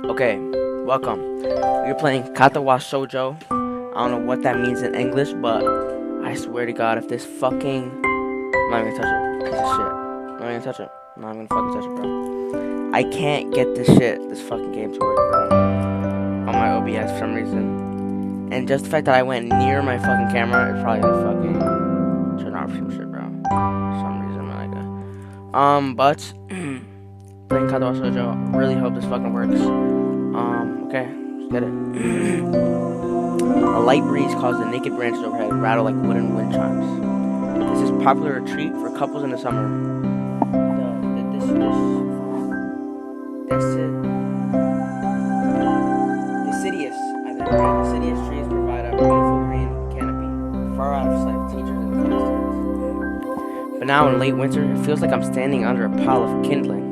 Okay, welcome. We're playing Katawa Shoujo. I don't know what that means in English, but I swear to God, if this fucking... I'm not even gonna touch it. Piece of shit. I'm not even gonna touch it. I'm not even gonna fucking touch it, bro. I can't get this fucking game to work, bro. On my OBS for some reason. And just the fact that I went near my fucking camera, it probably gonna fucking turn off some shit, bro. For some reason, like but playing Katawa Shoujo, really hope this fucking works. Okay, let's get it. A light breeze caused the naked branches overhead to rattle like wooden wind chimes. This is a popular retreat for couples in the summer. Deciduous, I think, right? Deciduous trees provide a beautiful green canopy, far out of sight of teachers and classmates. But now in late winter, it feels like I'm standing under a pile of kindling.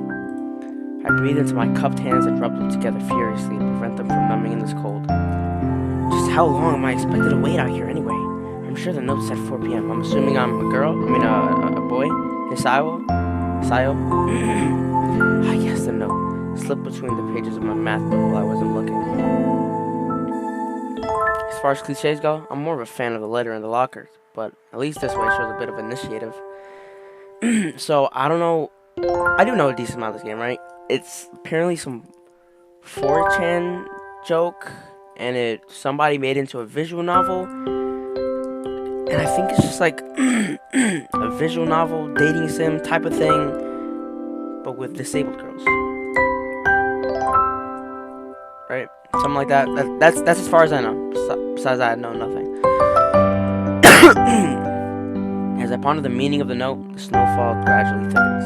I breathe into my cupped hands and rub them together furiously to prevent them from numbing in this cold. Just how long am I expected to wait out here anyway? I'm sure the note said 4 p.m. I'm assuming I'm a girl. A boy. Hisayo? Hisayo? Ah, yes, the note. Slipped between the pages of my math book while I wasn't looking. As far as cliches go, I'm more of a fan of the letter in the locker, but at least this way shows a bit of initiative. So, I don't know. I do know a decent amount of this game, right? It's apparently some 4chan joke, and somebody made into a visual novel, and I think it's just like a visual novel dating sim type of thing, but with disabled girls, right? Something like that. That's as far as I know. Besides that, I know nothing. As I ponder the meaning of the note, the snowfall gradually thickens.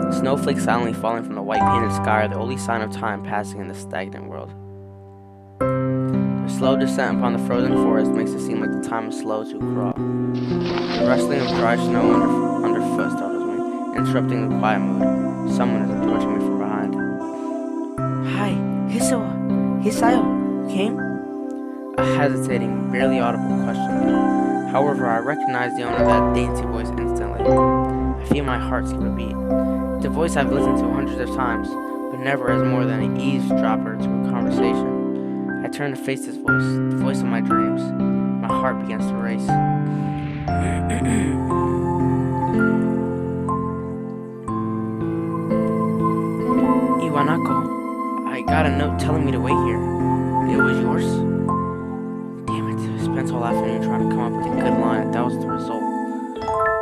Snowflakes silently falling from the white painted sky are the only sign of time passing in this stagnant world. The slow descent upon the frozen forest makes it seem like the time is slow to crawl. The rustling of dry snow underfoot startles me, interrupting the quiet mood. Someone is approaching me from behind. Hi, Hisayo, came? A hesitating, barely audible question. However, I recognize the owner of that dainty voice instantly. I feel my heart skip a beat. The voice I've listened to hundreds of times, but never as more than an eavesdropper to a conversation. I turn to face this voice, the voice of my dreams. My heart begins to race. Iwanako, I got a note telling me to wait here. It was yours? Damn it, I spent all afternoon trying to come up with a good line, and that was the result.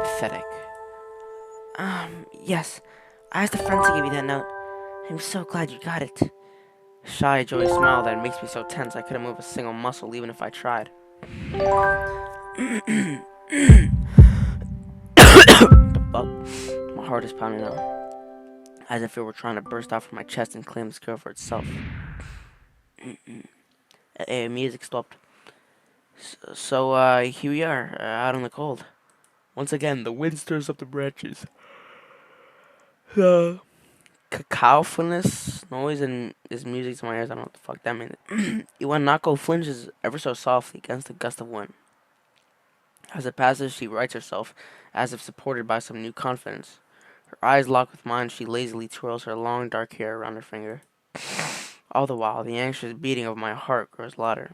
Pathetic. Yes. I asked a friend to give you that note. I'm so glad you got it. A shy, joyous smile that makes me so tense I couldn't move a single muscle even if I tried. The fuck? My heart is pounding out, as if it were trying to burst out from my chest and claim this girl for itself. Music stopped. So, here we are, out in the cold. Once again, the wind stirs up the branches. The cacophonous noise and is music to my ears. I don't know what the fuck that means. Iwanako flinches ever so softly against a gust of wind. As it passes, she rights herself, as if supported by some new confidence. Her eyes lock with mine, she lazily twirls her long dark hair around her finger. All the while, the anxious beating of my heart grows louder.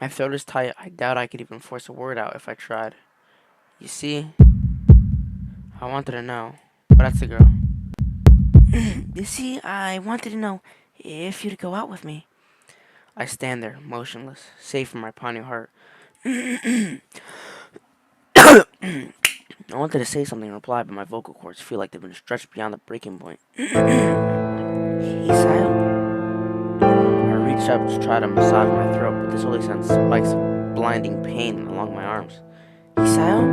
My throat is tight. I doubt I could even force a word out if I tried. You see, I wanted to know. Oh, that's the girl. You see, I wanted to know if you'd go out with me. I stand there, motionless, safe from my pounding heart. I wanted to say something in reply, but my vocal cords feel like they've been stretched beyond the breaking point. Hisayo? I reach up to try to massage my throat, but this only sends spikes of blinding pain along my arms. Hisayo?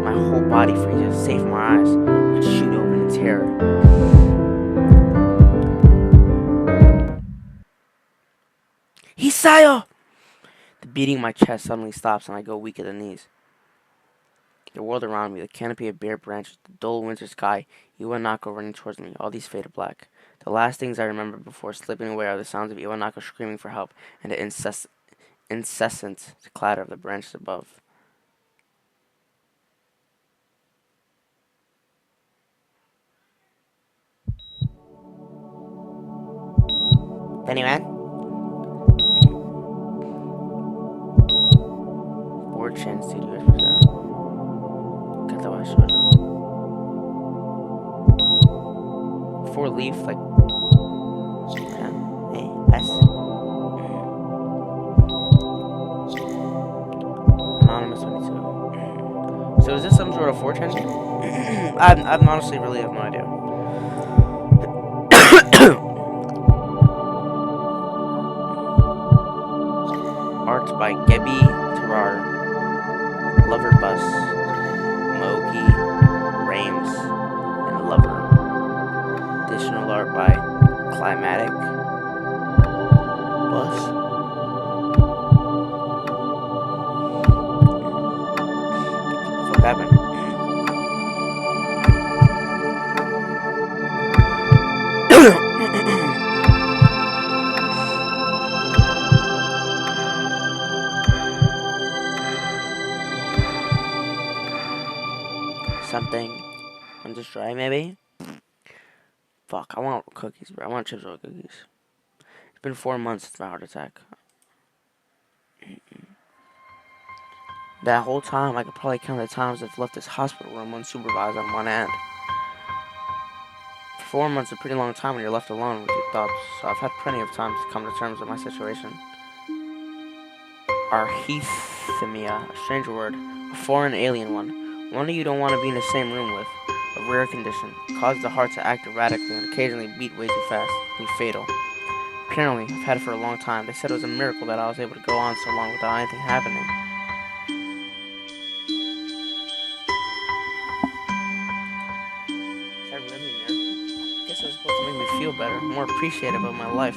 My whole body freezes, save for my eyes, which shoot open in terror. Hisayo! The beating in my chest suddenly stops and I go weak at the knees. The world around me, the canopy of bare branches, the dull winter sky, Iwanako running towards me, all these faded black. The last things I remember before slipping away are the sounds of Iwanako screaming for help and the incessant clatter of the branches above. Benny Man? Board Chin Studios present Katawa Shoujo. Before leaf, like, yeah, hey, pass. Anonymous 22. So is this some sort of 4chan? I honestly really have no idea. Art by Gebi Terrar, Lover Bus, Mogi, Rames, and Lover. Additional art by Climatic Bus. What happened? Something. I'm just dry, maybe? Fuck, I want cookies, bro. I want chips or cookies. It's been 4 months since my heart attack. That whole time, I could probably count the times I've left this hospital room unsupervised on one hand. 4 months is a pretty long time when you're left alone with your thoughts, so I've had plenty of time to come to terms with my situation. Arrhythmia, a strange word, a foreign alien one of you don't want to be in the same room with, a rare condition, causes the heart to act erratically and occasionally beat way too fast, be fatal. Apparently, I've had it for a long time. They said it was a miracle that I was able to go on so long without anything happening. Is that really a miracle? I guess it was supposed to make me feel better, more appreciative of my life.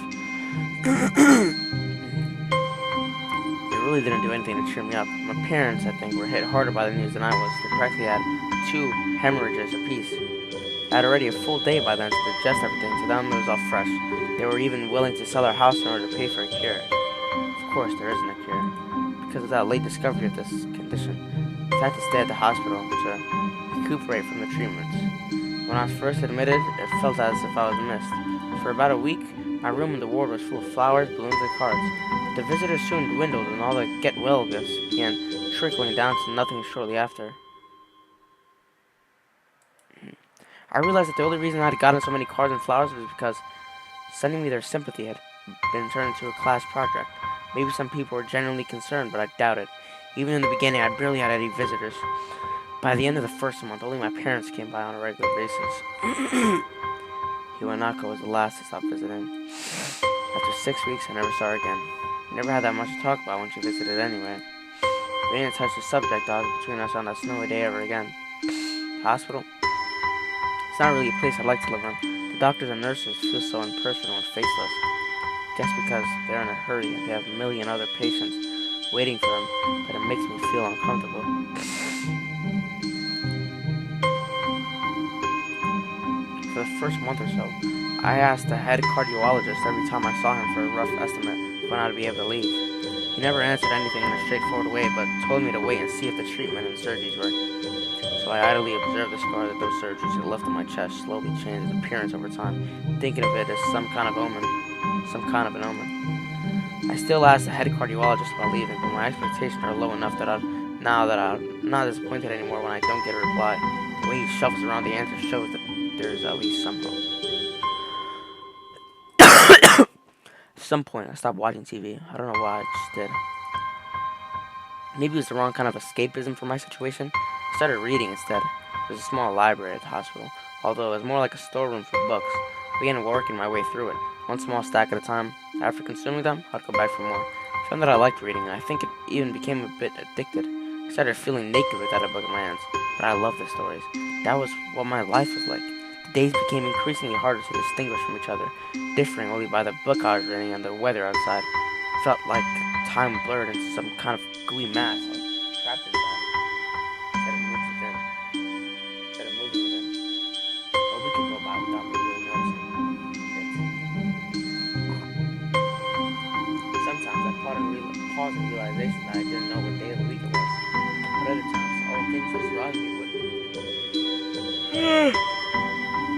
It really didn't do anything to cheer me up. My parents, I think, were hit harder by the news than I was. They practically had 2 hemorrhages apiece. I had already a full day by then to digest everything. To them, it was all fresh. They were even willing to sell their house in order to pay for a cure. Of course, there isn't a cure, because of that late discovery of this condition. I had to stay at the hospital to recuperate from the treatments. When I was first admitted, it felt as if I was missed. For about a week, my room in the ward was full of flowers, balloons, and cards. But the visitors soon dwindled, and all the get-well gifts began trickling down to nothing shortly after. I realized that the only reason I had gotten so many cards and flowers was because sending me their sympathy had been turned into a class project. Maybe some people were genuinely concerned, but I doubt it. Even in the beginning, I barely had any visitors. By the end of the first month, only my parents came by on a regular basis. Iwanaka was the last to stop visiting. After 6 weeks, I never saw her again. We never had that much to talk about when she visited anyway. We didn't touch the subject odds between us on that snowy day ever again. Hospital? It's not really a place I'd like to live in. The doctors and nurses feel so impersonal and faceless. Just because they're in a hurry and they have a million other patients waiting for them, but it makes me feel uncomfortable. For the first month or so, I asked the head cardiologist every time I saw him for a rough estimate of when I'd be able to leave. He never answered anything in a straightforward way, but told me to wait and see if the treatment and surgeries worked. So I idly observed the scar that those surgeries had left on my chest slowly change its appearance over time, thinking of it as some kind of an omen. I still ask the head cardiologist about leaving, but my expectations are low enough that I'm not disappointed anymore when I don't get a reply. The way he shuffles around the answer shows that there's at least some hope. At some point, I stopped watching TV. I don't know why, I just did. Maybe it was the wrong kind of escapism for my situation. I started reading instead. There's a small library at the hospital, although it was more like a storeroom for books. I began working my way through it, one small stack at a time. After consuming them, I'd go back for more. I found that I liked reading, and I think it even became a bit addicted. I started feeling naked without a book in my hands, but I loved the stories. That was what my life was like. The days became increasingly harder to distinguish from each other, differing only by the book I was reading and the weather outside. It felt like time blurred into some kind of gooey mass I was trapped inside. Instead of moving within. A week could go by without me really noticing it. Sometimes I pause in realization that I didn't know what day of the week it was. But other times, all the things that surrounded me would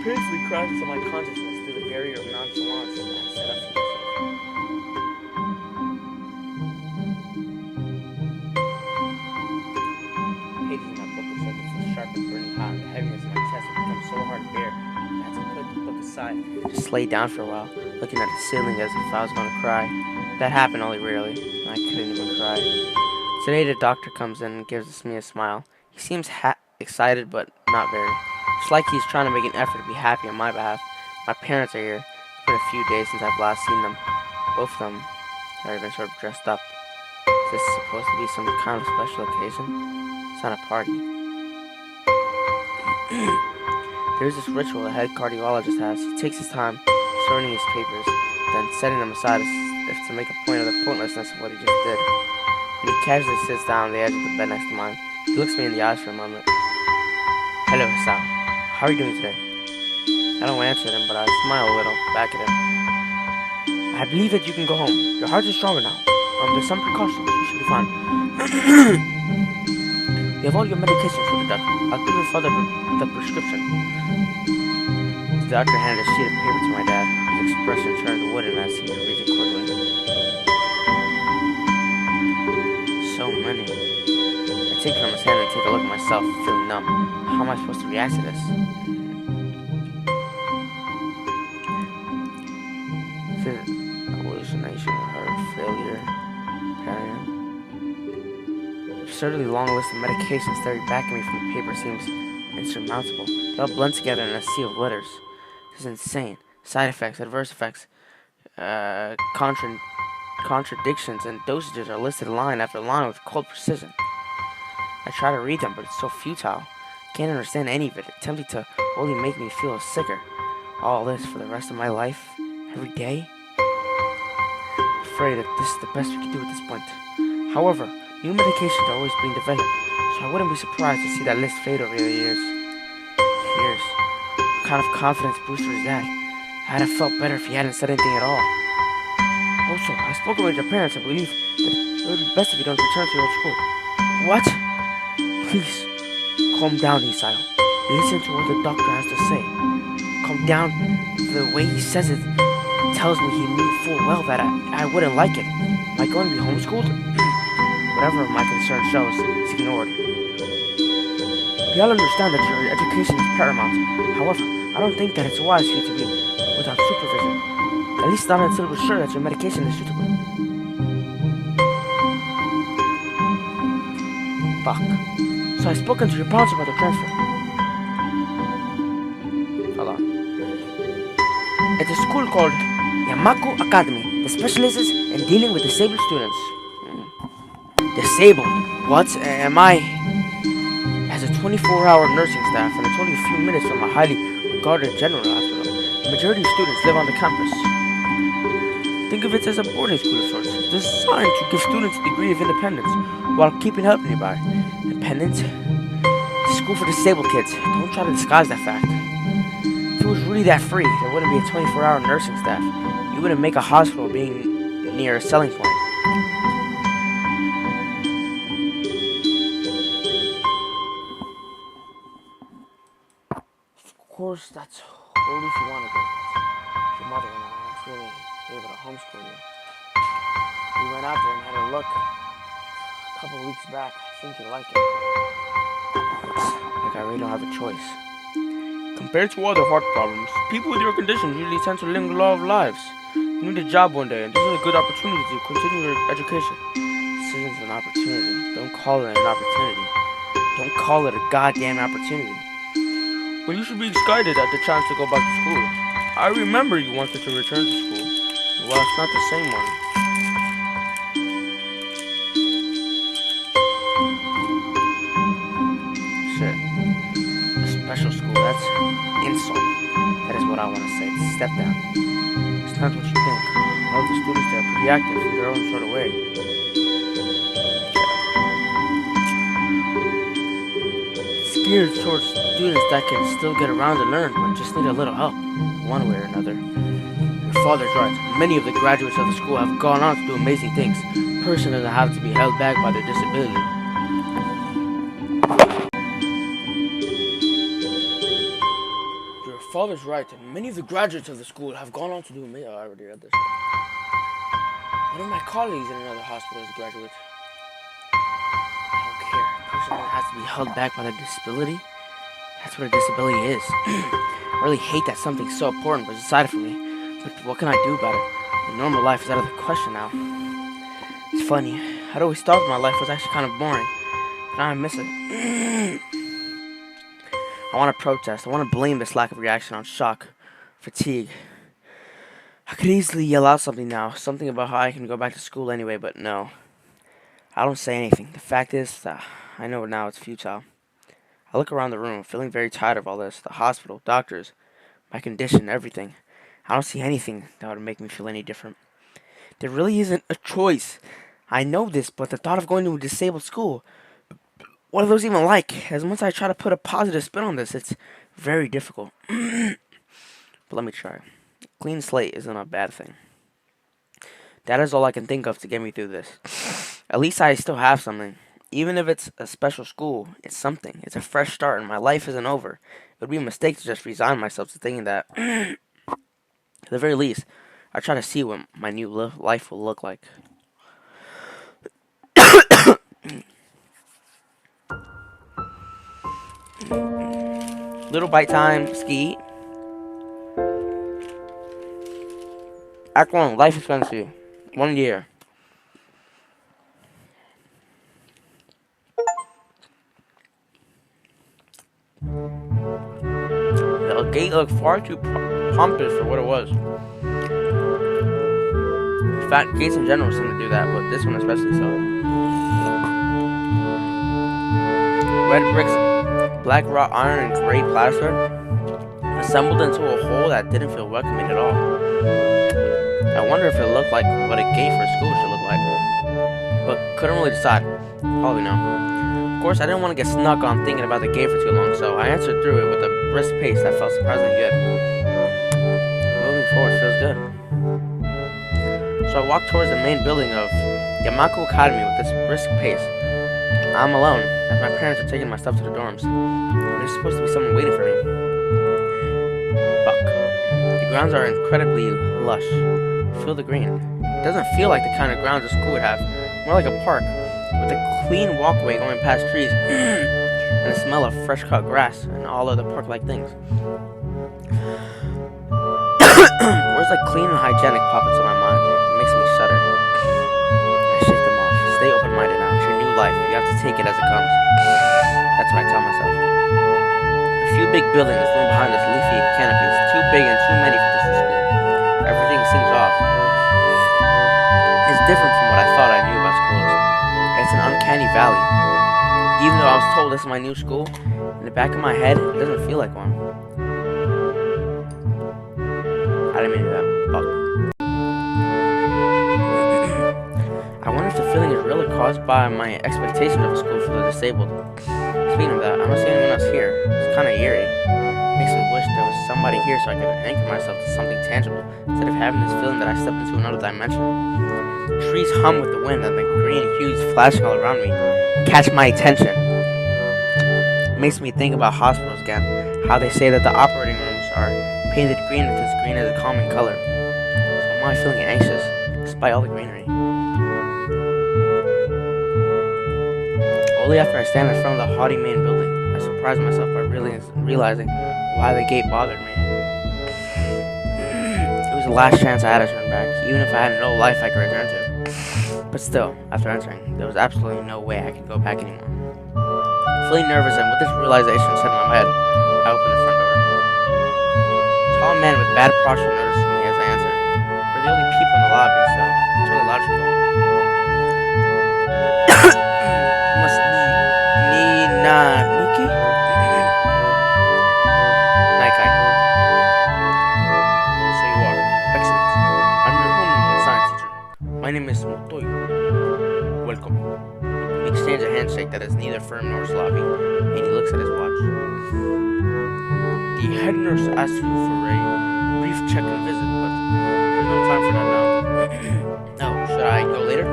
painfully crash into my consciousness through the barrier of nonchalance I set up for myself. my book was started to feel sharp and burning hot, and the heaviness in my chest had become so hard to bear. I had to put the book aside, just lay down for a while, looking at the ceiling as if I was going to cry. That happened only rarely, and I couldn't even cry. Today the doctor comes in and gives me a smile. He seems excited, but not very. It's like he's trying to make an effort to be happy on my behalf. My parents are here. It's been a few days since I've last seen them. Both of them are even sort of dressed up. Is this supposed to be some kind of special occasion? It's not a party. There's this ritual the head cardiologist has. He takes his time sorting his papers, then setting them aside as if to make a point of the pointlessness of what he just did. When he casually sits down on the edge of the bed next to mine, he looks me in the eyes for a moment. Hello, Sal. How are you doing today? I don't answer him, but I smile a little back at him. I believe that you can go home. Your heart is stronger now. With some precautions, you should be fine. You have all your medications for the doctor. I'll give your father the prescription. The doctor handed a sheet of paper to my dad. His expression turned wooden as he read it quickly. So many. I take it from his hand and take a look at myself, feeling numb. How am I supposed to react to this? Is it hallucination, heart failure, paranoia? The absurdly long list of medications staring back at me from the paper seems insurmountable. They all blend together in a sea of letters. This is insane. Side effects, adverse effects, contradictions, and dosages are listed line after line with cold precision. I try to read them, but it's so futile. I can't understand any of it, attempting to only make me feel sicker. All this for the rest of my life? Every day? I'm afraid that this is the best we can do at this point. However, new medications are always being developed, so I wouldn't be surprised to see that list fade over the years. Years? What kind of confidence booster is that? I'd have felt better if he hadn't said anything at all. Also, I spoke with your parents and believe that it would be best if you don't return to your old school. What? Please, calm down, Isao. Listen to what the doctor has to say. Calm down. The way he says it tells me he knew full well that I wouldn't like it. Am I going to be homeschooled? Whatever my concern shows, it's ignored. We all understand that your education is paramount. However, I don't think that it's wise for you to be without supervision. At least not until we're sure that your medication is suitable. Fuck. So I've spoken to your parents about the transfer. Hold on. It's a school called Yamaku Academy that specializes in dealing with disabled students. Disabled? What? Am I? It has a 24-hour nursing staff and it's only a few minutes from a highly regarded general hospital. The majority of students live on the campus. Think of it as a boarding school of sorts, designed to give students a degree of independence while keeping help nearby. Independence? School for disabled kids. Don't try to disguise that fact. If it was really that free, there wouldn't be a 24-hour nursing staff. You wouldn't make a hospital being near a selling point. Of course, that's only if you want to go. Your mother and I aren't really able to homeschool you. We went out there and had a look a couple of weeks back. I think you'd like it. Like I really don't have a choice. Compared to other heart problems, people with your condition usually tend to live a lot of lives. You need a job one day, and this is a good opportunity to continue your education. This isn't an opportunity. Don't call it an opportunity. Don't call it a goddamn opportunity. Well, you should be excited at the chance to go back to school. I remember you wanted to return to school. Well, it's not the same one. Shit. A special school, that's insult. That is what I want to say. It's a step down. It's not what you think. All the students there are pretty active in their own sort of way. It's geared towards students that can still get around and learn, but just need a little help, one way or another. Your father's right. Many of the graduates of the school have gone on to do amazing things. A person doesn't have to be held back by their disability. Your father's right. Many of the graduates of the school have gone on to do amazing. I already read this. One of my colleagues in another hospital is a graduate. I don't care. A person Someone has to be held back by their disability. That's what a disability is. I really hate that something so important was decided for me. But what can I do about it? The normal life is out of the question now. It's funny. I'd always thought my life was actually kind of boring. But now I miss it. I want to protest. I want to blame this lack of reaction on shock, fatigue. I could easily yell out something now. Something about how I can go back to school anyway, but no. I don't say anything. The fact is, I know now it's futile. I look around the room, feeling very tired of all this. The hospital, doctors, my condition, everything. I don't see anything that would make me feel any different. There really isn't a choice. I know this, but the thought of going to a disabled school, what are those even like? As much as I try to put a positive spin on this, it's very difficult. But let me try. Clean slate isn't a bad thing. That is all I can think of to get me through this. At least I still have something. Even if it's a special school, it's something. It's a fresh start and my life isn't over. It would be a mistake to just resign myself to thinking that. At the very least, I try to see what my new life will look like. Little bite time, ski. Act 1, life expectancy. 1 year. The gate looked far too pompous for what it was. In fact, gates in general seem to do that, but this one especially so. Red bricks, black wrought iron, and gray plaster assembled into a whole that didn't feel welcoming at all. I wonder if it looked like what a gate for a school should look like, but couldn't really decide. Probably no. Of course, I didn't want to get snuck on thinking about the gate for too long, so I answered through it with a brisk pace that felt surprisingly good. Moving forward feels good. So I walked towards the main building of Yamaku Academy with this brisk pace. I'm alone, as my parents are taking my stuff to the dorms. There's supposed to be someone waiting for me. Buck. The grounds are incredibly lush. Feel the green. It doesn't feel like the kind of grounds a school would have. More like a park, with a clean walkway going past trees, and the smell of fresh cut grass and all other park-like things. Words like clean and hygienic pop into my mind. It makes me shudder. I shake them off. Stay open-minded now. It's your new life. You have to take it as it comes. That's what I tell myself. A few big buildings loom behind us, leafy canopies. Too big and too many for just a school. Everything seems off. It's different from what I thought I knew about schools. It's an uncanny valley. Even though I was told this is my new school, in the back of my head, it doesn't feel like one. I didn't mean to do that. Fuck. I wonder if the feeling is really caused by my expectation of a school for the disabled. Speaking of that, I don't see anyone else here. It's kind of eerie. Makes me wish there was somebody here so I could anchor myself to something tangible, instead of having this feeling that I stepped into another dimension. Trees hum with the wind and the green hues flashing all around me catch my attention. It makes me think about hospitals again, how they say that the operating rooms are painted green because green is a common color. So why am I feeling anxious, despite all the greenery? Only after I stand in front of the haughty main building, I surprise myself by realizing why the gate bothered me. It was the last chance I had to turn back, even if I had no life I could return to. But still, after entering, there was absolutely no way I could go back anymore. Feeling nervous and with this realization set in my head, I opened the front door. A tall man with bad posture noticed me as I answered. We're the only people in the lobby, so it's really logical. Must be Niki? Naikai. So you are. Excellent. I'm your homeroom science teacher. My name is Motoyo. Welcome. We exchange a handshake that is neither firm nor sloppy, and he looks at his watch. The head nurse asked you for a brief check-in visit, but there's no time for that now. Oh, should I go later?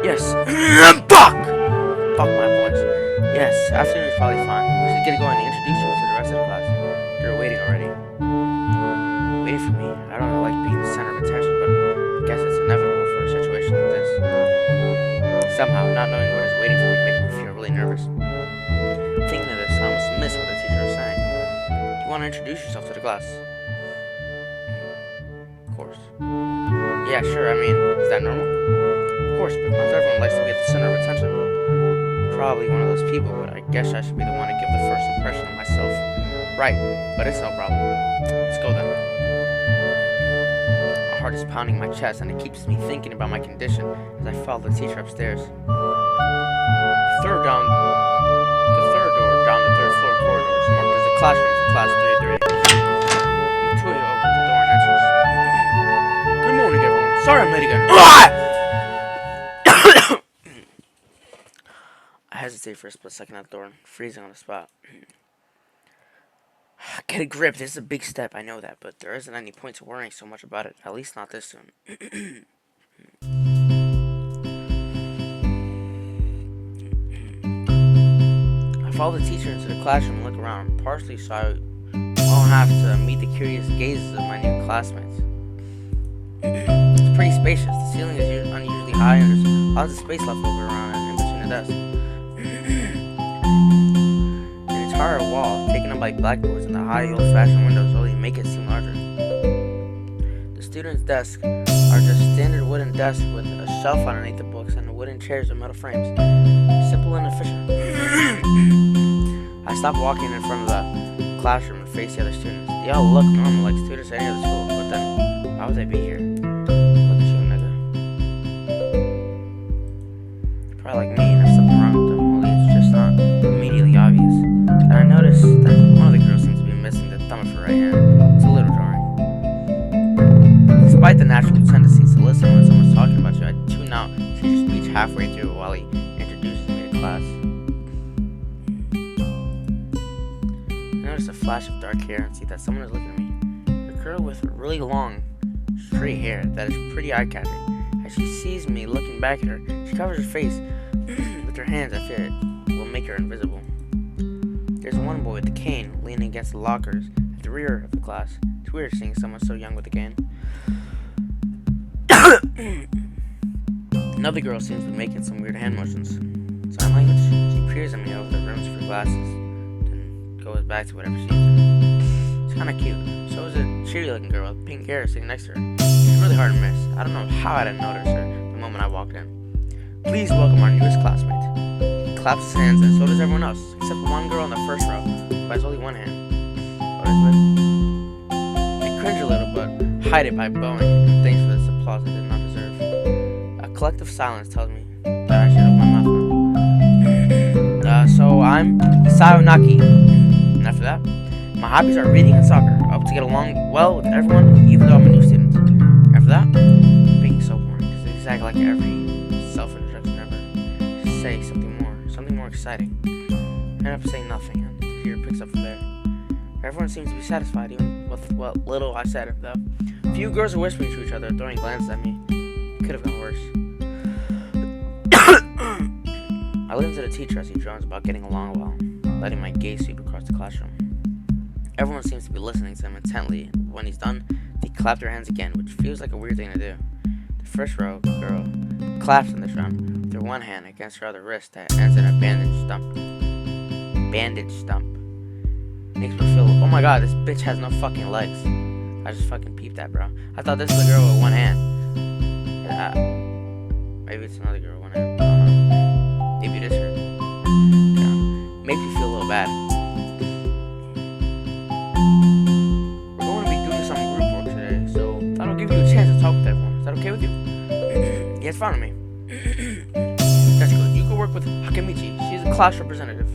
Yes. Fuck! Fuck my voice. Yes, afternoon is probably fine. We should get going and introduce you to the rest of the class. They're waiting already. Waiting for me. I don't like being the center of attention, but I guess it's inevitable for a situation like this. Somehow, not knowing what is waiting for me makes me really nervous. Thinking of this, I almost missed what the teacher was saying. Do you want to introduce yourself to the class? Of course. Yeah, sure, I mean, is that normal? Of course, but not everyone likes to be at the center of attention. Probably one of those people, but I guess I should be the one to give the first impression of myself. Right, but it's no problem. Let's go then. My heart is pounding my chest, and it keeps me thinking about my condition as I follow the teacher upstairs. The third door down the third floor corridor is marked as a classroom for class 330. Victoria opens the door and enters. Good morning, everyone. Sorry I'm late again. I hesitate for a split second at the door, freezing on the spot. Get a grip. This is a big step, I know that, but there isn't any point to worrying so much about it. At least not this soon. I follow the teacher into the classroom and look around, partially so I won't have to meet the curious gazes of my new classmates. It's pretty spacious. The ceiling is unusually high, and there's lots of space left over around and in between the desks. The entire wall, taken up by blackboards, and the high old-fashioned windows only make it seem larger. The students' desks are just standard wooden desks with a shelf underneath the books and wooden chairs with metal frames. Simple and efficient. I stop walking in front of the classroom and face the other students. They all look normal like students at any other school, but then, why would they be here? Look at you, nigga. You're probably like me and there's something wrong with them, only it's just not immediately obvious. And I noticed that one of the girls seems to be missing the thumb of her right hand. It's a little jarring. Despite the natural tendency to listen when someone's talking about you, I tune out teacher's speech halfway through while he introduces me to class. I notice a flash of dark hair and see that someone is looking at me. A girl with really long, straight hair that is pretty eye-catching. As she sees me looking back at her, she covers her face with her hands as if it will make her invisible. There's one boy with a cane leaning against the lockers at the rear of the class. It's weird seeing someone so young with a cane. Another girl seems to be making some weird hand motions. Sign language? She peers at me over the rims of her glasses, then goes back to whatever she's doing. It's kinda cute. So is a cheery looking girl with pink hair sitting next to her. She's really hard to miss. I don't know how I didn't notice her the moment I walked in. Please welcome our newest classmate. He claps his hands and so does everyone else, except for one girl in the first row who has only one hand. I cringe a little, but hide it by bowing, and thanks for this applause I did not deserve. A collective silence tells me that I should open my mouth now. So I'm Isayo Naki. And after that, my hobbies are reading and soccer. I hope to get along well with everyone, even though I'm a new student. After that, being so boring, because it's exactly like every self-introduction ever. Say something more exciting. I end up saying nothing, and the teacher picks up from there. Everyone seems to be satisfied, even with what little I said, though. A few girls are whispering to each other, throwing glances at me. It could have gone worse. I listen to the teacher as he drones about getting along well, letting my gaze sweep across the classroom. Everyone seems to be listening to him intently, and when he's done, they clap their hands again, which feels like a weird thing to do. The first row girl claps in this round, with her one hand against her other wrist that ends in a bandage stump. Bandage stump. Makes me feel, oh my god, this bitch has no fucking legs. I just fucking peeped that, bro. I thought this was a girl with one hand. Maybe it's another girl with one hand. I don't know. Maybe it is her. Yeah. Makes me feel a little bad. We're going to be doing some group work today, so that'll give you a chance to talk with everyone. Is that okay with you? Yeah, it's fine with me. That's good. You can work with Hakemichi. She's a class representative.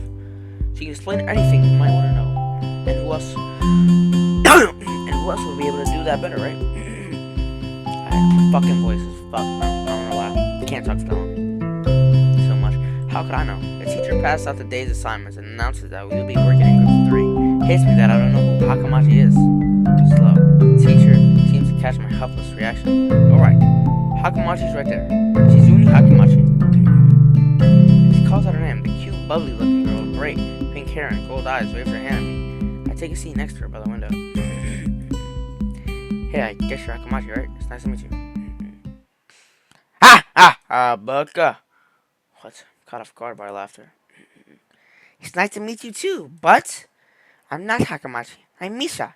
She can explain anything you might want to know. And who else? Who else would be able to do that better, right? My fucking voice is fucked, bro. I don't know why. I can't talk so much. How could I know? The teacher passed out the day's assignments and announces that we will be working in groups of 3. Hates me that I don't know who Hakamachi is. Slow. The teacher seems to catch my helpless reaction. Alright. Hakamachi's right there. Shizuni Hakamachi. He calls out her name. The cute, bubbly looking girl with bright pink hair and gold eyes waves her hand at me. I take a seat next to her by the window. Hey, I guess you're Hakamachi, right? It's nice to meet you. Baka! What? Caught off guard by her laughter. It's nice to meet you too, but I'm not Hakamachi. I'm Misha.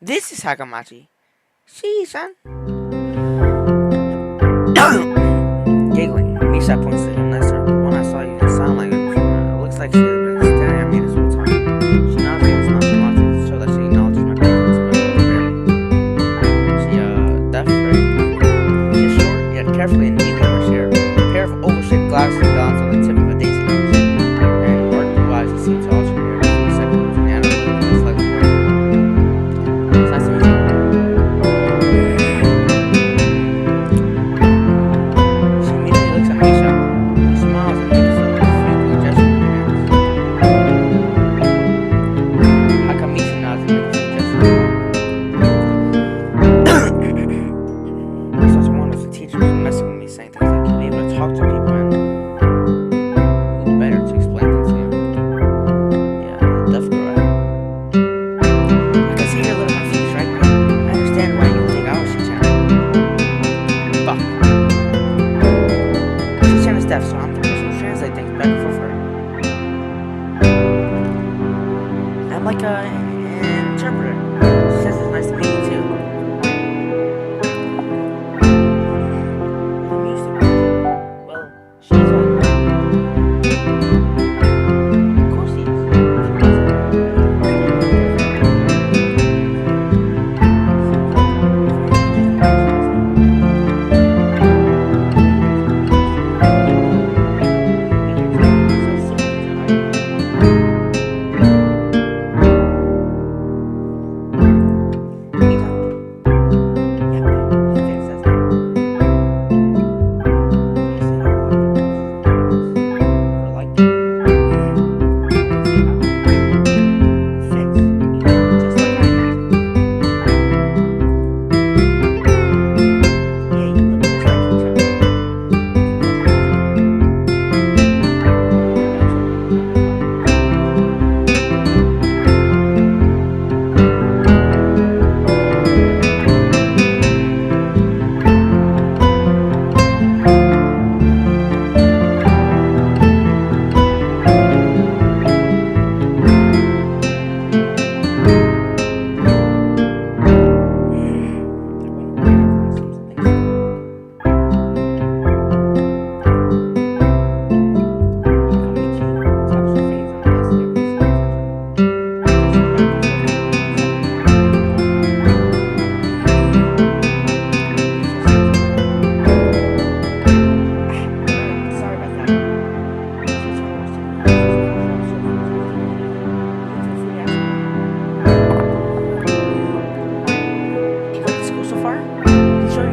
This is Hakamachi. She-san. Giggling, Misha points to him next to her. The one I saw you didn't sound like her before. It looks like she has been staring at me this whole time. She nods once nonchalantly to show that she acknowledges my presence, but barely. Deaf, right? She's short, yet carefully and neatly brushed hair. A pair of oval-shaped glasses balanced on the tip of a daisy nose. And dark blue eyes that seem to alter her hair for a second between analytical and slightly white. It's nice to meet you. She immediately looks at Misha, who smiles and makes a friendly gesture with her hands. Hakamichi nods and makes a gesture with her arm. It's such a wonderful teacher who's messing with me, saying things like you'll be able to talk to people and who better to explain things to you. Yeah, definitely right. I can see you're a little confused, right? But I understand why you think I was Shi-chan. Fuck. Shi-chan is deaf, so I'm the person who translates things back and forth for her. I'm like an interpreter. She says it's nice to meet you too. I'm used to it. Well, she's on. Of course he is.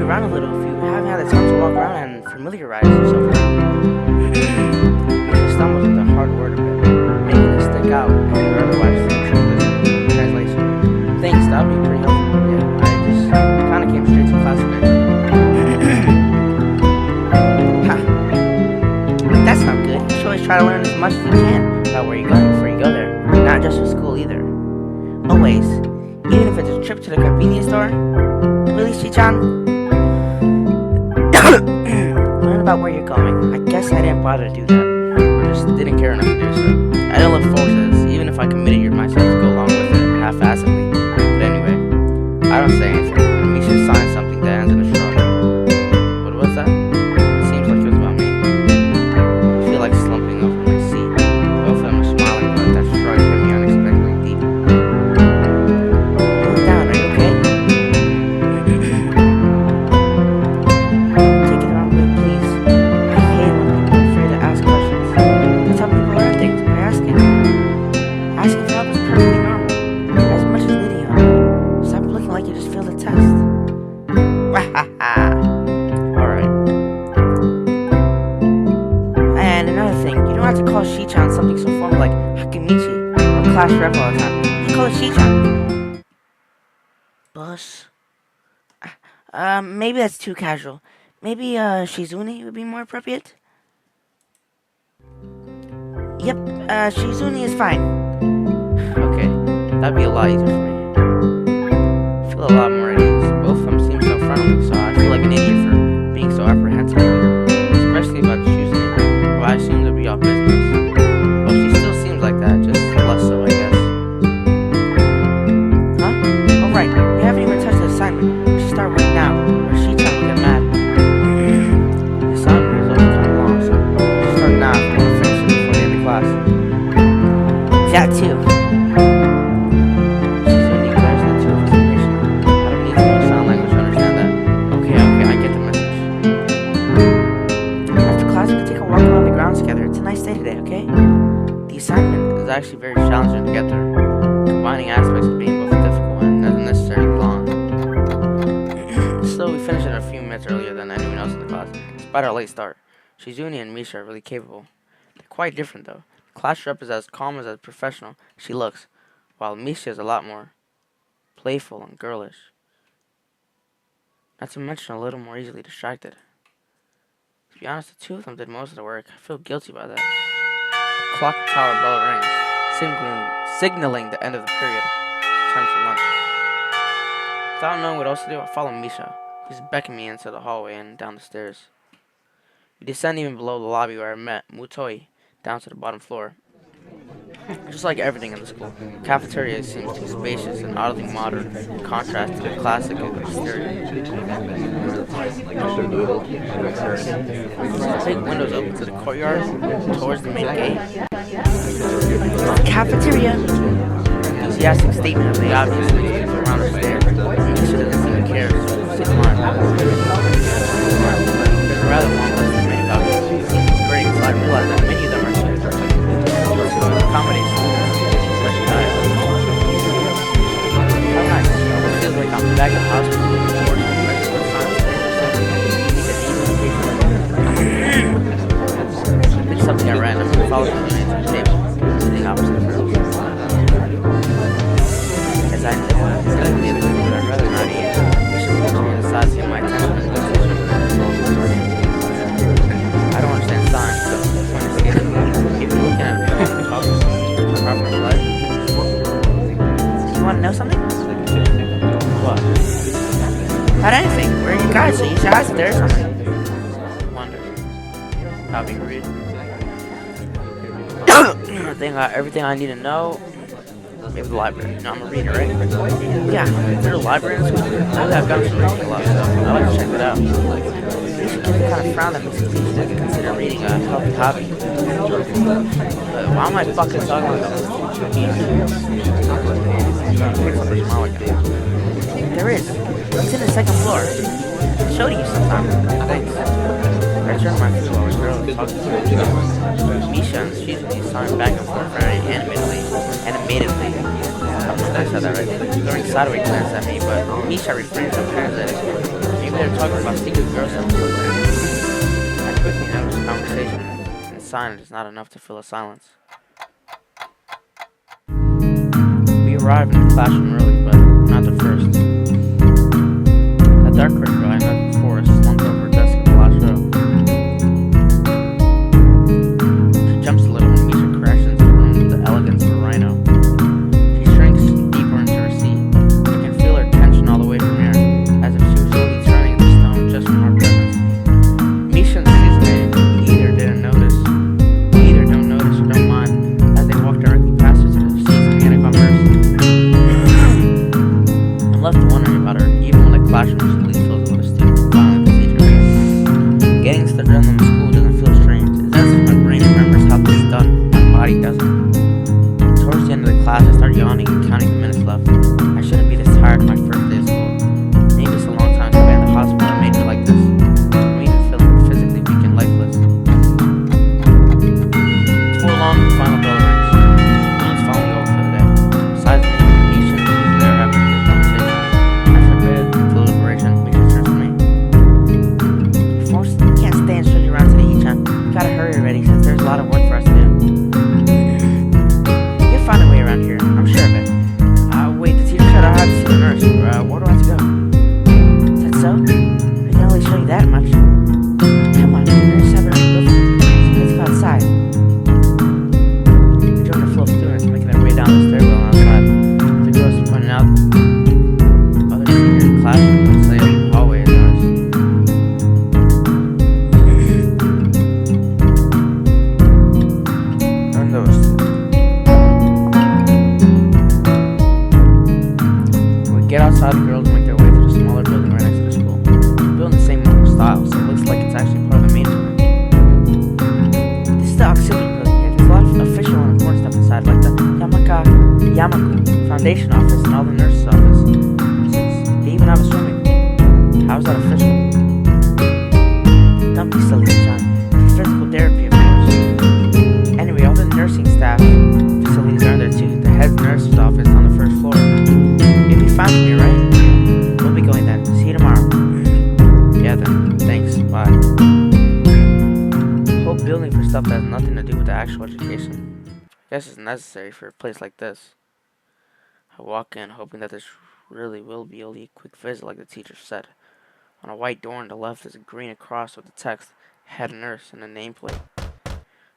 Around a little if you haven't had the time to walk around and familiarize yourself with it. Misha stumbles with a hard word a bit, making it stick out and her otherwise translation. Thanks, that would be pretty helpful. Yeah, I just kinda came straight to class today. Ha! That's not good. You should always try to learn as much as you can about where you're going before you go there. Not just for school either. Always. Even if it's a trip to the convenience store. Really, Shi-chan? Learn about where you're going. I guess I didn't bother to do that. Or just didn't care enough to do so. I don't look forward to this, even if I committed myself to go along with it half-assedly. But anyway, I don't say anything. And Misha signs something that ends in a shrug. What was that? It seems like it was about me. I feel like slumping over my seat. Both of them are smiling, but that shrug hit me unexpectedly deep. Look down, are you okay? Shi-chan something so formal like Hakimichi or Clash Rep all the time. Just call it Shi-chan. Boss. Maybe that's too casual. Maybe Shizune would be more appropriate. Yep, Shizune is fine. Okay, that'd be a lot easier for me. I feel a lot more at ease. Both of them seem so friendly, so I feel like an idiot for being so apprehensive earlier. Especially about choosing it. Well, I assumed it'd be all business. Well, she still seems like that. that too. Shizune glares at the two of us impatiently. I don't need to know sign language to understand that. Okay, I get the message. After class, we can take a walk around the grounds together. It's a nice day today, okay? The assignment is actually very challenging to get through, combining aspects of being both difficult and unnecessarily long. So we finished it a few minutes earlier than anyone else in the class, despite our late start. Shizune and Misha are really capable. They're quite different though. The class rep is as calm as professional she looks, while Misha is a lot more playful and girlish. Not to mention a little more easily distracted. To be honest, the two of them did most of the work. I feel guilty by that. The clock tower bell rings, signaling the end of the period. Time for lunch. Without knowing what else to do, I follow Misha, who's beckoning me into the hallway and down the stairs. We descend even below the lobby where I met Mutoi, down to the bottom floor. Just like everything in the school, the cafeteria seems too spacious and oddly modern, in contrast to the classic exterior. Big windows open to the courtyard towards the main gate. Cafeteria! Enthusiastic statement of the obvious makes people around us stare. Misha doesn't seem to care, so sits in line. There's a rather long list of many couches. It's great, so I realize that many of them are to accommodate students, especially guys. How nice. It feels like I'm back at the hospital with the board, especially with science. I picked something at random and followed the remains of the table, sitting opposite the room. As I know, exactly the food I'd rather not eat. You should put me on the side to get my attention and position. I don't understand science, so the point is scared. If you're looking at proper blood. You want to know something? What? About anything. Where are you guys? So you should ask if there's something. Wonder. How being rude. I think everything I need to know. Maybe the library. No, I'm a reader, right? Yeah. Is there a library in school? Maybe I've got some reading a lot of stuff. I'd like to check it out. There's a kind of frown that makes it seem like you consider reading a healthy hobby. Why am I fucking talking about this? There is. It's in the second floor. I'll show it to you sometime. Thanks. I turned my food while the girl was talking to me. Misha and Shizune signed back and forth very animatedly. I said that right. Throwing sideways glance at me, but Misha refrained from parasitic. Maybe they're talking about secret girl something. I quickly noticed the conversation, and silence is not enough to fill a silence. We arrived in the classroom early, but not the first. That dark girl I met before slumped over her desk in the last row. She jumps a little when Misha crashes into the room with the elegance of a rhino. She shrinks deeper into her seat. I can feel her tension all the way from here, as if she was really turning into stone just from our presence. Misha and Shizune either don't notice or don't mind, as they walk directly past her to their seats and begin a converse. I'm left wondering about her, even when the classroom is fully filled with students following the procedure. Getting to the rhythm of school doesn't feel strange. It's as if my brain remembers how this is done, my body doesn't. Towards the end of the class, I start yawning and counting the minutes left. I shouldn't be this tired on my first day of school. Maybe it's a long time to be in the hospital that made me like this. I'm even feeling physically weak and lifeless. Before long, the final bell rings. Students finally over for the day. Besides me, Misha is there having a good conversation. After a bit of deliberation, Misha turns to me. Forrest, you can't stay and show you around today, Ichan. You gotta hurry already, since there's a lot of work for us to do. You'll find a way around here, I'm sure of it. Wait, the teacher said I had to see the nurse. Where do I have to go? Is that so? I can only show you that much. Come on, the nurse have her lift. So let's go outside. We joined a flow of students making their way down the stairwell and outside. The girls pointing out other seniors in the classroom and say the hallway is ours. Turn those. Get outside, the girls make their way to the smaller building right next to the school. It's built in the same style, so it looks like it's actually part of the main building. This is the auxiliary building here. There's a lot of official and important stuff inside, like the Yamaku, foundation office, and all the nurse's office. Since they even have a swimming pool. How's that official? Don't be silly, John. Physical therapy, of course. Anyway, all the nursing staff facilities are in there too. The head nurse's office on the first floor. You'll be fine for me, right? We'll be going then. See you tomorrow. Yeah then. Thanks. Bye. Whole building for stuff that has nothing to do with the actual education. I guess it's necessary for a place like this. I walk in hoping that this really will be only a quick visit like the teacher said. On a white door on the left is a green across with the text, head nurse, and a nameplate.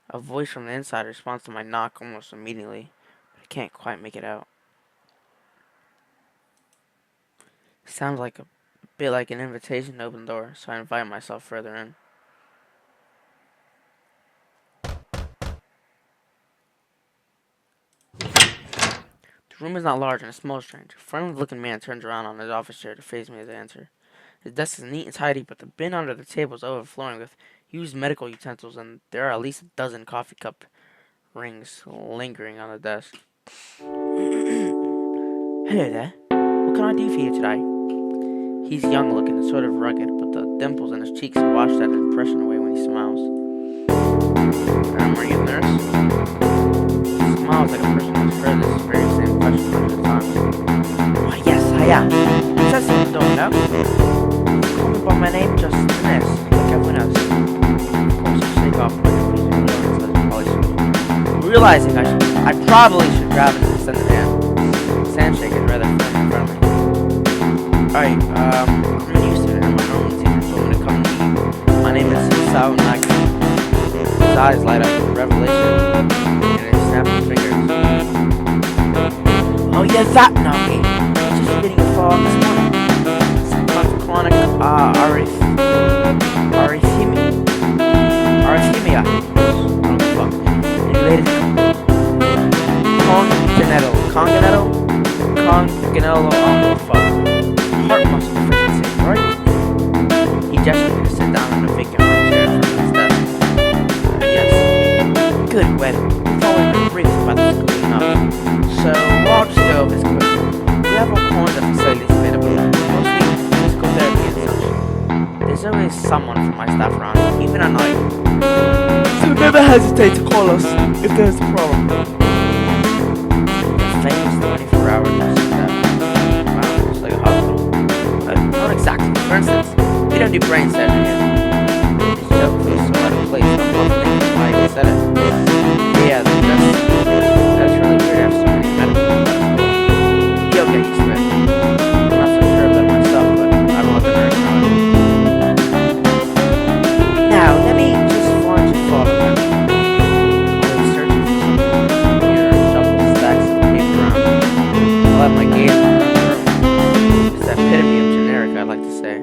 A voice from the inside responds to my knock almost immediately, but I can't quite make it out. It sounds like a bit like an invitation to open the door, so I invite myself further in. The room is not large and it smells strange. A friendly-looking man turns around on his office chair to face me as I enter. His desk is neat and tidy, but the bin under the table is overflowing with used medical utensils, and there are at least a dozen coffee cup rings lingering on the desk. Hello there. What can I do for you today? He's young-looking and sort of rugged, but the dimples in his cheeks wash that impression away when he smiles. Are you a nurse? He smiles like a person who's heard this very same question hundreds of times. Why, yes, I am. It says so on the door, no? Call me by my name, just nurse, like everyone else. Of course, I shake off my confusing feelings as I probably should. Realizing I probably should grab his extended hand. His handshake is rather firm and friendly. Alright, I'm used to it, and my normal teacher told me to come meet you. My name is Sao Nagi. His eyes light up with revelation, and he snaps his fingers. Oh yeah, that Nagi! I was just reading your file this morning. Some kind of chronic, arrhythmia. Oh fuck. And related congenital, oh fuck. Heart muscle deficiency, right? He gestured me to sit down in a vacant chair in front of his desk. Yes. Good, well, we've always been briefed about this quick enough. So, I'll just go over this quick. We have all kinds of facilities available, mostly physical therapy and such. There's always someone from my staff around, even at night. So never hesitate to call us if there's a problem. The famous 24-hour nursing staff. Wow, it's like a hospital. Not exactly. For instance, we don't do brain surgery here. This joke feels so out of place, I'm not thinking why I said it. Yeah, that's really weird to have so many medical people. You'll get used to it. I'm not so sure about it myself, but I don't let the nurse know. Now, let me just watch you follow them. I'm searching for something here, shuffle stacks of paper around. I'll have my gaze around the room. It's that epitome of generic, I like to say.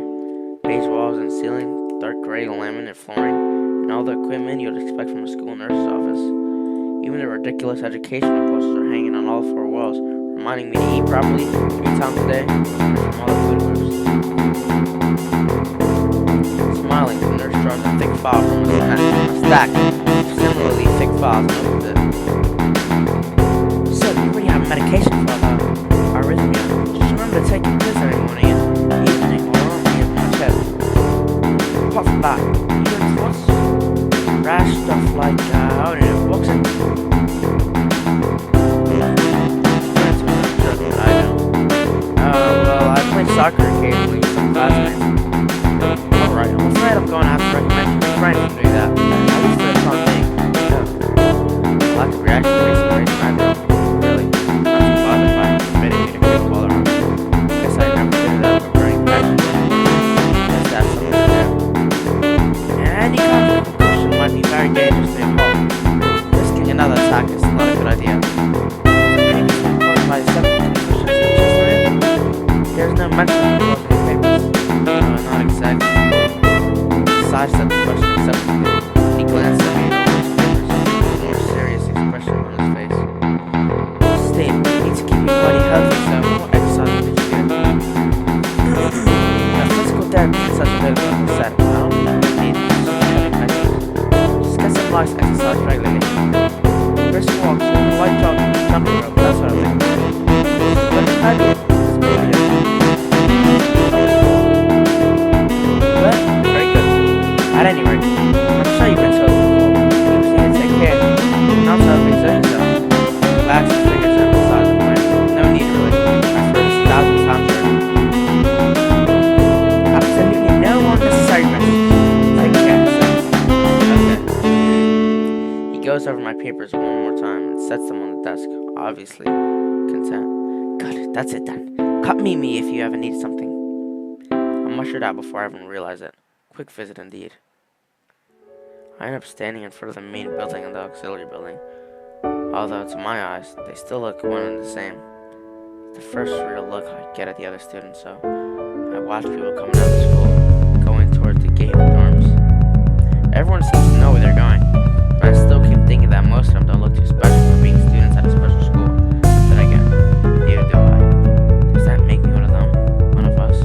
Beige walls and ceiling, dark gray laminate flooring, and all the equipment you'd expect from a school nurse's office. Even the ridiculous educational posters are hanging on all four walls, reminding me to eat properly 3 times a day from all the food groups. Smiling, the nurse draws a thick file from a stack of similarly thick files and opens it. So, you already have medication for arrhythmia. Just remember to take your pills every morning and evening or only in my chest. Apart from that, you doing sports? Rash stuff like, I don't know, boxing? Well, I play soccer occasionally with some classmates. Alright, I'm afraid I'm going to have to recommend your friend to do that. At least for the time being. Yeah. Lack of reaction makes it very smart. Really, not too bothered by permitting me to kick while around. Guess I never did it out of burning passion. Guess that's something to do. Any kind of concussion might be very dangerous to your heart. Risking another attack is not a good idea. Previously reported by 7 concussions in Chester. There's no mention of the closing papers. Not exactly. Besides that question, except he glanced at me and over his papers with a more serious expression on his face. Steve, you need to keep your body healthy, so what exercise did you get? Now, physical therapy is such a bit of a set. I don't need some heavy measures. Just get some light exercise regularly. Brisk walks, light jogging, jumping rope, that sort of thing. papers one more time and sets them on the desk, obviously content. Good, that's it then. Cut me if you ever need something. I'm ushered out before I even realize it. Quick visit indeed. I end up standing in front of the main building and the auxiliary building, although to my eyes, they still look one and the same. It's the first real look I get at the other students, so I watch people coming out of school, going towards the gate of the dorms. Everyone seems to know where they're going, but I still keep thinking that most of them don't look too special for being students at a special school. Then again, neither do I. Does that make me one of them? One of us?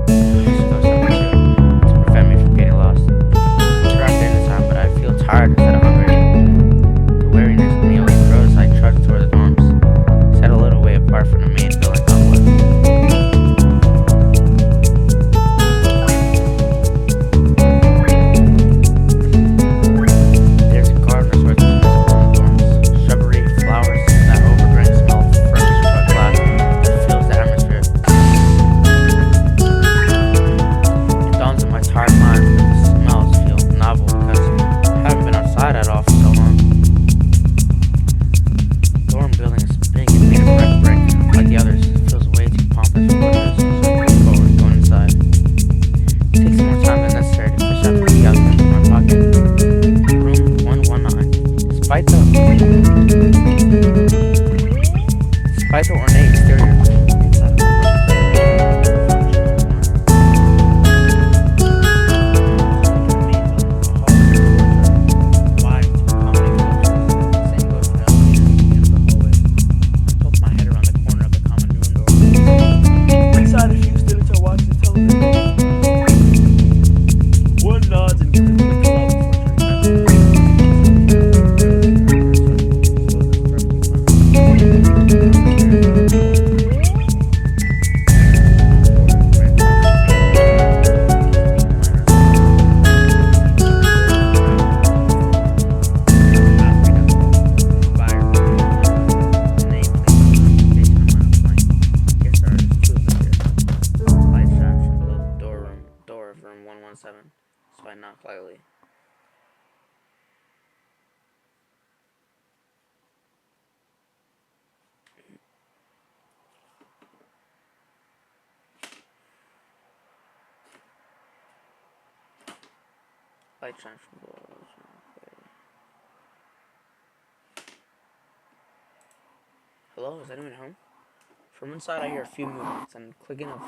I should go somewhere too, to prevent me from getting lost. I'm trapped in this time, but I feel tired instead of hungry. The weariness in me only grows as I trudge toward the dorms, set a little way apart from the main building complex. Despite the ornate exterior, inside, a few students are watching television. One nods and gives a quick hello so I knock lightly. Light shines from the door. Hello, is anyone home? From inside I hear a few movements and clicking of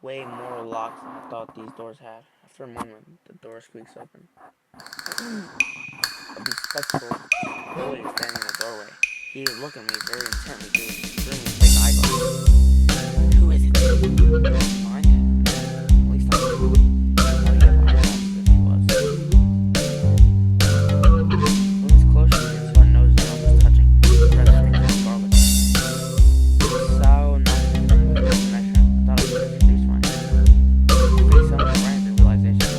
way more locks than I thought these doors had. After a moment, the door squeaks open. A bespectacled boy is standing in the doorway. He is looking at me very intently through his extremely thick eyeglasses. Who is it? Mine? At least I do. Now you have eyeglasses if he was. When he's closer, he gets one nose and almost touching. His breath stinks garlic. So nice connection. I thought I should introduce myself. Face on the right, the realization.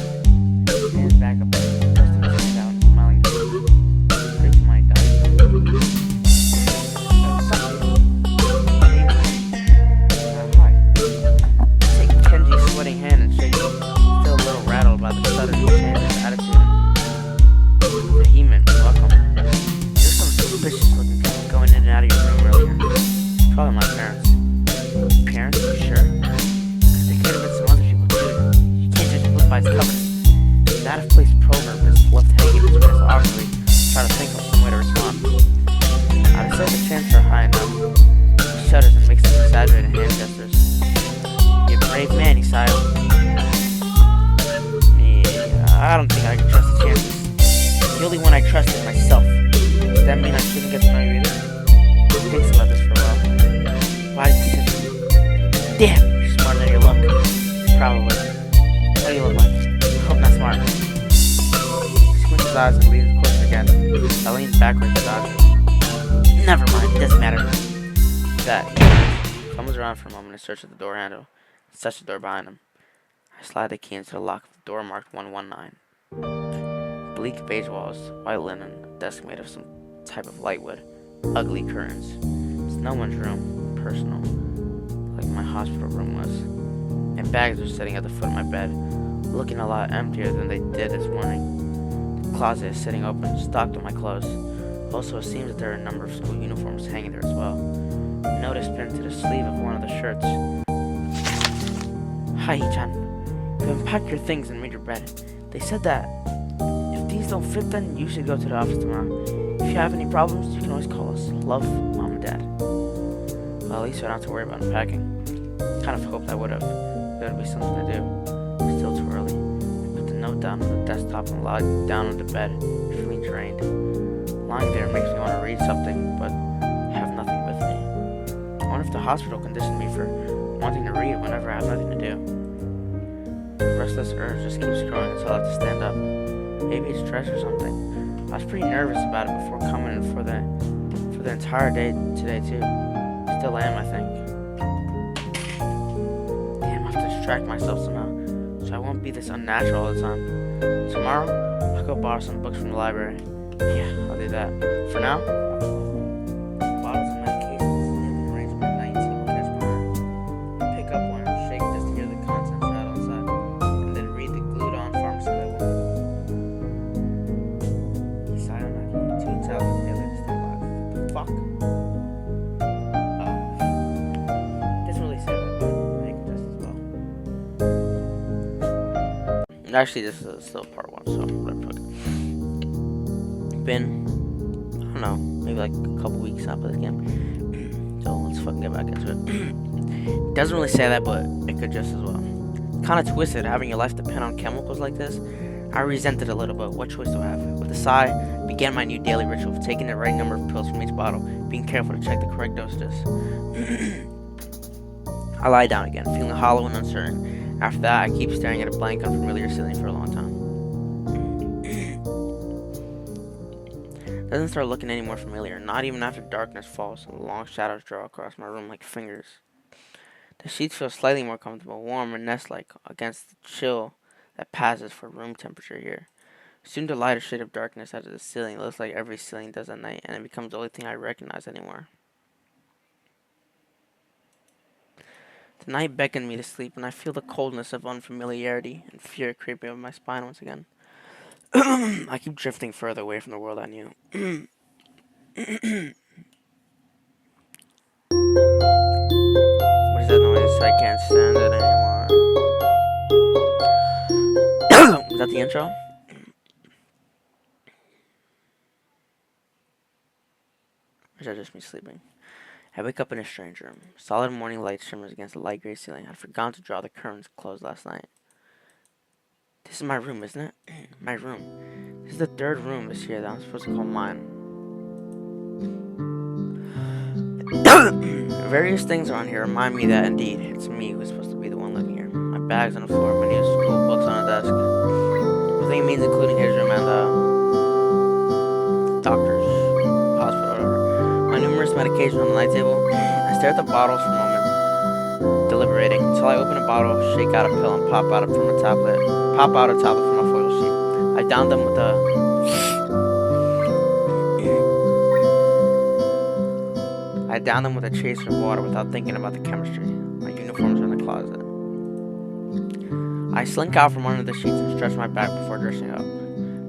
Hands back up, thrusting his hand out, smiling. Breaks my dice. Hi. I take Kenji's sweating hand and shake it. Still a little rattled by the sudden change of attitude. Vehement welcome. There's some suspicious looking people going in and out of your room earlier. Probably my parents. Parents? You sure? Because they could have been some other people too. You can't judge a book by its cover. The out-of-place proverb is left hanging between us awkwardly, trying to think of some way to respond. I'd say the chances are high enough. He shudders and makes some exaggerated hand gestures. You're a brave man, he sighs. I don't think I can trust the chances. The only one I trust is myself. Does that mean I shouldn't get to know you either? He thinks about this for a while. Why is this? Damn, you're smarter than you look. Probably. What do you look like? Hope not smart. He squints his eyes and leans closer again. I lean backwards to dodge him. Never mind, it doesn't matter. That. He comes around for a moment in search of the door handle. Shuts the door behind him. I slide the key into the lock of the door marked 119. Bleak beige walls, white linen, a desk made of some type of lightwood, ugly curtains. It's no one's room, personal, like my hospital room was. And bags are sitting at the foot of my bed, looking a lot emptier than they did this morning. The closet is sitting open, stocked with my clothes. Also, it seems that there are a number of school uniforms hanging there as well. A note is pinned to the sleeve of one of the shirts. Hi, Hichan. You unpacked your things and made your bed. They said that if these don't fit, then you should go to the office tomorrow. If you have any problems, you can always call us. Love, Mom and Dad. Well, at least I don't have to worry about unpacking. Kind of hoped I would have. There would be something to do. It's still too early. I put the note down on the desktop and lied down on the bed, feeling drained. Lying there makes me want to read something, but I have nothing with me. I wonder if the hospital conditioned me for wanting to read whenever I have nothing to do. The restless urge just keeps growing until I have to stand up. Maybe it's stress or something. I was pretty nervous about it before coming in for the entire day today too. Still am, I think. Damn, I have to distract myself somehow, so I won't be this unnatural all the time. Tomorrow, I'll go borrow some books from the library. Yeah, I'll do that. For now, bottles of medications neatly arranged on my night table catch my eye. Pick up one and shake just to hear the contents rattle inside, and then read the glued-on pharmacy label. Cyanide, 2 tablets daily to stay alive. The fuck? Doesn't really say that, but I can just as well. Actually, this is still part 1, so whatever. Been, I don't know, maybe like a couple weeks now for this game. So let's fucking get back into it. Doesn't really say that, but it could just as well. Kind of twisted having your life depend on chemicals like this. I resent it a little, but what choice do I have? With a sigh, began my new daily ritual of taking the right number of pills from each bottle, being careful to check the correct dosages. I lie down again, feeling hollow and uncertain. After that, I keep staring at a blank, unfamiliar ceiling for a long time. Doesn't start looking any more familiar, not even after darkness falls and long shadows draw across my room like fingers. The sheets feel slightly more comfortable, warm and nest-like against the chill that passes for room temperature here. Soon the lighter shade of darkness out of the ceiling looks like every ceiling does at night, and it becomes the only thing I recognize anymore. The night beckoned me to sleep, and I feel the coldness of unfamiliarity and fear creeping up my spine once again. I keep drifting further away from the world I knew. What is that noise? I can't stand it anymore. Was that the intro? Or is that just me sleeping? I wake up in a strange room. Solid morning light shimmers against the light gray ceiling. I'd forgotten to draw the curtains closed last night. This is my room, isn't it? My room. This is the 3rd room this year that I'm supposed to call mine. Various things around here remind me that, indeed, it's me who's supposed to be the one living here. My bag's on the floor, my new school books on the desk. Everything means including his room and doctor's hospital, whatever. My numerous medications on the night table. I stare at the bottles for a moment, deliberating, until I open a bottle, shake out a pill, and pop out a tablet from a foil sheet. I down them with a chaser of water without thinking about the chemistry. My uniforms are in the closet. I slink out from under the sheets and stretch my back before dressing up.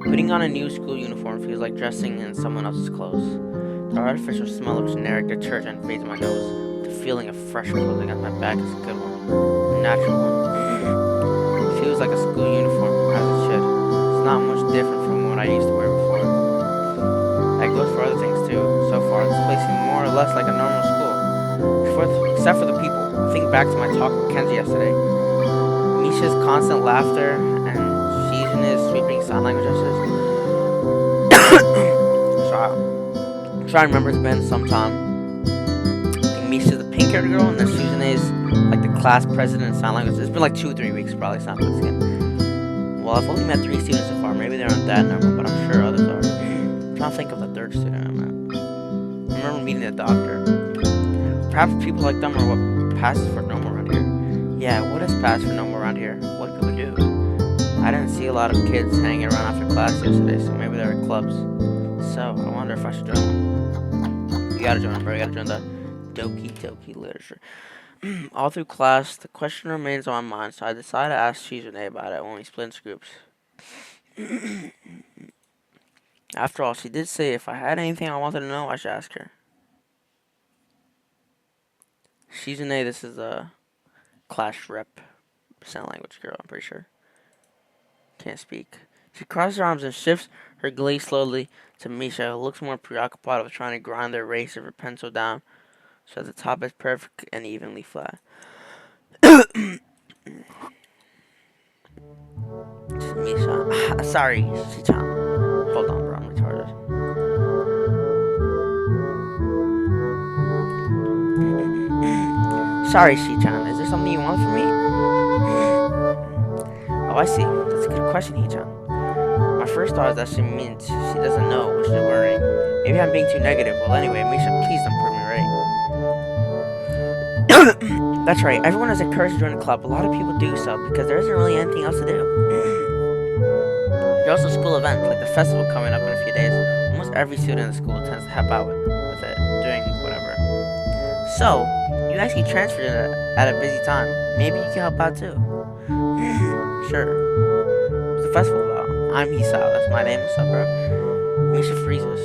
Putting on a new school uniform feels like dressing in someone else's clothes. The artificial smell of generic detergent fades my nose. The feeling of fresh clothes against my back is a good one. A natural one. It feels like a school uniform, as it should. It's not much different from what I used to wear before. That goes for other things too. So far, this place seems more or less like a normal school. Except for the people. I think back to my talk with Kenji yesterday. Misha's constant laughter and Shizune's sweeping sign language gestures. So I'm trying to remember, it's been some time. I think Misha's the pink-haired girl, and then Shizune's like the class president in sign language. It's been like 2 or 3 weeks probably since this game. Well, I've only met 3 students so far. Maybe they're not that number, but I'm sure others are. I'm trying to think of the 3rd student I met. I remember meeting the doctor. Perhaps people like them are what passes for normal around here. Yeah, what is pass for normal around here? What do people do? I didn't see a lot of kids hanging around after class yesterday, so maybe there are clubs. So, I wonder if I should join one. You gotta join them, bro. You gotta join the Doki literature. All through class, the question remains on my mind, so I decided to ask Shizune about it when we split into groups. After all, she did say if I had anything I wanted to know, I should ask her. Shizune, this is a Clash rep. Sign language girl, I'm pretty sure. Can't speak. She crosses her arms and shifts her gaze slowly to Misha, who looks more preoccupied with trying to grind the eraser of her pencil down so that the top is perfect and evenly flat. Misha. Sorry, Shichan. Hold on, bro, I'm retarded. Sorry, Shichan. Is there something you want from me? Oh, I see. That's a good question, Hichan. My first thought is that she means she doesn't know, which is worrying. Maybe I'm being too negative. Well, anyway, Misha, please don't prove me right. That's right. Everyone is encouraged to join the club. A lot of people do so because there isn't really anything else to do. There's also school events like the festival coming up in a few days. Almost every student in the school tends to help out with it during whatever. So, you actually transferred at a busy time. Maybe you can help out too. Sure. What's the festival about? I'm Hisao. That's my name. What's up, bro? Misha freezes.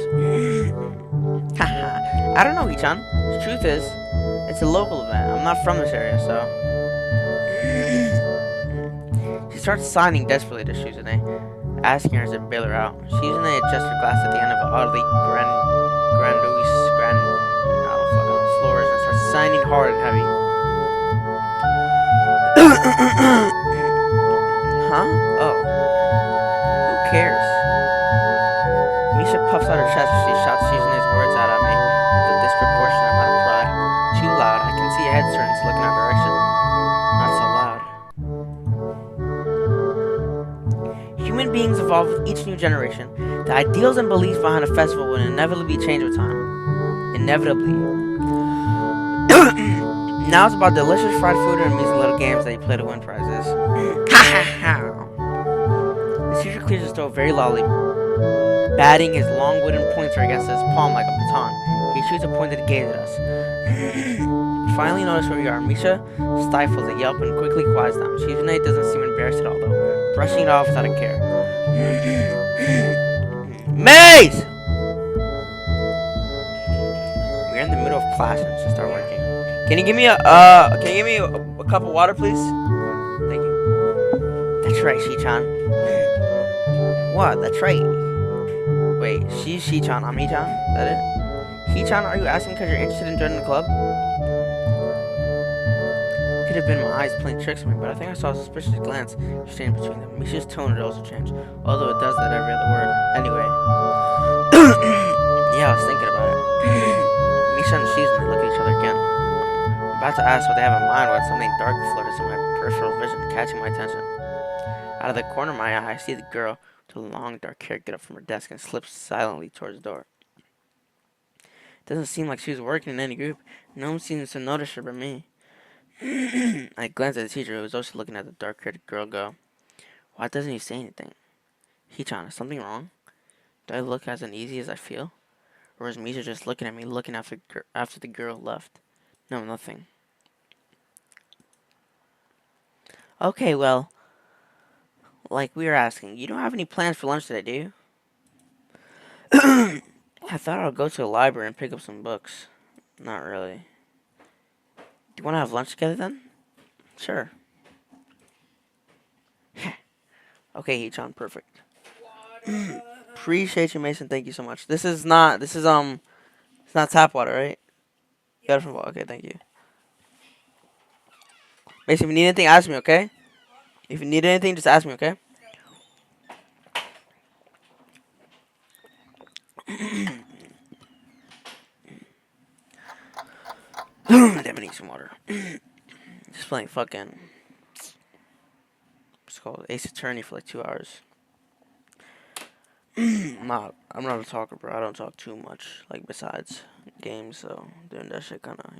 Haha. I don't know, Hichan. The truth is, it's a local event. I'm not from this area, so. She starts signing desperately to Shizune, asking her to bail her out. Shizune adjusts her glass at the end of an oddly I don't fucking know, floors and starts signing hard and heavy. Huh? Oh. Who cares? Misha puffs out her chest as she shouts Shizune's words out at me with a disproportionate amount of pride. Too loud. I can see her head turns looking our direction. Not so loud. Human beings evolve with each new generation. The ideals and beliefs behind a festival will inevitably change with time. Inevitably. Now it's about delicious fried food and amusing little games that you play to win prizes. Ha ha ha! The teacher clears his throat very loudly, batting his long wooden pointer against his palm like a baton. He shoots a pointed gaze at us. Finally notice where we are. Misha stifles a yelp and quickly quiets down. Shizune doesn't seem embarrassed at all though, brushing it off without a care. Maze! We're in the middle of class and it should start working. Can you give me a cup of water, please? Thank you. That's right, Shichan. What? That's right. Wait, she's Shichan, I'm Hichan? Is that it? Hichan, are you asking because you're interested in joining the club? It could have been my eyes playing tricks on me, but I think I saw a suspicious glance exchange between them. Misha's tone had also changed, although it does that every other word. Anyway. Yeah, I was thinking about it. Misha and Shizune look at each other again. I'm about to ask what they have in mind when something dark flutters in my peripheral vision, catching my attention. Out of the corner of my eye, I see the girl with the long dark hair get up from her desk and slip silently towards the door. It doesn't seem like she was working in any group. No one seems to notice her but me. I glance at the teacher, who was also looking at the dark-haired girl, go, why doesn't he say anything? Hichan, is something wrong? Do I look as uneasy as I feel? Or is Misha just looking at me, looking after the girl left? No, nothing. Okay, well, like we were asking, you don't have any plans for lunch today, do you? I thought I'll go to the library and pick up some books. Not really. Do you want to have lunch together then? Sure. Okay, Hichan, perfect. Appreciate you, Mason. Thank you so much. It's not tap water, right? You got it from okay, thank you. Mason, if you need anything, ask me, okay? If you need anything, just ask me, okay? Damn, I need some water. Just playing fucking. It's called Ace Attorney for like 2 hours. I'm not a talker, bro. I don't talk too much. Like besides games, so doing that shit kind of,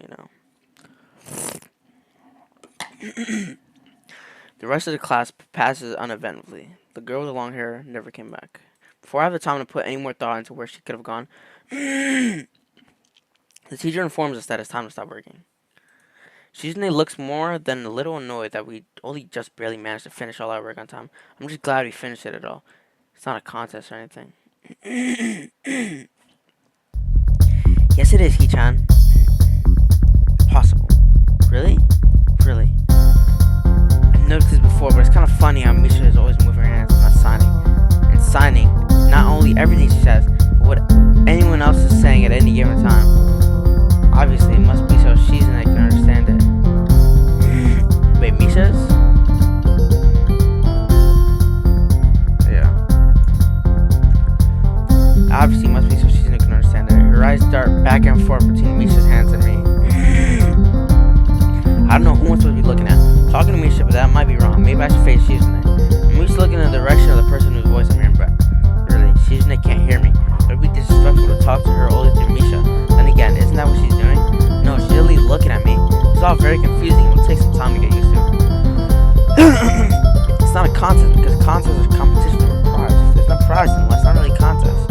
The rest of the class passes uneventfully. The girl with the long hair never came back. Before I have the time to put any more thought into where she could have gone, the teacher informs us that it's time to stop working. Shizune looks more than a little annoyed that we only just barely managed to finish all our work on time. I'm just glad we finished it at all. It's not a contest or anything. Yes, it is, Hichan. Possible. Really? Really? I've noticed this before, but it's kind of funny how Misha is always moving her hands and not signing. And signing not only everything she says, but what anyone else is saying at any given time. Obviously, it must be so she's and I can understand it. Wait, Misha's? Yeah. Obviously, it must be so she's and I can understand it. Her eyes dart back and forth between Misha's hands and me. I don't know who I'm supposed to be looking at. I'm talking to Misha, but that might be wrong. Maybe I should face Shizune. I'm just looking in the direction of the person whose voice I'm hearing, but really, Shizune can't hear me. But it'd be disrespectful to talk to her only through Misha. Then again, isn't that what she's doing? No, she's literally looking at me. It's all very confusing and will take some time to get used to. It's not a contest because contests are competition or prize. If there's no prize, then it's not really a contest.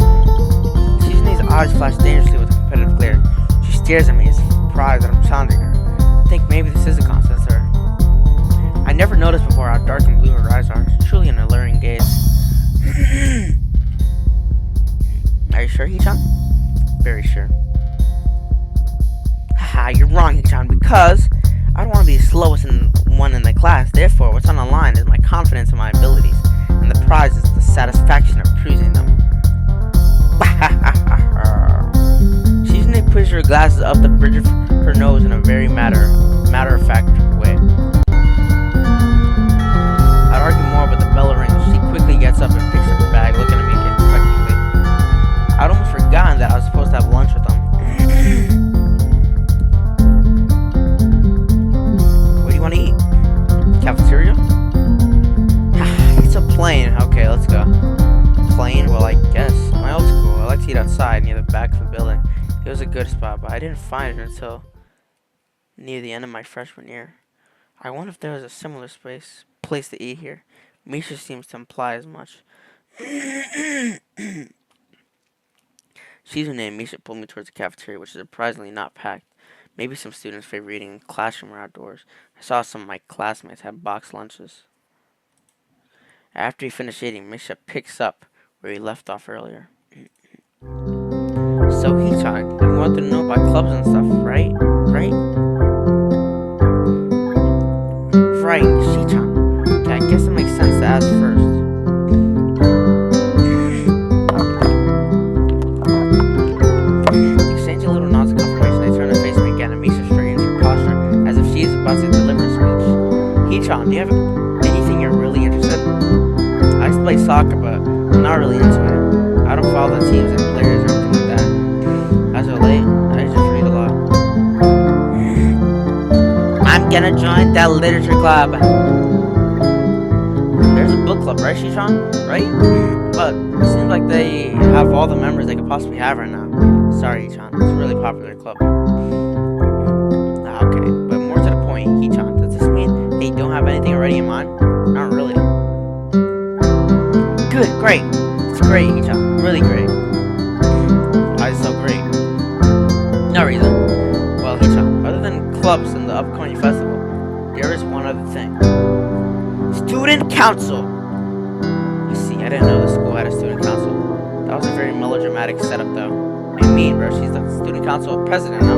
Shizune's eyes flash dangerously with a competitive glare. She stares at me as surprised that I'm challenging her. I think maybe this is a contest, sir. I never noticed before how dark and blue her eyes are. It's truly an alluring gaze. Are you sure, Hichan? Very sure. Haha, you're wrong, Hichan, because I don't want to be the slowest one in the class. Therefore, what's on the line is my confidence in my abilities, and the prize is the satisfaction of proving them. Shizune pushes her glasses up the bridge of her nose in a very matter-of-fact way. I'd argue more, but the bell rings. She quickly gets up and picks up her bag, looking at me expectantly. I'd almost forgotten that I was supposed to have lunch with them. What do you want to eat? Cafeteria? It's a plane. Okay, let's go. Plane? Well, I guess. My old school, I like to eat outside near the back of the building. It was a good spot, but I didn't find it until near the end of my freshman year. I wonder if there was a similar place to eat here. Misha seems to imply as much. Shizune and Misha pulled me towards the cafeteria, which is surprisingly not packed. Maybe some students favor eating in the classroom or outdoors. I saw some of my classmates have boxed lunches. After he finished eating, Misha picks up where he left off earlier. So, Hichan, you wanted to know about clubs and stuff, right? Right, Shichan. Okay, I guess it makes sense to ask first. Exchanging little nods of confirmation, they turn to face me again, and Misha straightens her posture as if she is about to deliver a speech. Hichan, do you have anything you're really interested in? I used to play soccer, but I'm not really into it. I don't follow the teams and players or anything like that. As of late, I just read a lot. I'm gonna join that literature club. There's a book club, right, Shichan? Right? But it seems like they have all the members they could possibly have right now. Sorry, Hichan. It's a really popular club. Okay, but more to the point, Hichan, does this mean that you don't have anything already in mind? Not really. Good, great. It's great, Hichan. Really great. Why is it so great? No reason. Well, Hichan, other than clubs and the upcoming festival, there is one other thing. Student council! You see, I didn't know the school had a student council. That was a very melodramatic setup, though. What do you mean, bro? She's the student council president, no?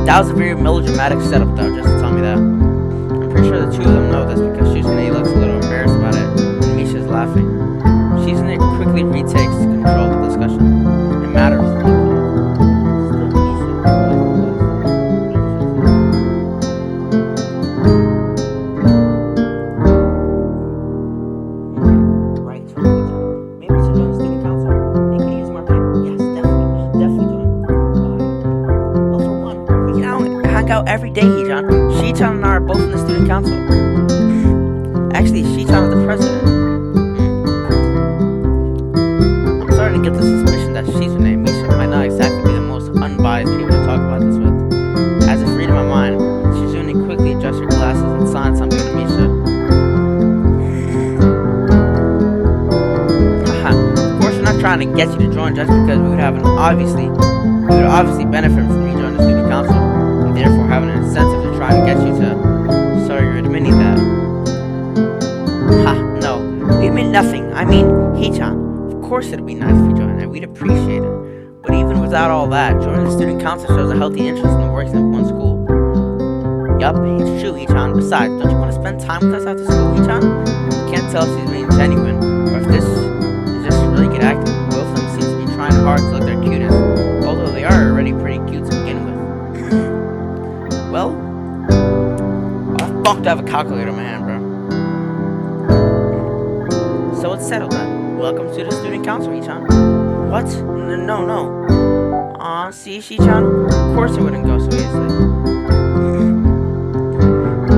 That was a very melodramatic setup, though, just to tell me that. I'm pretty sure the two of them know this because Shizune looks a little embarrassed about it, and Misha's laughing. Shizune quickly retakes control of the discussion. It matters. Every day, Hichan. Shichan and I are both in the student council. Actually, Shichan is the president. I'm starting to get the suspicion that Shizune and Misha might not exactly be the most unbiased people to talk about this with. As if reading my mind, Shizune quickly adjusts her glasses and signs something to Misha. Haha, of course we're not trying to get you to join just because we would obviously benefit from you joining the student council. Therefore have an incentive to try to get you to. Sorry, you're admitting that. Ha, no. We mean nothing. I mean, Hichan. Of course it'd be nice if you joined it. We'd appreciate it. But even without all that, joining the student council shows a healthy interest in the works of one school. Yup, it's true, Ichan. Besides, don't you want to spend time with us after school, Ichan? Can't tell if she's being genuine or if this is just really good acting. Both of them seem to be trying hard to look their cutest, although they are already pretty cute to begin with. Well, I fuck to have a calculator in my hand, bro. So it's settled then. Welcome to the student council, Ichan. What? No. Aw, see, Shi-chan? Of course it wouldn't go so easily.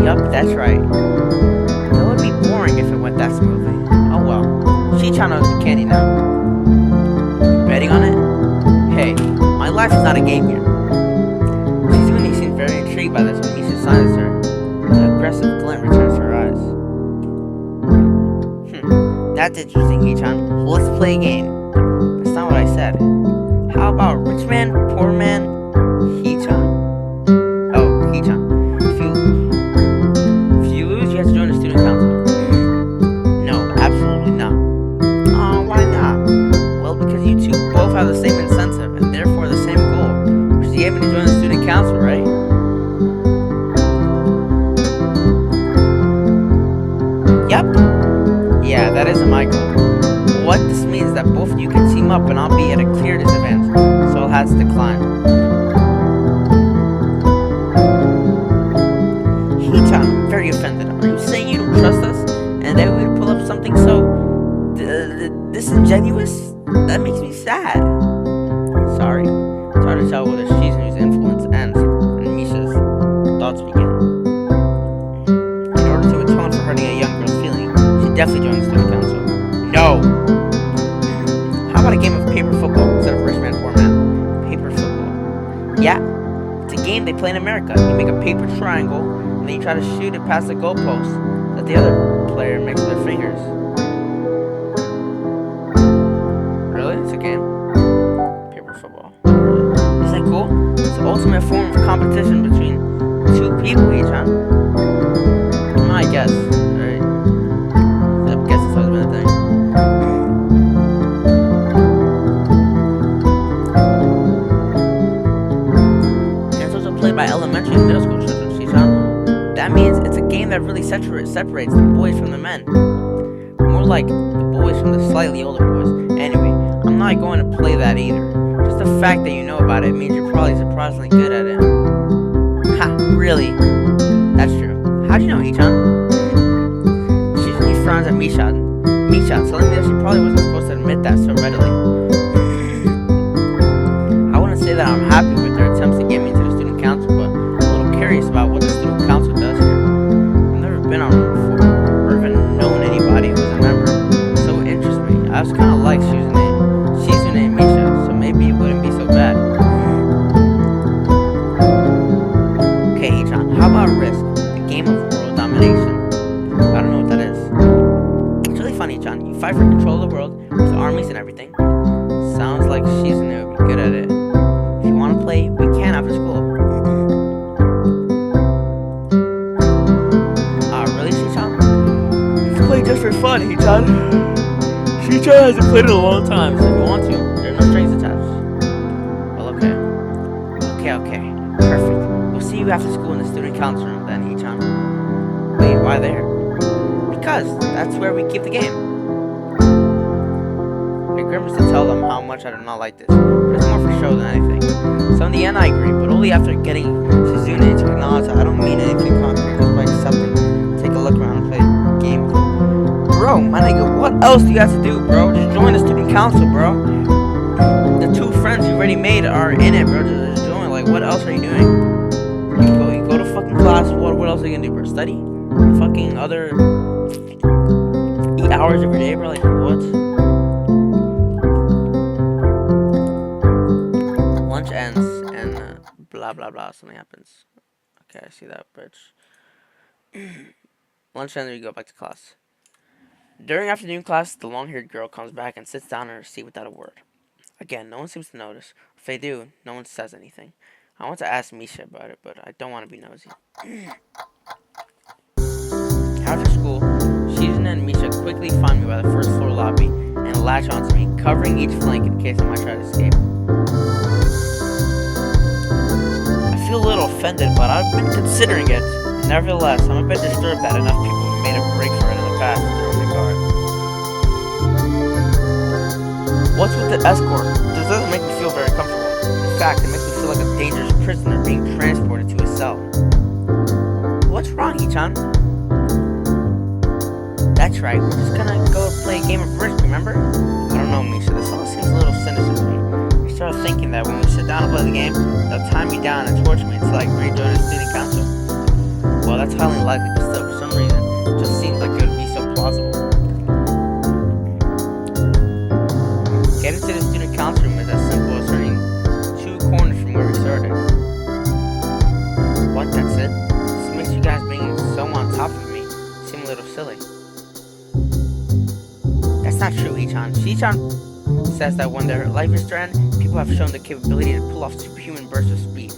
Yup, that's right. It would be boring if it went that smoothly. Oh well. Shi-chan knows the candy now. Betting on it? Hey, my life is not a game here. Shizune seems very intrigued by this when Misha signs her. The aggressive glint returns to her eyes. That's interesting, Hee-chan. Let's play a game. That's not what I said. How about rich man, poor man, Hee-chan? Oh, Hee-chan. If you lose, you have to join the student council. No, absolutely not. Why not? Well, because you two both have the same incentive and therefore the same goal, which is aiming to join the student council, right? Yep. Yeah, that isn't my goal. What this means is that both of you can team up and I'll be at a clear disadvantage, so I'll have to decline. Hee-chan, I'm very offended. Are you saying you don't trust us and that we would pull up something so disingenuous? That makes me sad. Sorry. It's hard to tell whether Shizune's influence ends and Misha's thoughts begin. In order to atone for hurting a young girl's feeling, she definitely joins the student council. No! How about a game of paper football instead of rich man, poor man? Paper football. Yeah, it's a game they play in America. You make a paper triangle, and then you try to shoot it past the goalpost that the other player makes with their fingers. Really? It's a game? Paper football. Really? Isn't that cool? It's the ultimate form of competition between two people each, huh? I guess. Right? I guess it's always been a thing. By elementary and middle school children, Shi-chan. That means it's a game that really separates the boys from the men. More like the boys from the slightly older boys. Anyway, I'm not going to play that either. Just the fact that you know about it means you're probably surprisingly good at it. Ha, really? That's true. How'd you know, Hee-chan? She frowns at Misha, telling me that she probably wasn't supposed to admit that so readily. I wouldn't say that I'm happy with their attempts to get me into the student council, but I'm a little curious about what the student council does here. I've never been on one before, or even known anybody who's a member, so it interests me. I was kind of like Shizune and Misha, so maybe it wouldn't be so bad. Okay, Hee-chan, how about Risk, the game of world domination? I don't know what that is. It's really funny, Hee-chan. You fight for control of the world with armies and everything. Sounds like Shizune would be good at it. If you want to play, we can after school. Really, Shi-chan? You can play just for fun, Hee-chan. Shi-chan hasn't played in a long time, so if you want to, there are no strings attached. Well, okay. Perfect. We'll see you after school in the student council room then, Hee-chan. Wait, why there? Because that's where we keep the game. I grimaced to tell them how much I do not like this, but it's more for show than anything. So in the end I agree, but only after getting Shizune to acknowledge that I don't mean anything concrete, just by accepting. Take a look around and play a game with them. Bro, my nigga, what else do you have to do, bro? Just join the student council, bro. The two friends you already made are in it, bro. Just join. Like, what else are you doing? You go to fucking class. What else are you gonna do, bro? Study? Fucking other 8 hours every day, bro? Like, what? Lunch ends and blah blah blah, something happens. Okay, I see that, bitch. Lunch ends and we go back to class. During afternoon class, the long-haired girl comes back and sits down in her seat without a word. Again, no one seems to notice. If they do, no one says anything. I want to ask Misha about it, but I don't want to be nosy. After school, Shizune and Misha quickly find me by the first floor lobby and to latch onto me, covering each flank in case I might try to escape. I feel a little offended, but I've been considering it. Nevertheless, I'm a bit disturbed that enough people have made a break for it in the past to throw the guard. What's with the escort? This doesn't make me feel very comfortable. In fact, it makes me feel like a dangerous prisoner being transported to a cell. What's wrong, Ichan? That's right, we're just gonna go play a game of Risk, remember? I don't know, Misha, this all seems a little sinister to me. I started thinking that when we sit down and play the game, they'll tie me down and torture me until I rejoin the student council. Well, that's highly unlikely, but still, for some reason, it just seems like it would be so plausible. Getting to the student council room is as simple as turning 2 corners from where we started. What, that's it? This makes you guys being so on top of me seem a little silly. That's not true, Ichan. Shichan says that when their life is threatened, people have shown the capability to pull off superhuman bursts of speed.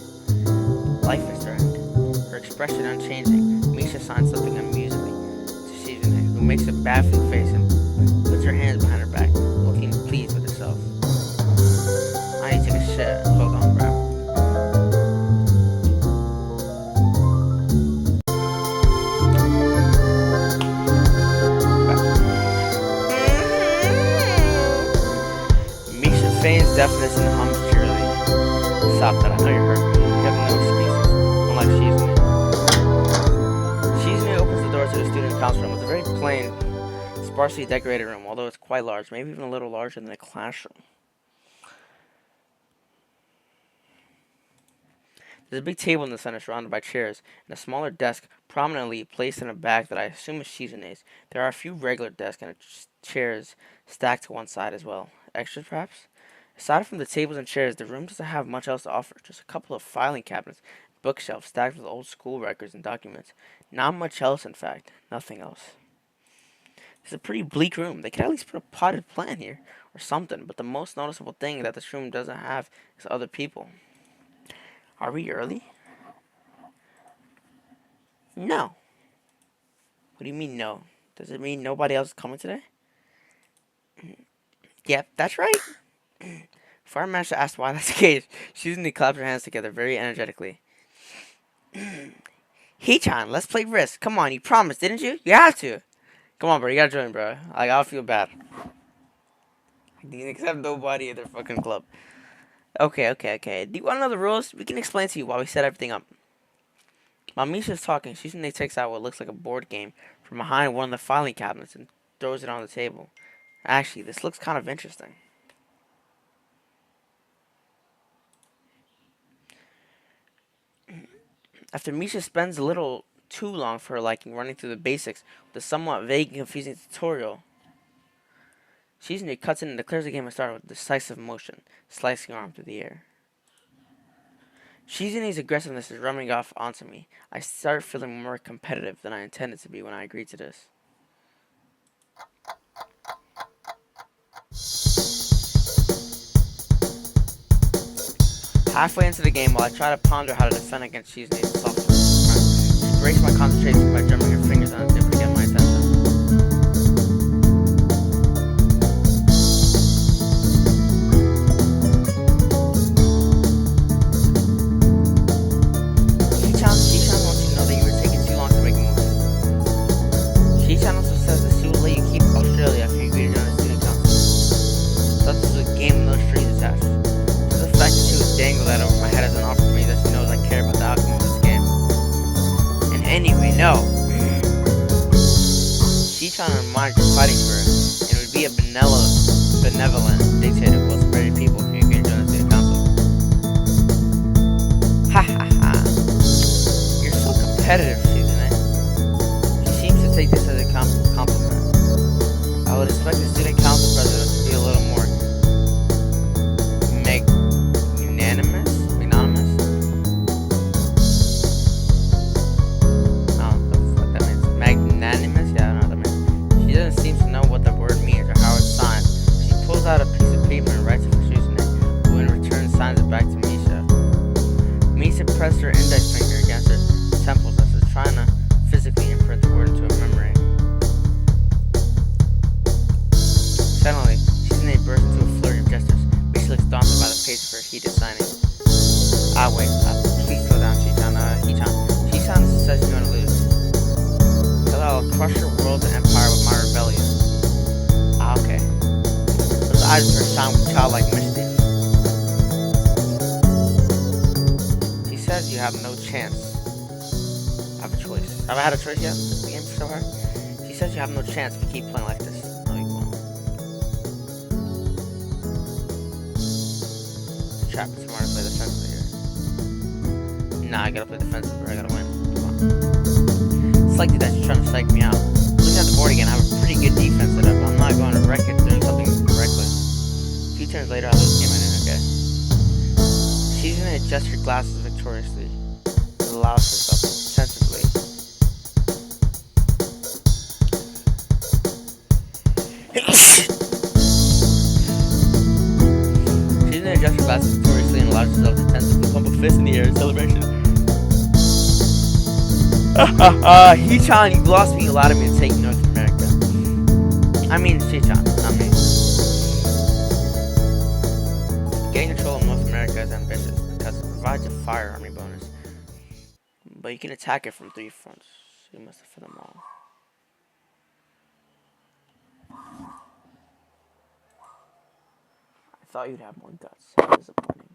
Life is threatened. Her expression unchanging, Misha signs something amusingly to Shizune, who makes a baffling face and puts her hands behind her back, looking pleased with herself. I need to take a shit. Hold on, bro. Feigns deafness and hums cheerily. Stop that, I know you're hurt. You have no excuses, unlike Shizune. Shizune opens the door to the student council room. It's a very plain, sparsely decorated room, although it's quite large, maybe even a little larger than a classroom. There's a big table in the center surrounded by chairs, and a smaller desk prominently placed in a bag that I assume is Shizune's. There are a few regular desks and chairs stacked to one side as well. Extras, perhaps? Aside from the tables and chairs, the room doesn't have much else to offer. Just a couple of filing cabinets, bookshelves stacked with old school records and documents. Not much else, in fact. Nothing else. It's a pretty bleak room. They could at least put a potted plant here, or something, but the most noticeable thing that this room doesn't have is other people. Are we early? No. What do you mean, no? Does it mean nobody else is coming today? Yep, that's right. Before I managed to ask why that's the case, Shizune clapped her hands together very energetically. Hichan, let's play Risk. Come on, you promised, didn't you? You have to. Come on, bro, you gotta join, bro. Like, I'll feel bad. Except nobody at their fucking club. Okay. Do you want to know the rules? We can explain to you while we set everything up. While Misha's talking, Shizune takes out what looks like a board game from behind one of the filing cabinets and throws it on the table. Actually, this looks kind of interesting. After Misha spends a little too long for her liking running through the basics with a somewhat vague and confusing tutorial, Shizune cuts in and declares the game has started with decisive motion, slicing her arm through the air. Shizune's aggressiveness is rubbing off onto me. I start feeling more competitive than I intended to be when I agreed to this. Halfway into the game, while I try to ponder how to defend against Shizune's soft she breaks my concentration by drumming her fingers on the table to get my attention. Shichan wants you to know that you were taking too long to make a move. Shichan also says that she will let you keep Australia after you agree to join the student council. Thought this was a game with no strings attached. The fact that she would dangle that over my head as an offer to me that she knows I care about the outcome of this game. And anyway, no. Shichan and Mark are fighting for her, and it would be a benevolent dictator who will spare your people if you agree to join the student council. Ha ha ha. You're so competitive, Shizune. She seems to take this as a compliment. I would expect the student council president to be a little more magnanimous? I don't know what that means. Magnanimous? Yeah, I don't know what that means. She doesn't seem to know what the word means or how it's signed. She pulls out a piece of paper and writes it for Shizune, who in return signs it back to Misha. Misha pressed her index finger against her temples as if trying to physically imprint the word into her memory. Suddenly, eyes of her shine with childlike mischief. She says you have no chance. I have a choice. Have I had a choice yet? The game so far? She says you have no chance if you keep playing like this. No, you won't. Trap is smart to play defensively here. Nah, I gotta play defensively or I gotta win. Come on. It's likely that she's trying to psych me out. Looking at the board again, I have a pretty good defense set up. I'm not going to wreck it doing something reckless. A few turns later, I lose the game. I didn't, okay? She's gonna adjust her glasses victoriously. It allows herself sensibly. She's gonna adjust her glasses victoriously and allows herself to tensively pump a fist in the air in celebration. Hee-chan, you lost me, allowed me to take North America. I mean, Shi-chan, not me. Getting control of North America is ambitious because it provides a fire army bonus. But you can attack it from 3 fronts. So you must have for them all. I thought you'd have more guts. How disappointing.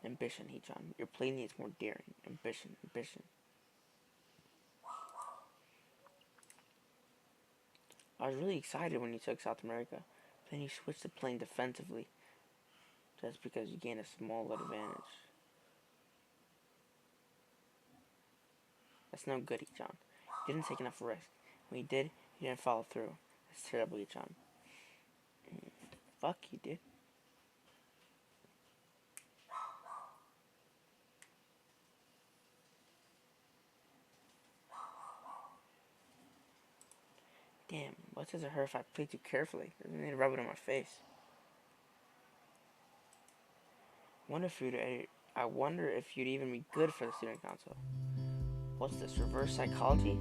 Ambition, Hee-chan. Your play needs more daring. Ambition, ambition. I was really excited when you took South America. Then you switched to playing defensively. Just because you gained a small advantage. That's no good, Hee-chan. You didn't take enough risk. When you did, you didn't follow through. That's terrible, Hee-chan. Fuck, you did. Damn, what does it hurt if I play too carefully? Doesn't need to rub it in my face. I wonder if you'd even be good for the student council. What's this, reverse psychology?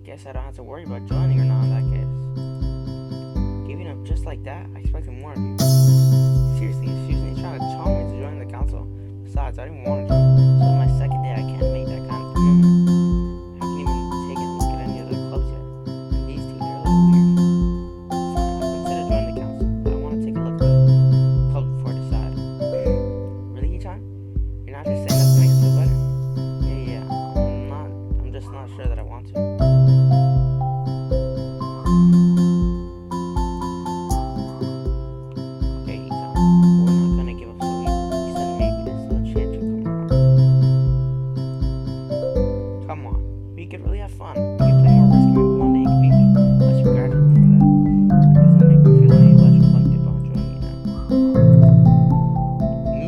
Guess I don't have to worry about joining or not in that case. Giving up just like that? I expected more of you. Seriously, is Susan trying to charm me to join the council? Besides, I didn't want to join. So on my second day, I can't make that kind of commitment. I haven't even taken a look at any other clubs yet. And these two, they're a little weird. Fine, I'll consider joining the council, but I want to take a look at the club before I decide. Really, Hee-chan? You're not just saying that to make it feel better? Yeah, I'm just not sure that I want to.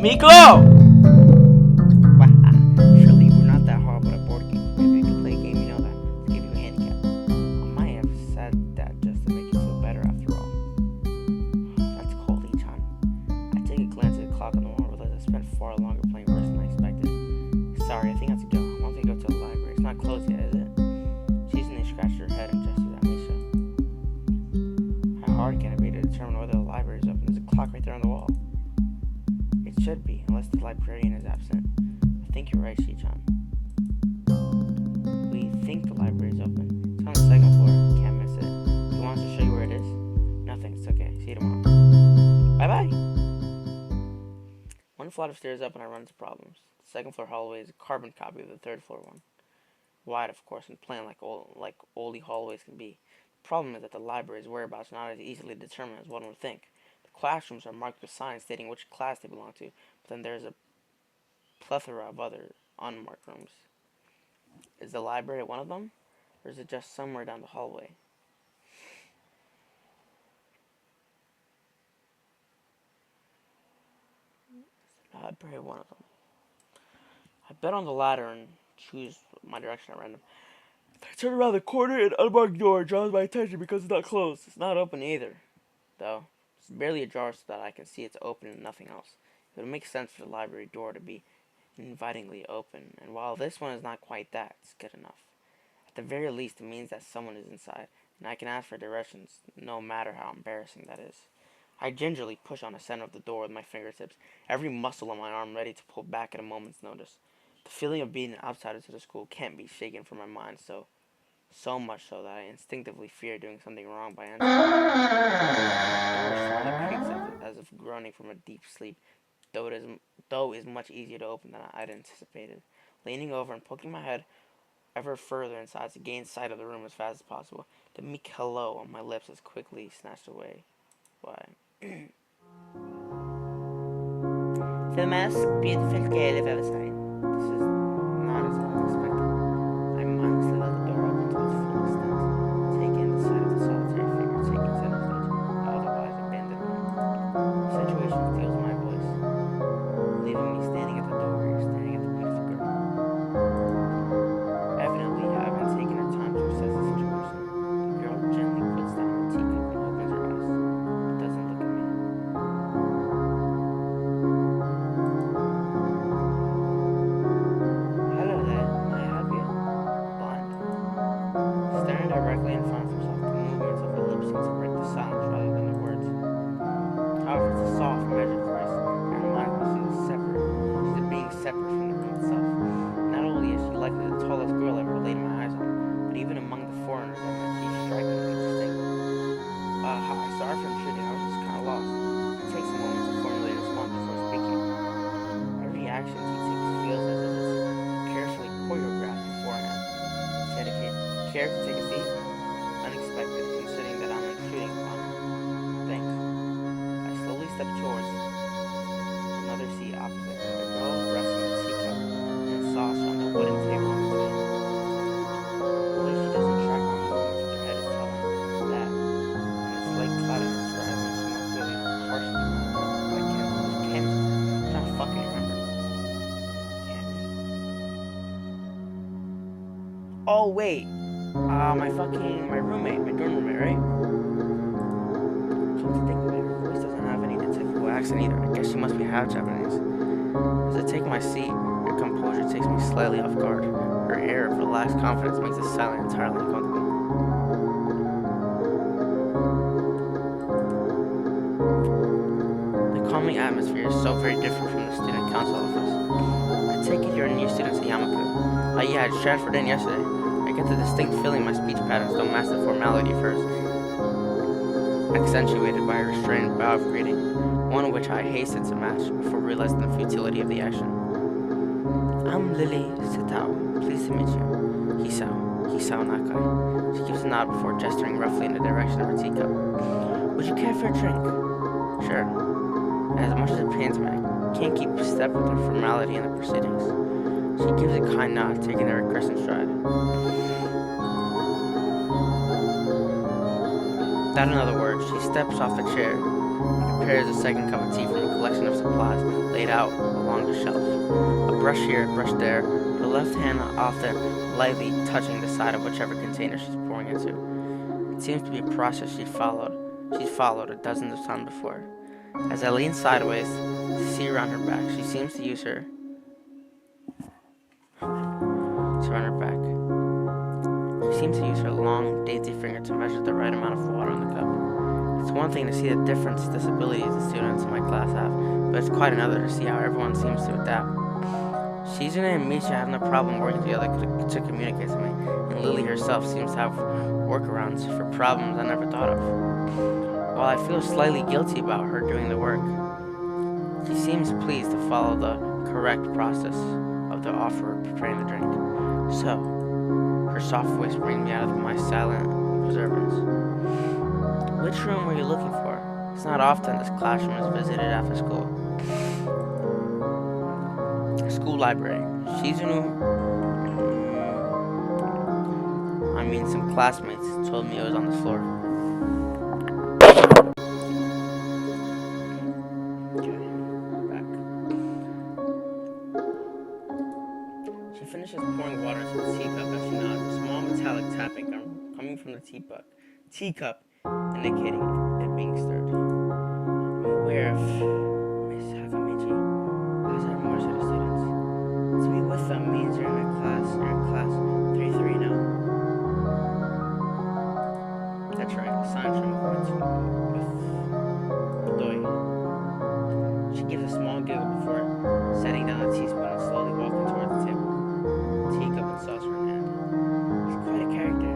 Miklo! Surely we're not that horrible at board games. Maybe we could play a game, you know that, to give you a handicap. I might have said that just to make you feel better after all. That's cold, Hee-chan. I take a glance at the clock on the wall and realize I spent far longer playing worse than I expected. Sorry, I think I have to go. I want to go to the library. It's not closed yet, is it? Susan scratched her head and gestured at Misha. How hard can it be to determine whether the library is open? There's a clock right there on the wall. It should be, unless the librarian is absent. I think you're right, Shi-chan. We think the library is open. It's on the second floor. Can't miss it. You want us to show you where it is? Nothing. It's okay. See you tomorrow. Bye-bye. One flight of stairs up and I run into problems. The second floor hallway is a carbon copy of the third floor one. Wide, of course, and plain like oldie hallways can be. The problem is that the library's whereabouts are not as easily determined as one would think. Classrooms are marked with signs stating which class they belong to, but then there's a plethora of other unmarked rooms. Is the library one of them, or is it just somewhere down the hallway? Is the library one of them? I bet on the latter and choose my direction at random. I turn around the corner and unmarked door draws my attention because it's not closed. It's not open either, though. It's barely ajar so that I can see it's open and nothing else. It would make sense for the library door to be invitingly open, and while this one is not quite that, it's good enough. At the very least, it means that someone is inside, and I can ask for directions, no matter how embarrassing that is. I gingerly push on the center of the door with my fingertips, every muscle on my arm ready to pull back at a moment's notice. The feeling of being an outsider to the school can't be shaken from my mind, so so much so that I instinctively fear doing something wrong by entering. The door slowly creaks as if groaning from a deep sleep. Though is much easier to open than I'd anticipated. Leaning over and poking my head ever further inside to gain sight of the room as fast as possible, the meek hello on my lips is quickly snatched away by the most beautiful girl I've ever seen. This is not as I was expecting. I mindlessly let the door open to its full extent, taking in the sight of the solitary figure taking center stage, otherwise abandoned me. The situation steals my voice, leaving me standing at the doorway, staring at the beautiful girl. Evidently, having taken her time to assess the situation, the girl gently puts down the teacup and opens her eyes, but doesn't look at me. Hello there, may I help you? Blind. Staring directly in front of herself, the movements of her lips seem to break the silence rather than the words. However, it's a soft, measured voice that reminds me she's being separate from the room itself. Not only is she likely the tallest girl I've ever laid my eyes on, but even among the foreigners I met, she's strikingly distinct. Hi, sorry for intruding, I was just kind of lost. It takes a moment to formulate a response before speaking. Every action he takes feels as if it's carefully choreographed beforehand. Care to take a seat? Unexpected, considering that I'm intruding upon her. Thanks. I slowly step towards another seat opposite her. The girl resting the teacup and saucer on the wooden table in between. The way she doesn't track my movements with her head is telling that, and the slight cloudiness of her eyes makes me more clearly partially like Kenji. I'm trying to fucking remember. Kenji. Oh wait. My roommate, my dorm roommate, right? Come to think of it, her voice doesn't have any detectable accent either. I guess she must be half Japanese. As I take my seat, her composure takes me slightly off guard. Her air of relaxed confidence makes the silence entirely uncomfortable. The calming atmosphere is so very different from the student council office. I take it you're a new student at Yamaku. Yeah, I just transferred in yesterday. I get the distinct feeling my speech patterns don't match the formality first, accentuated by a restrained bow of greeting, one which I hastened to match before realizing the futility of the action. I'm Lily Sitao. Pleased to meet you. Hisao Nakai. She gives a nod before gesturing roughly in the direction of her teacup. Would you care for a drink? Sure. As much as it pains me, I can't keep step with the formality in the proceedings. She gives a kind nod, taking the request in stride. Without another word, she steps off the chair and prepares a second cup of tea from a collection of supplies laid out along the shelf. A brush here, a brush there, her left hand often lightly touching the side of whichever container she's pouring into. It seems to be a process she's followed a dozens of times before. As I lean sideways to see around her back, she seems to use her long, dainty finger to measure the right amount of water in the cup. It's one thing to see the different disabilities the students in my class have, but it's quite another to see how everyone seems to adapt. Shizune and Misha have no problem working together to communicate to me, and Lily herself seems to have workarounds for problems I never thought of. While I feel slightly guilty about her doing the work, she seems pleased to follow the correct process of the offer of preparing the drink. So, her soft voice brings me out of my silent observance. Which room were you looking for? It's not often this classroom is visited after school. School library. Some classmates told me it was on the floor. She finishes pouring water into the teacup as she nods. A small metallic tapping coming from the teacup, indicating it being stirred. I'm aware of Miss Hakamichi. Those are more of the students. To be with them means you're in class 3-3 now. That's right, assigned from with Doi. She gives a small giggle before setting down the teaspoon and slowly walking towards the table, teacup and saucer in hand. He's quite a character.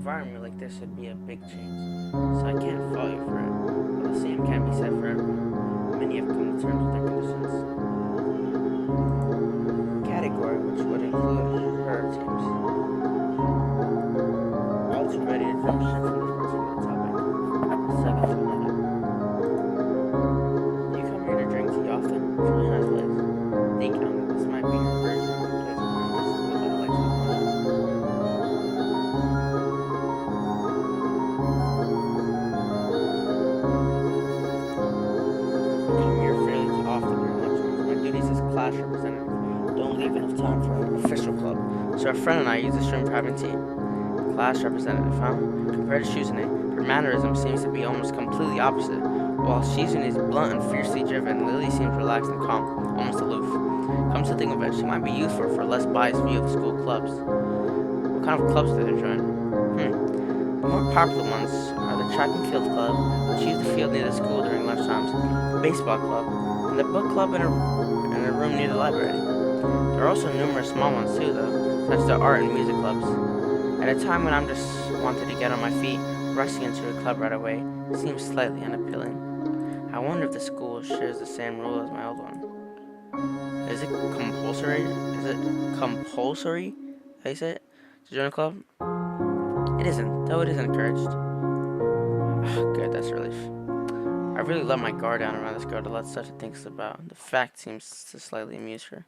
environment like this would be a big change, so I can't fault you for it. But the same can't be said for everyone. Many have come to terms with their conditions. Category, which would include her teams. All too ready to jump ship from this particular topic. Second to another. You come here to drink tea often? It's a really nice place. Think this might be your version of the place behind my school that I like so much. Come here fairly often during lunchtime. My duties as class representative don't leave enough time for an official club, so a friend and I use this room for having tea. Class representative, huh? Compared to Shoujo, her mannerism seems to be almost completely opposite. While Shoujo is blunt and fiercely driven, Lily seems relaxed and calm, almost aloof. Come to think of it, she might be useful for a less biased view of school clubs. What kind of clubs do they join? The more popular ones are the track and field club, which use the field near the school during lunchtimes, the baseball club, and the book club in a room near the library. There are also numerous small ones too, though, such as the art and music clubs. At a time when I'm just wanted to get on my feet, rushing into a club right away seems slightly unappealing. I wonder if the school shares the same rule as my old one. Is it compulsory? How you say it? To join a club? It isn't, though it is encouraged. Good, that's a relief. I really let my guard down around this girl to let such things about. The fact seems to slightly amuse her.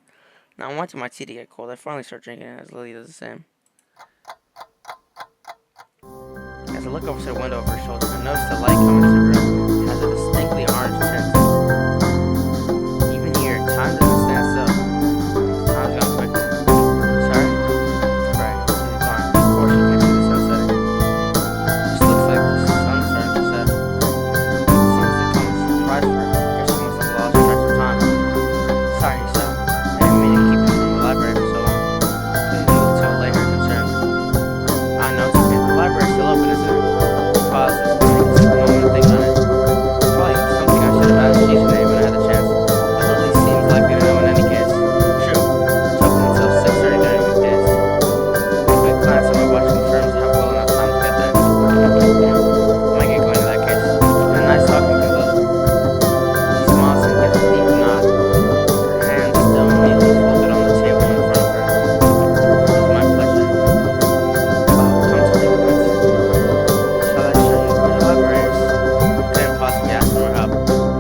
Now I'm wanting my tea to get cold. I finally start drinking it as Lily does the same. As I look over the window over her shoulder, I notice the light coming into the room. It has a distinctly orange tint. Even here, time doesn't stand still. Time's gone quickly. Sorry? Right, she's gone. Of course you can't see the sun setting. This looks like the sun's starting to set. It seems to come as a surprise for her. I guess she must have lost track of time. Sorry, Sal. I didn't mean to keep you from the library for so long. Please move so late or concerned. I know it's okay. The library's still open, isn't it? Pause this and take a moment to think on it. Probably something I should have asked Shoujo when I had the chance. But Lily seems likely to know in any case. True, it's open until 6:30 during weekdays. A quick glance at my watch confirms I have well enough time to get there. I might get going in that case. It's been nice talking to you, Lily. She smiles and gives a deep nod. Her hands still neatly folded on the table in front of her. It was my pleasure. Come to think of it. Shall I show you where the library is? Couldn't possibly ask for more help.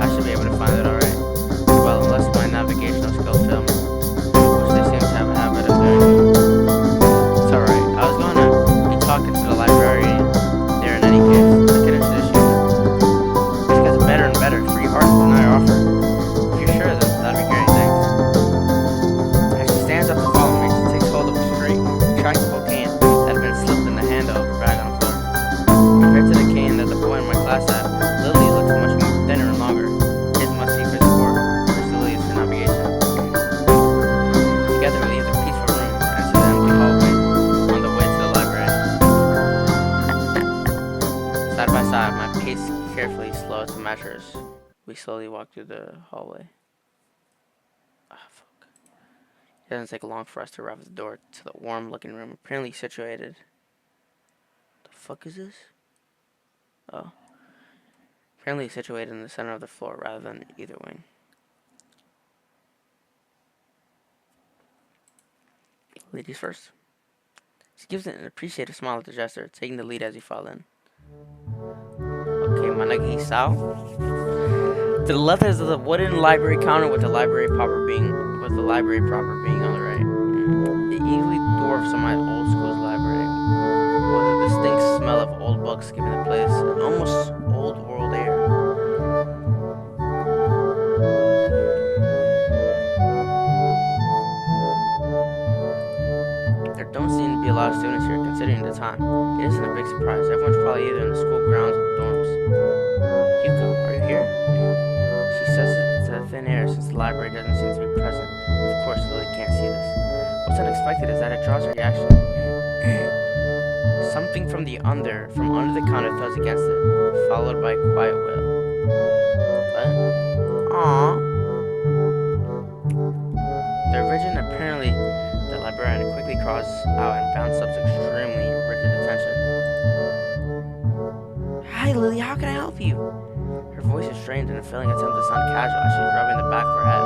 I should be able to find it alright. Well, unless my navigational skills fail me, which they seem to have a habit of doing. It's alright. I was going to be talking to the librarian there in any case. I can introduce you. This gets better and better. Free art than I offer. If you're sure, then that'd be great. Thanks. As she stands up to follow me, she takes hold of a straight, retractable cane that had been slipped in the handle of her bag on the floor. Compared to the cane that the boy in my class had, Lily looks much more thinner and longer. His must be for support, whereas Lily is for navigation. Together we leave the peaceful room and enter the empty hallway on the way to the library. Side by side, my pace carefully slows to match hers. We slowly walk through the hallway. Fuck. It doesn't take long for us to arrive at the door to the warm-looking room, apparently situated. The fuck is this? Oh. Apparently situated in the center of the floor rather than either wing. Ladies first. She gives an appreciative smile at the gesture, taking the lead as you fall in. Okay, my nigga, Sao. To the left is the wooden library counter with the library proper being on the right. It easily dwarfs my old school's library, with a distinct smell of old books giving the place an almost old world air. There don't seem to be a lot of students here considering the time. It isn't a big surprise. Everyone's probably either in the school grounds or the dorms. Yuko, are you here? She says it to thin air since the library doesn't seem to be present. Of course, Lily can't see this. What's unexpected is that it draws a reaction. Something from under the counter throws against it, followed by a quiet wail. What? Aww. The origin, apparently the librarian, quickly crawls out and bounces up to extremely rigid attention. Hi, Lily, how can I help you? Her voice is strained in a failing attempt to sound casual as she's rubbing the back of her head.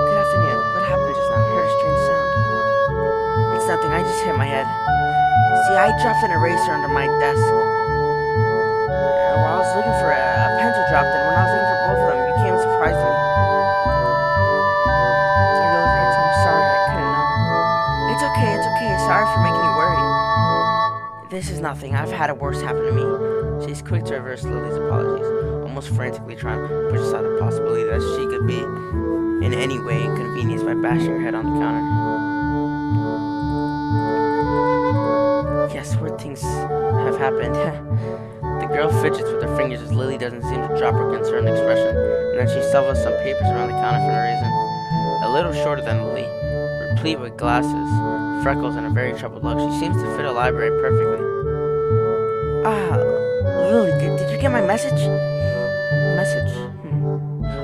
Good afternoon. What happened just now? I heard a strange sound. It's nothing, I just hit my head. See, I dropped an eraser under my desk. While I was looking for a pencil dropped, and when I was looking for both of them, you came and surprised me. Sorry, Oliver, I'm sorry, I couldn't know. It's okay, it's okay. Sorry for making you worry. This is nothing. I've had it worse happen to me. She's quick to reverse Lily's apologies, almost frantically trying to push aside the possibility that she could be in any way inconvenienced by bashing her head on the counter. Yes, weird things have happened. The girl fidgets with her fingers as Lily doesn't seem to drop her concerned expression, and then she shovels some papers around the counter for no reason. A little shorter than Lily, replete with glasses, freckles, and a very troubled look, she seems to fit a library perfectly. Ah, Lily, did you get my message? Message?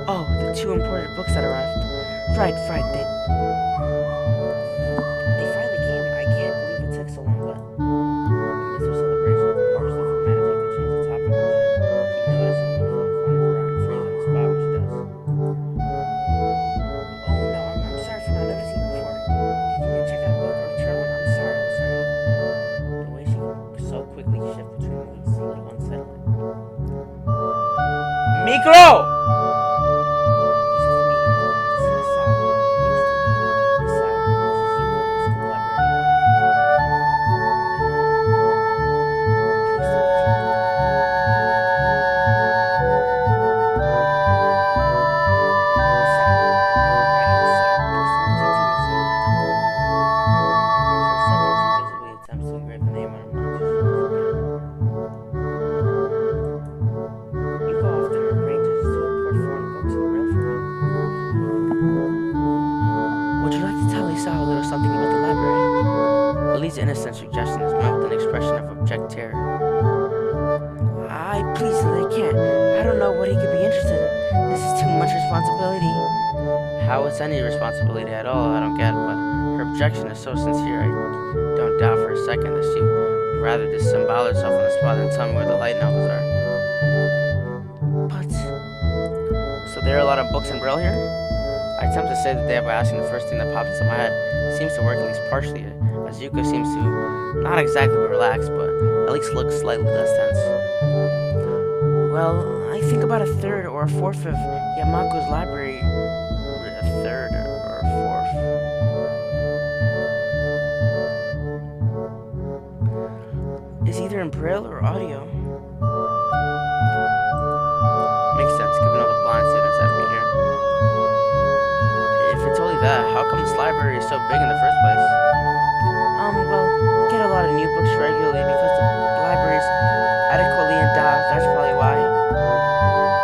Oh, the 2 imported books that arrived. Right, they finally came. I can't believe it took so long, but amidst her celebration, partially for managing to change the topic of her, she notices me from the corner of her eye and freezes on the spot when she does. Oh no, I'm sorry for not noticing before. Did you check out a book or return one? I'm sorry. The way she can so quickly shift between moods is a little unsettling. Mikro! Lily's innocent suggestion is met with an expression of abject terror. Please, Lily, I can't. I don't know what he could be interested in. This is too much responsibility. How it's any responsibility at all, I don't get it, but her objection is so sincere, I don't doubt for a second that she would rather disembowel herself on the spot than tell me where the light novels are. But... So there are a lot of books in Braille here? I attempt to save the day by asking the first thing that pops into my head. It seems to work at least partially, as Yuko seems to not exactly be relaxed, but at least look slightly less tense. Well, I think about a third or a fourth of Yamako's library. A third or a fourth is either in Braille or audio. Makes sense, given all the blind students that will be here. If it's only that, how come this library is so big in the first place? Well, we get a lot of new books regularly because the library's adequately endowed, that's probably why.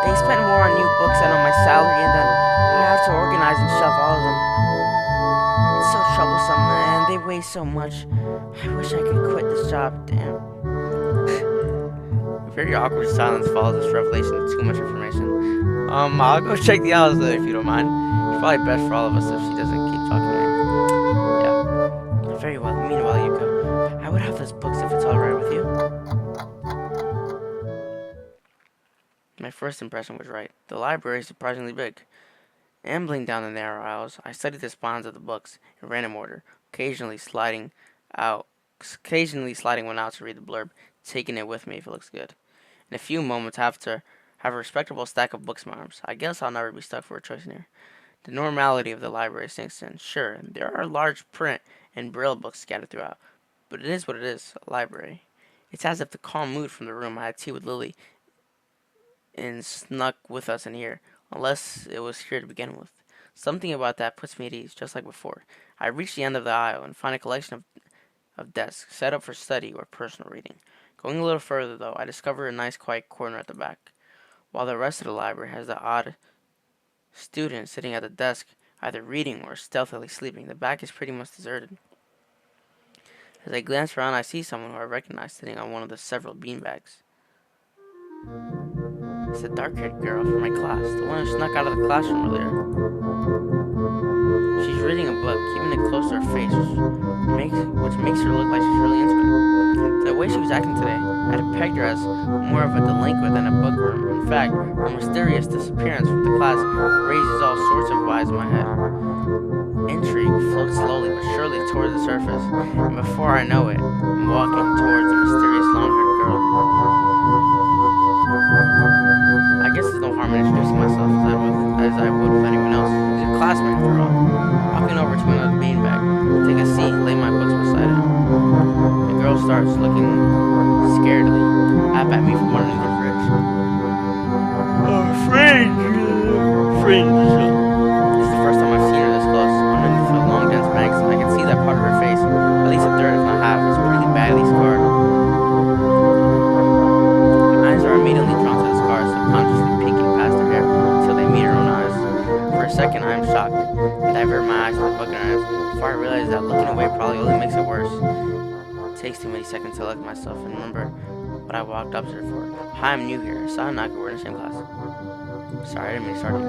They spend more on new books than on my salary, and then I have to organize and shelve all of them. It's so troublesome, and they weigh so much. I wish I could quit this job, damn. A very awkward silence follows this revelation of too much information. I'll go check the owls though, if you don't mind. It's probably best for all of us if she doesn't keep talking to me. Yeah. Very well. Meanwhile, Yuko, I would have those books if it's alright with you. My first impression was right. The library is surprisingly big. Ambling down the narrow aisles, I studied the spines of the books in random order, occasionally sliding one out to read the blurb, taking it with me if it looks good. In a few moments, I have to have a respectable stack of books in my arms. I guess I'll never be stuck for a choice in here. The normality of the library sinks in. Sure, there are large print and braille books scattered throughout, but it is what it is, a library. It's as if the calm mood from the room I had tea with Lily and snuck with us in here, unless it was here to begin with. Something about that puts me at ease, just like before. I reach the end of the aisle and find a collection of desks set up for study or personal reading. Going a little further, though, I discover a nice quiet corner at the back. While the rest of the library has the odd student sitting at the desk, either reading or stealthily sleeping, the back is pretty much deserted. As I glance around, I see someone who I recognize sitting on one of the several beanbags. It's the dark-haired girl from my class, the one who snuck out of the classroom earlier. She's reading a book, keeping it close to her face, which makes her look like she's really into it. The way she was acting today, I'd have pegged her as more of a delinquent than a bookworm. In fact, her mysterious disappearance from the class raises all sorts of whys in my head. Intrigue floats slowly but surely towards the surface, and before I know it, I'm walking towards the mysterious long-haired girl. I guess there's no harm in introducing myself as I would with anyone else. She's a classmate after all. Walking over to another beanbag, I take a seat and lay my books beside it. The girl starts looking scaredly up at me from underneath the fridge. Oh, fridge. This is the first time I've seen her this close. Underneath the long, dense bangs, I can see that part of her face, at least a third, if not half, is pretty badly scarred. My eyes are immediately drawn to the scars, subconsciously peeking past her hair until they meet her own eyes. For a second, I am shocked and divert my eyes to the book in her hands before I realize that looking away probably only makes it worse. It takes too many seconds to look at myself and remember what I walked up to her for. Hi, I'm new here. Saw Naka, we're in the same class. Sorry, I didn't mean to start you.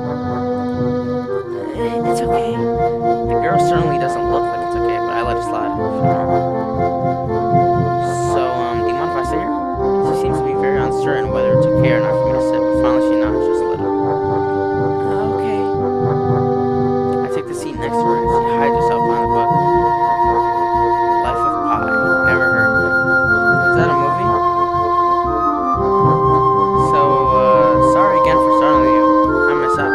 It's okay. The girl certainly doesn't look like it's okay, but I let it slide. So, do you mind if I sit here? She seems to be very uncertain whether it's okay or not for me to sit, but finally she nods just a little. Okay. I take the seat next to her and she hides herself behind the book. Life of Pi. Never heard of it. Is that a movie? So, sorry again for startling you. I mess up.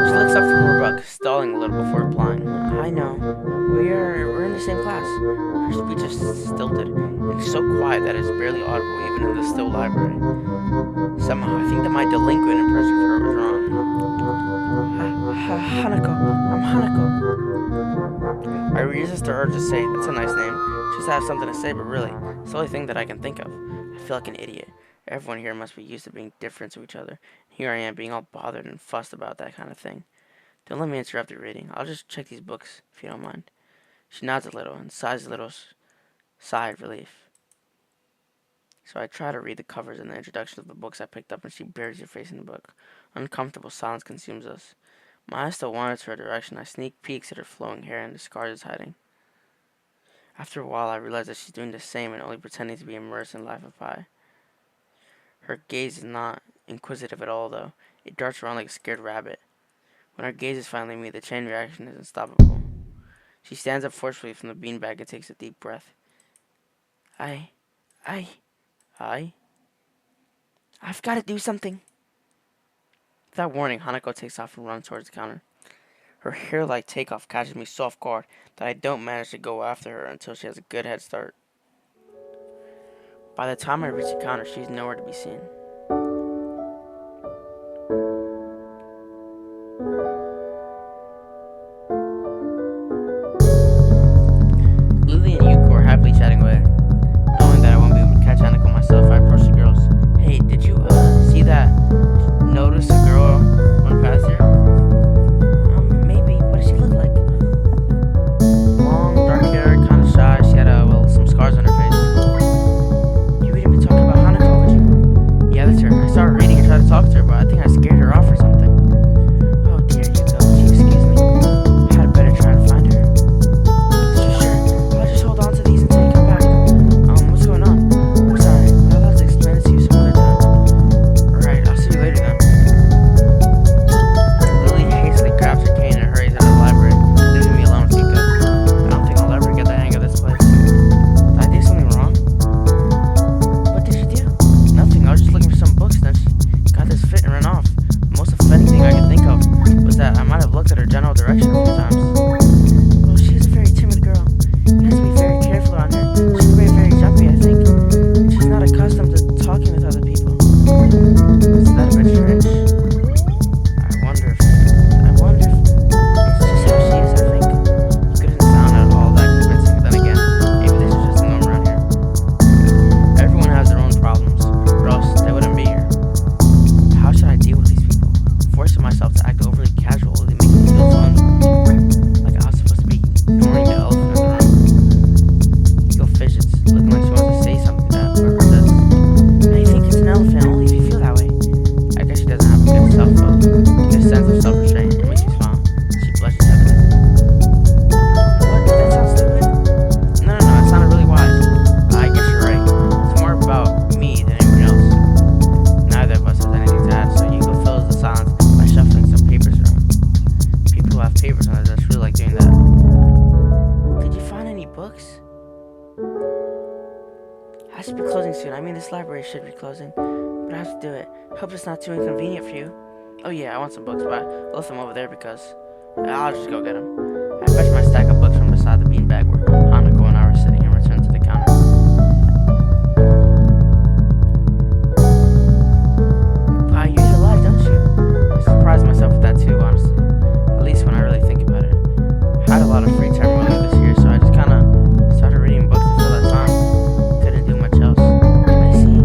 She looks up from her book, stalling a little before replying. I know. We're in the same class. Her speech is stilted and so quiet that it's barely audible even in the still library. Somehow, I think that my delinquent impression of her was wrong. Hanako. I'm Hanako. I resist the urge to say, that's a nice name. Just have something to say, but really, it's the only thing that I can think of. I feel like an idiot. Everyone here must be used to being different to each other. Here I am being all bothered and fussed about that kind of thing. Don't let me interrupt the reading. I'll just check these books, if you don't mind. She nods a little and sighs a little sigh of relief. So I try to read the covers and the introduction of the books I picked up, and she buries her face in the book. Uncomfortable silence consumes us. My eyes still wander to her direction. I sneak peeks at her flowing hair and the scars it's hiding. After a while, I realize that she's doing the same and only pretending to be immersed in Life of Pi. Her gaze is not inquisitive at all, though. It darts around like a scared rabbit. When our gazes finally meet, the chain reaction is unstoppable. She stands up forcefully from the beanbag and takes a deep breath. I've got to do something. Without warning, Hanako takes off and runs towards the counter. Her hair-like takeoff catches me so off guard that I don't manage to go after her until she has a good head start. By the time I reach the counter, she's nowhere to be seen. Lily and Yuko are happily chatting away. Knowing that I won't be able to catch Hanako myself, I approach the girls. Hey, did you see that? Notice a girl run past here? Maybe. What does she look like? Long, dark hair, kind of shy. She had some scars on her face. You wouldn't be talking about Hanako, would you? books? I should be closing soon. I mean, this library should be closing, but I have to do it. Hope it's not too inconvenient for you. Oh yeah, I want some books, but I left them over there because I'll just go get them. I fetched my stack of books from beside the beanbag where Hanako and I were sitting and returned to the counter. Wow, you read a lot, don't you? I surprised myself with that too, honestly. At least when I really think about it. I had a lot of free time earlier this year, so I just kind of started reading books to fill that time. Couldn't do much else. I see.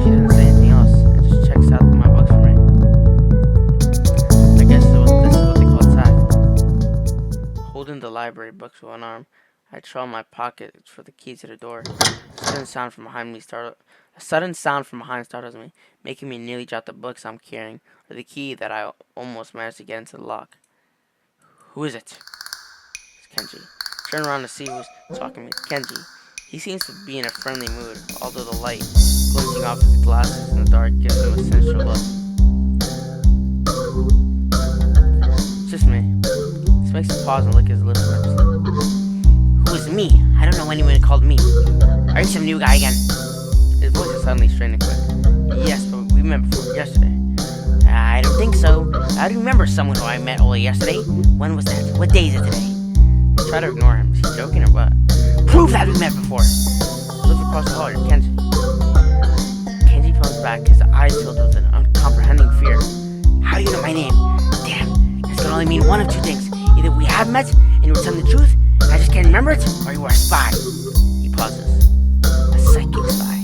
She doesn't say anything else. It just checks out my books for me. I guess this is what they call tact. Holding the library books with one arm, I trail my pocket for the key to the door. A sudden sound from behind startles me, making me nearly drop the books I'm carrying, or the key that I almost managed to get into the lock. Who is it? It's Kenji. Turn around to see who's talking to me. Kenji. He seems to be in a friendly mood, although the light glinting off his glasses in the dark gives him a sinister look. It's just me. This makes him pause and lick his lips nervously. Who is me? I don't know anyone called me. Are you some new guy again? His voice is suddenly strained and quick. Yes, but we met before yesterday. I don't think so. I remember someone who I met only yesterday. When was that? What day is it today? I try to ignore him. Is he joking or what? Prove that we met before. I live across the hall. You're Kenji. Kenji pulls back, his eyes filled with an uncomprehending fear. How do you know my name? Damn, this can only mean one of two things. Either we have met and you were telling the truth, and I just can't remember it, or you are a spy. He pauses. A psychic spy.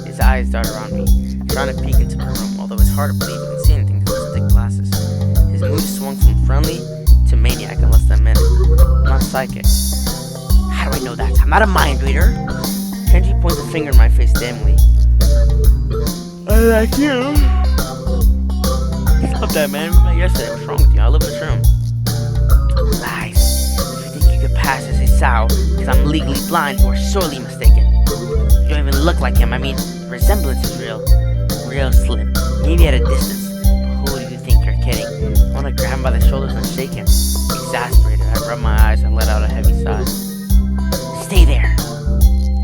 His eyes dart around me, trying to peek into my room, although it's hard to believe he can see anything through his thick glasses. His mood swung from friendly to maniac in less than a minute. I'm not psychic. How do I know that? I'm not a mind reader. Kenji points a finger in my face dimly. I like you. Stop that, man. We met yesterday. What's wrong with you? I live in this room. Lies. If you think you could pass as a sow because I'm legally blind, you are sorely mistaken. You don't even look like him. I mean, the resemblance is real slim. Maybe at a distance. But who do you think you're kidding? I want to grab him by the shoulders and shake him. Exasperated, I rub my eyes and let out a heavy sigh. Stay there.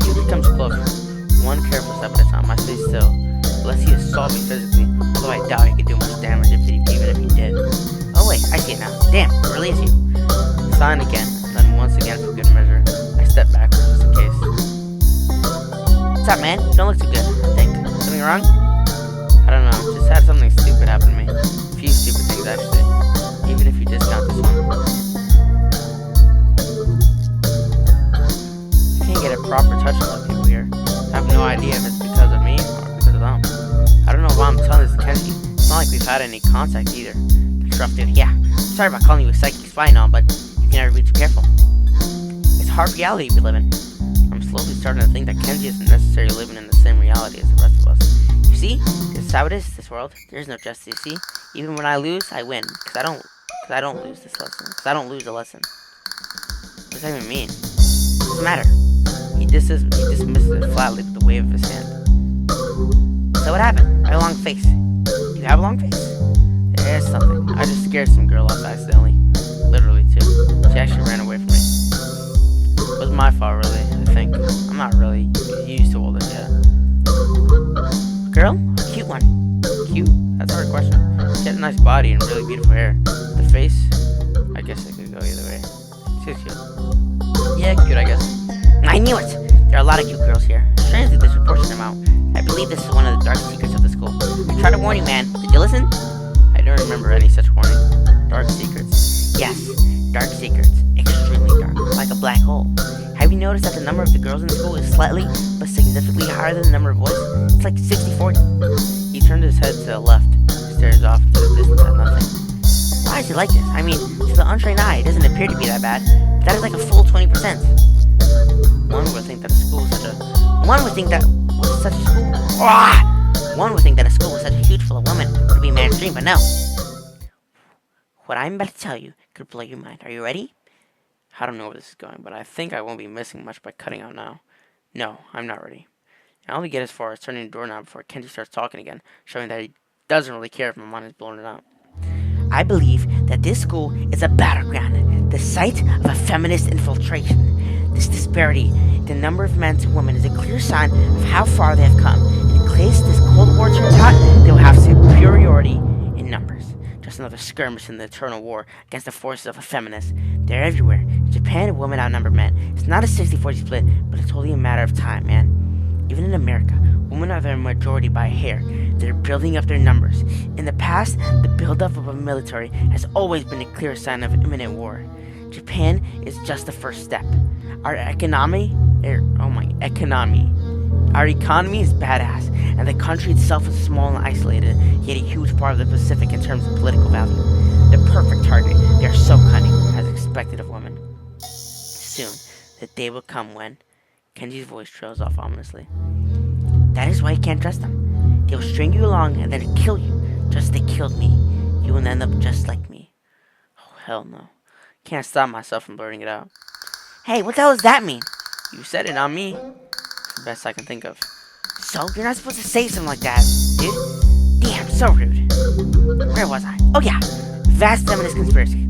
Kenji comes closer. One careful step at a time. I stay still. Unless he assault me physically, although I doubt he could do much damage even if he did. Oh wait, I see it now. Damn, it really is you. Sign again, and then once again for good measure, I step backwards just in case. What's up, man? You don't look too good, I think. Something wrong? I don't know, just had something stupid happen to me. A few stupid things, actually. Even if you discount this one. I can't get a proper touch on those people here. I have no idea if it's because of me or because of them. I don't know why I'm telling this to Kenji. It's not like we've had any contact either. That's rough, dude. Yeah, sorry about calling you a psychic spy and all, but you can never be too careful. It's hard reality we live in. I'm slowly starting to think that Kenji isn't necessarily living in the same reality as the rest of us. You see, this is how it is, this world. There's no justice, you see? Even when I lose, I win. Because I don't lose this lesson. Because I don't lose the lesson. What does that even mean? It doesn't matter. He dismisses it flatly with a wave of his hand. So what happened? I had a long face. Do you have a long face? There's something. I just scared some girl off accidentally. Literally, too. She actually ran away from me. It was my fault, really, I think. I'm not really used to all this yet. Girl? A cute one. Cute? That's a hard question. She had a nice body and really beautiful hair. The face? I guess it could go either way. She's cute. Yeah, cute, I guess. I knew it! There are a lot of cute girls here. Strangely disproportionate amount. I believe this is one of the dark secrets of the school. I tried to warn you, man. Did you listen? I don't remember any such warning. Dark secrets. Yes, dark secrets. Extremely dark. Like a black hole. Have you noticed that the number of the girls in the school is slightly, but significantly higher than the number of boys? It's like 60-40. He turned his head to the left, stares off into the distance at nothing. Why is he like this? I mean, to the untrained eye, it doesn't appear to be that bad. But that is like a full 20%. One would think that a school was such a school with such a huge full of women would be mainstream, but no. What I'm about to tell you could blow your mind. Are you ready? I don't know where this is going, but I think I won't be missing much by cutting out now. No, I'm not ready. I only get as far as turning the doorknob before Kenji starts talking again, showing that he doesn't really care if my mind is blowing it out. I believe that this school is a battleground, the site of a feminist infiltration. This disparity in the number of men to women is a clear sign of how far they have come. And in case this Cold War turns hot, they will have superiority in numbers. Just another skirmish in the eternal war against the forces of a feminist. They're everywhere. In Japan, women outnumber men. It's not a 60-40 split, but it's only a matter of time, man. Even in America, women are the majority by a hair. They're building up their numbers. In the past, the buildup of a military has always been a clear sign of imminent war. Japan is just the first step. Our economy, our economy is badass, and the country itself is small and isolated, yet a huge part of the Pacific in terms of political value. The perfect target. They are so cunning, as expected of women. Soon, the day will come when Kenji's voice trails off ominously. That is why you can't trust them. They'll string you along and then kill you, just as they killed me. You will end up just like me. Oh, hell no. Can't stop myself from blurting it out. Hey, what the hell does that mean? You said it, not me. It's the best I can think of. So, you're not supposed to say something like that, dude. Damn, so rude. Where was I? Oh yeah, vast feminist conspiracy.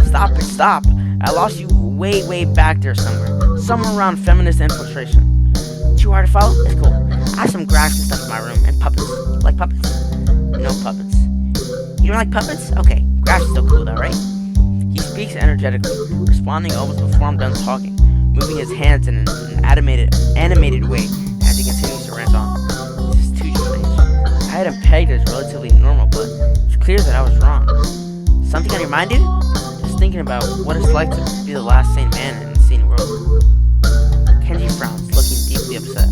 Stop it, stop. I lost you way back there somewhere. Somewhere around feminist infiltration. Too hard to follow? It's cool. I have some graphs and stuff in my room, and puppets. You like puppets? No puppets. You don't like puppets? Okay, graphs is still cool though, right? He speaks energetically, responding almost before I'm done talking, moving his hands in an animated way as he continues to rant on. This is too strange. I had him pegged as relatively normal, but it's clear that I was wrong. Something on your mind, dude? Just thinking about what it's like to be the last sane man in an insane world. Kenji frowns, looking deeply upset.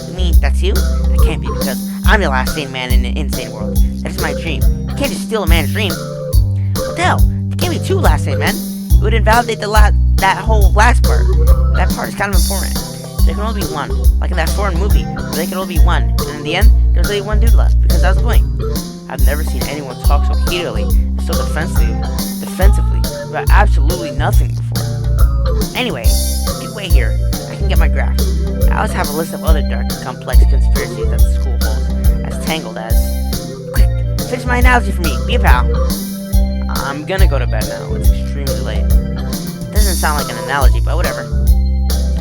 You mean that's you? That can't be because I'm the last sane man in an insane world. That is my dream. You can't just steal a man's dream. What the hell? There can't be two last sane men. It would invalidate that whole last part. That part is kind of important. There can only be one. Like in that foreign movie, where they can only be one. And in the end, there's only one dude left, because that was the point. I've never seen anyone talk so heatedly and so defensively about absolutely nothing before. Anyway, you wait here. I can get my graph. I also have a list of other dark and complex conspiracies that the school holds, as tangled as... Quick, finish my analogy for me. Be a pal. I'm gonna go to bed now. It's extremely late. Doesn't sound like an analogy, but whatever.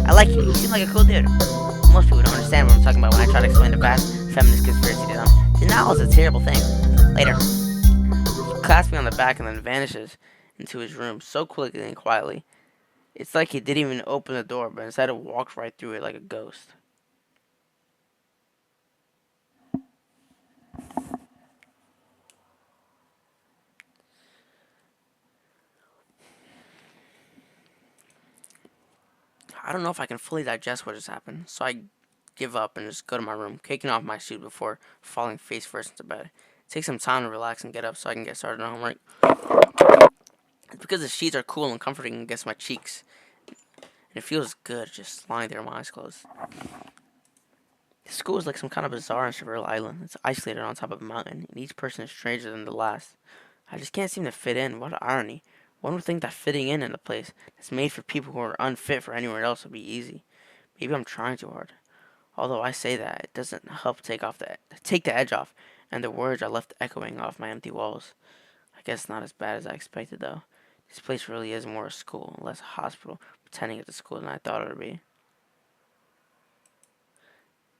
I like you. You seem like a cool dude. Most people don't understand what I'm talking about when I try to explain the vast feminist conspiracy to them. Denial is a terrible thing. Later. He claps me on the back and then vanishes into his room so quickly and quietly. It's like he didn't even open the door, but instead it walked right through it like a ghost. I don't know if I can fully digest what just happened, so I give up and just go to my room, kicking off my suit before falling face first into bed. It takes some time to relax and get up so I can get started on homework. It's because the sheets are cool and comforting against my cheeks, and it feels good just lying there with my eyes closed. The school is like some kind of bizarre and surreal island. It's isolated on top of a mountain, and each person is stranger than the last. I just can't seem to fit in. What irony. One would think that fitting in a place that's made for people who are unfit for anywhere else would be easy. Maybe I'm trying too hard. Although I say that, it doesn't help take the edge off, and the words are left echoing off my empty walls. I guess not as bad as I expected, though. This place really is more a school, less a hospital, pretending it's a school than I thought it would be.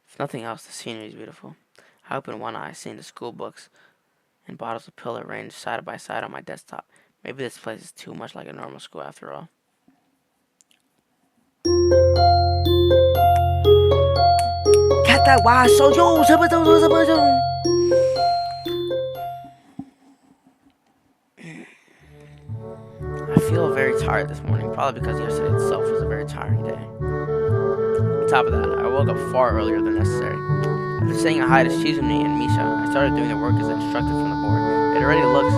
If nothing else, the scenery is beautiful. I open one eye, seeing the school books and bottles of pill arranged side by side on my desktop. Maybe this place is too much like a normal school after all. Katawa, Shoujo, I feel very tired this morning, probably because yesterday itself was a very tiring day. On top of that, I woke up far earlier than necessary. After saying hi to Shizune and Misha, I started doing the work as instructed from the board. It already looks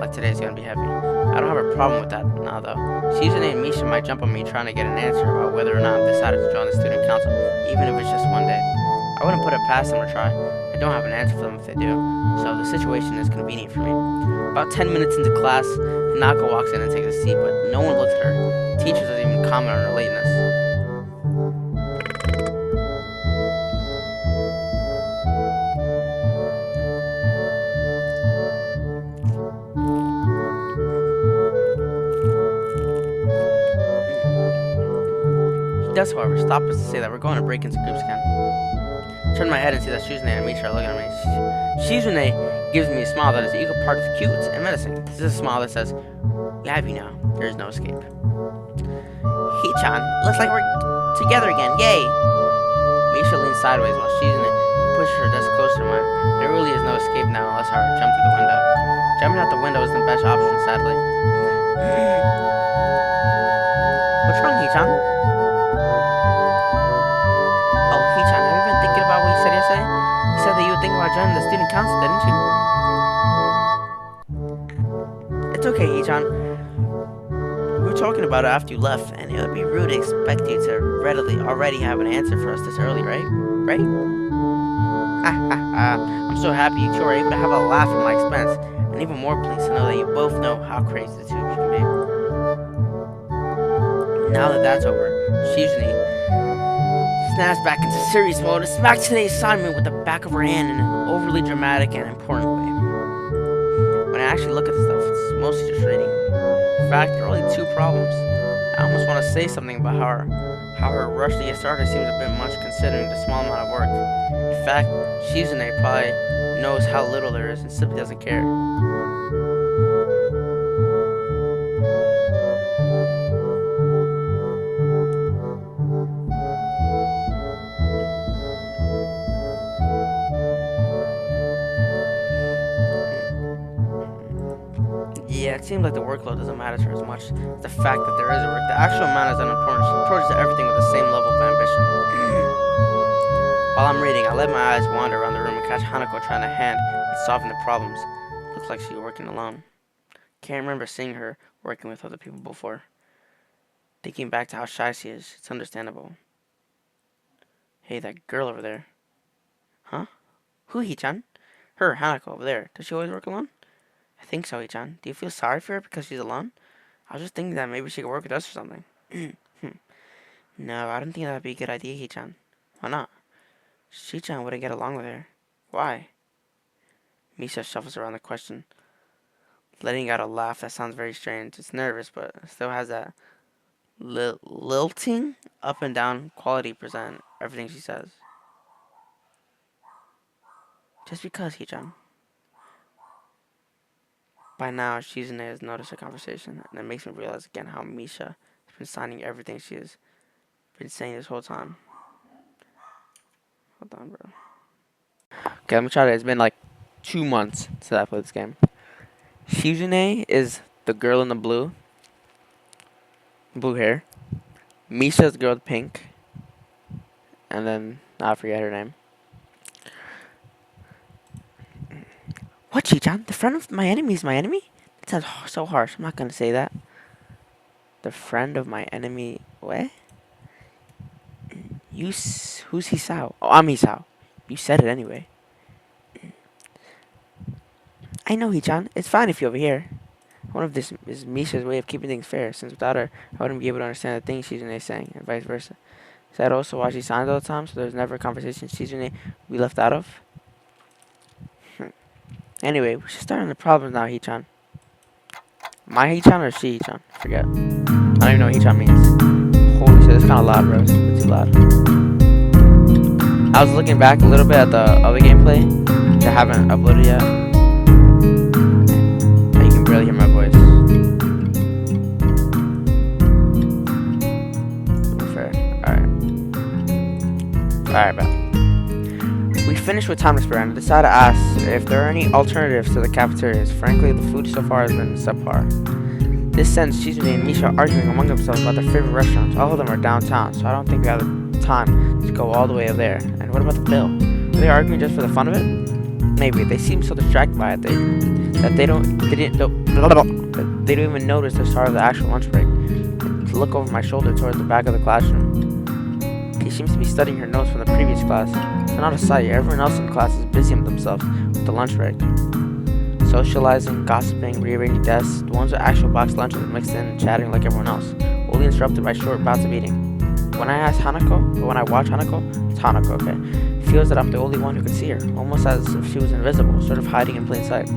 like today's gonna be heavy. I don't have a problem with that now, though. Shizune and Misha might jump on me trying to get an answer about whether or not I've decided to join the student council, even if it's just one day. I wouldn't put it past them to try. I don't have an answer for them if they do, so the situation is convenient for me. About 10 minutes into class, Hinako walks in and takes a seat, but no one looks at her. The teacher doesn't even comment on her lateness. does, however, stop us to say that we're going to break into group scan. I turn my head and see that Shizune and Misha are looking at me. Shizune gives me a smile that is equal parts cute and menacing. This is a smile that says, "We have you now. There is no escape." Hee-chan, looks like we're together again. Yay! Misha leans sideways while Shizune pushes her desk closer to mine. There really is no escape now unless I jump through the window. Jumping out the window is the best option, sadly. What's wrong, Hee-chan? Oh, Hee-chan, have you been thinking about what you said yesterday? You said that you would think about joining the student council, didn't you? It's okay, Hee-chan. We were talking about it after you left, and it would be rude to expect you to already have an answer for us this early, right? Right? I'm so happy you two are able to have a laugh at my expense, and even more pleased to know that you both know how crazy the two of you can be. Now that that's over, Shizune snaps back into serious mode and smacks today's assignment with the back of her hand in an overly dramatic and important way. When I actually look at the stuff, it's mostly just reading. In fact, there are only two problems. I almost want to say something about how her rush to get started seems a bit much considering the small amount of work. In fact, Shizune probably knows how little there is and simply doesn't care. Yeah, it seems like the workload doesn't matter to her as much as the fact that there is work. The actual amount is unimportant. She approaches everything with the same level of ambition. While I'm reading, I let my eyes wander around the room and catch Hanako trying to hand in solving the problems. Looks like she was working alone. Can't remember seeing her working with other people before. Thinking back to how shy she is, it's understandable. Hey, that girl over there. Huh? Who, Hee-chan? Her, Hanako, over there. Does she always work alone? I think so, Hee-chan. Do you feel sorry for her because she's alone? I was just thinking that maybe she could work with us or something. No, I don't think that'd be a good idea, Hee-chan. Why not? Shi-chan wouldn't get along with her. Why? Misha shuffles around the question, letting out a laugh that sounds very strange. It's nervous, but still has that lilting up and down quality present everything she says. Just because, Hee-chan. By now, Shizune has noticed the conversation, and it makes me realize again how Misha has been signing everything she has been saying this whole time. Hold on, bro. Okay, let me try it. It's been like 2 months since I played this game. Shizune is the girl in the blue hair. Misha's the girl with pink. And then, I forget her name. What, Chi-chan? The friend of my enemy is my enemy? That sounds so harsh. I'm not gonna say that. The friend of my enemy... What? Who's Hisao? Oh, I'm Hisao. You said it anyway. I know, Hee-chan. It's fine if you're over here. One of this is Misha's way of keeping things fair, since without her, I wouldn't be able to understand the things Shizune is saying, and vice versa. Is that also why she signs all the time, so there's never a conversation Shizune we left out of? Anyway, we should start on the problems now, Hee-chan. My Hee-chan or she Hee-chan? Forget. I don't even know what Hee-chan means. Holy shit, it's kind of loud, bro. It's a bit too loud. I was looking back a little bit at the other gameplay, which I haven't uploaded yet. And you can barely hear my voice. Fair. Alright, bro. We finished with time to spare and decided to ask if there are any alternatives to the cafeterias. Frankly, the food so far has been subpar. This sends Shizune and Misha arguing among themselves about their favorite restaurants. All of them are downtown, so I don't think we have the time to go all the way up there. And what about the bill? Are they arguing just for the fun of it? Maybe. They seem so distracted by it that they don't even notice the start of the actual lunch break. To look over my shoulder towards the back of the classroom. She seems to be studying her notes from the previous class. So not a sight, everyone else in class is busy with themselves with the lunch break. Socializing, gossiping, rearranging desks. The ones with actual boxed lunches mixed in and chatting like everyone else, only interrupted by short bouts of eating. When I watch Hanako, it's Hanako, okay? It feels that I'm the only one who can see her, almost as if she was invisible, sort of hiding in plain sight.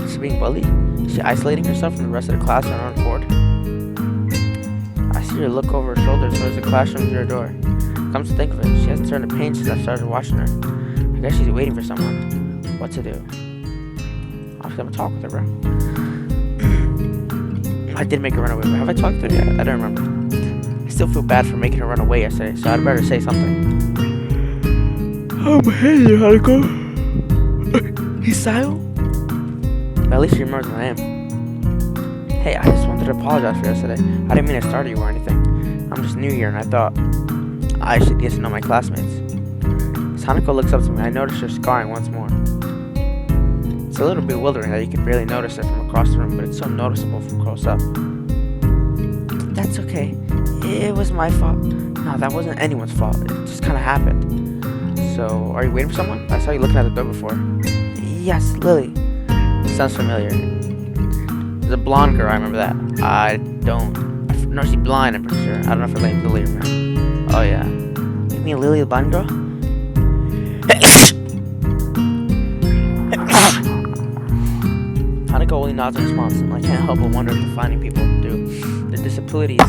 Is she being bullied? Is she isolating herself from the rest of the class on her own accord? I see her look over her shoulder towards the classroom through her door. Comes to think of it, she hasn't turned a page since I started watching her. I guess she's waiting for someone. What to do? I'll have to talk with her, bro. I did make her run away, but have I talked to her yet? I don't remember. I still feel bad for making her run away yesterday, so I'd better say something. Hey there, Haruko. Hisayo? At least she remembers my name. Hey, I just wanted to apologize for yesterday. I didn't mean to startle you or anything. I'm just new here, and I thought I should get to know my classmates. As Hanako looks up to me, I notice her scarring once more. It's a little bewildering that you can barely notice it from across the room, but it's so noticeable from close up. That's okay. It was my fault. No, that wasn't anyone's fault. It just kind of happened. So, are you waiting for someone? I saw you looking at the door before. Yes, Lily. Sounds familiar. There's a blonde girl, I remember that. No, she's blind, I'm pretty sure. I don't know if her name's Lily or not. Oh, yeah. You mean Lily, the blind girl? Hanako only nods in response, and I can't help but wonder if defining people through their disabilities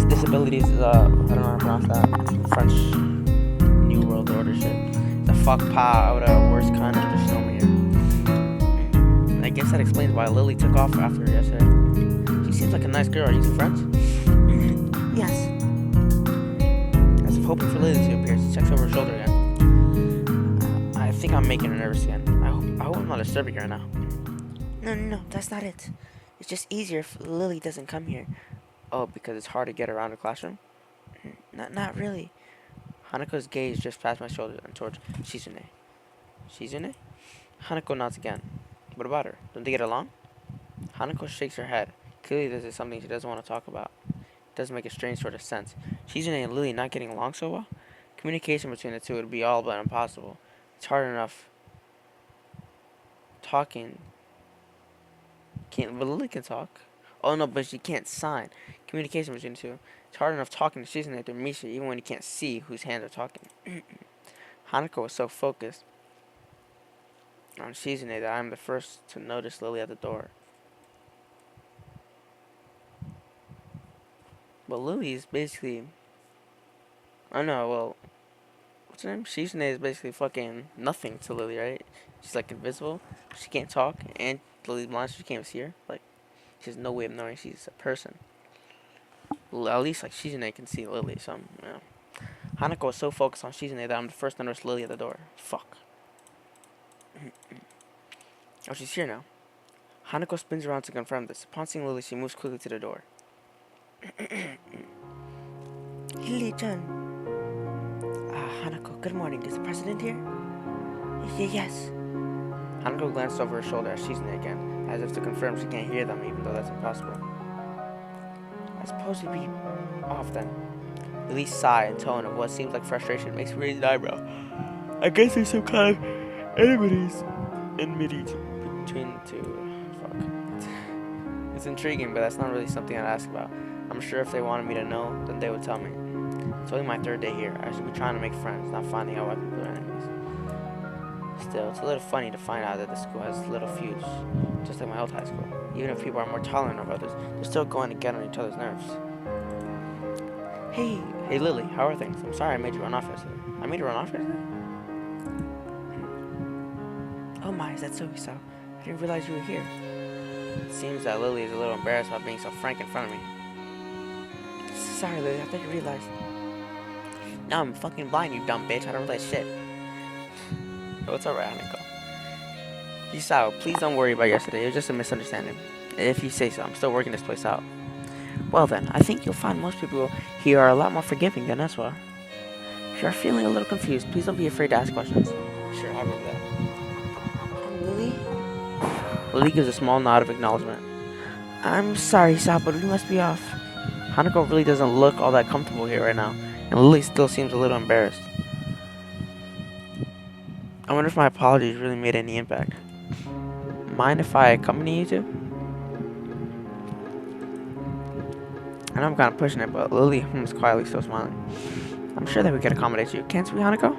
is, I don't know how to pronounce that. French New World Order shit. The fuck pa out of worst kind of just over here. And I guess that explains why Lily took off after her yesterday. She seems like a nice girl. Are you two friends? Yes. As if hoping for Lily to appear, she checks over her shoulder again. I think I'm making her nervous again. I hope I'm not disturbing her right now. No, that's not it. It's just easier if Lily doesn't come here. Oh, because it's hard to get around the classroom? Not really. Hanako's gaze just past my shoulder and towards Shizune. Shizune? Hanako nods again. What about her? Don't they get along? Hanako shakes her head. Clearly this is something she doesn't want to talk about. It does make a strange sort of sense. Shizune and Lily not getting along so well? Communication between the two would be all but impossible. It's hard enough talking. But Lily can talk. Oh no, but she can't sign. Communication between the two. It's hard enough talking to Shizune through Misha even when you can't see whose hands are talking. Hanako was so focused on Shizune that I'm the first to notice Lily at the door. Well, Lily is basically... what's her name? Shizune is basically fucking nothing to Lily, right? She's like invisible. She can't talk. And Lily's blind, so she can't see her. Like, she has no way of knowing she's a person. Well, at least, like, Shizune can see Lily, so, Hanako was so focused on Shizune that I'm the first to notice Lily at the door. Fuck. Oh, she's here now. Hanako spins around to confirm this. Upon seeing Lily, she moves quickly to the door. Lily-chan. Hanako, good morning. Is the president here? Yes. Hanako glanced over her shoulder at Shizune again, as if to confirm she can't hear them, even though that's impossible. I suppose you'd be off then. Lily's sigh and tone of what seems like frustration makes me raise an eyebrow. I guess there's some kind of enmity between the two. Fuck. It's intriguing, but that's not really something I'd ask about. I'm sure if they wanted me to know, then they would tell me. It's only my third day here. I should be trying to make friends, not finding out why people are enemies. Still, it's a little funny to find out that the school has little feuds, just like my old high school. Even if people are more tolerant of others, they're still going to get on each other's nerves. Hey Lily, how are things? I'm sorry I made you run off yesterday. I made you run off yesterday? Oh my, is that so? I didn't realize you were here. It seems that Lily is a little embarrassed about being so frank in front of me. Sorry Lily, I thought you realized. Now I'm fucking blind, you dumb bitch. I don't realize shit. Oh, it's alright, Hanako. Yusao, please don't worry about yesterday. It was just a misunderstanding. If you say so, I'm still working this place out. Well then, I think you'll find most people here are a lot more forgiving than us were. If you're feeling a little confused, please don't be afraid to ask questions. Sure, I remember that. Lily? Lily gives a small nod of acknowledgement. I'm sorry, Sal, but we must be off. Hanako really doesn't look all that comfortable here right now, and Lily still seems a little embarrassed. I wonder if my apologies really made any impact. Mind if I accompany you two? I know I'm kind of pushing it, but Lily hums quietly, still smiling. I'm sure that we can accommodate you, can't we, Hanako?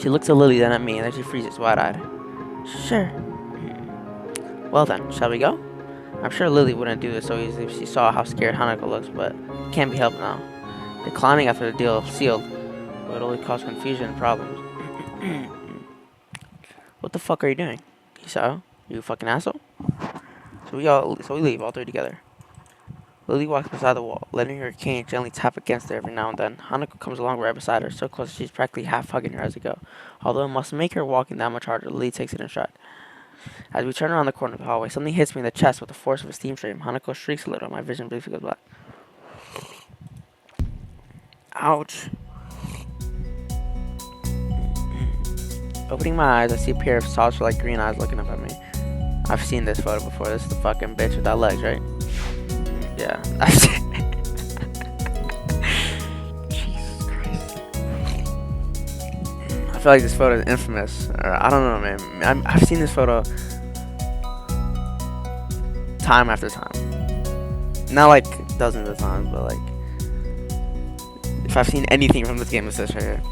She looks at Lily, then at me, and then she freezes, wide-eyed. Sure. Well then, shall we go? I'm sure Lily wouldn't do this so easily if she saw how scared Hanako looks, but it can't be helped now. Declining after the deal sealed would only cause confusion and problems. What the fuck are you doing? Hisao? You fucking asshole? So we leave, all three together. Lily walks beside the wall, letting her cane gently tap against it every now and then. Hanako comes along right beside her, so close she's practically half hugging her as they go. Although it must make her walking that much harder, Lily takes it in stride. As we turn around the corner of the hallway, something hits me in the chest with the force of a steam stream. Hanako shrieks a little, and my vision briefly goes black. Ouch. Opening my eyes, I see a pair of saucer-like green eyes looking up at me. I've seen this photo before. This is the fucking bitch without legs, right? Yeah. Jesus Christ. I feel like this photo is infamous. Or, I don't know, man. I've seen this photo time after time. Not like dozens of times, but like if I've seen anything from this game, it's this right here.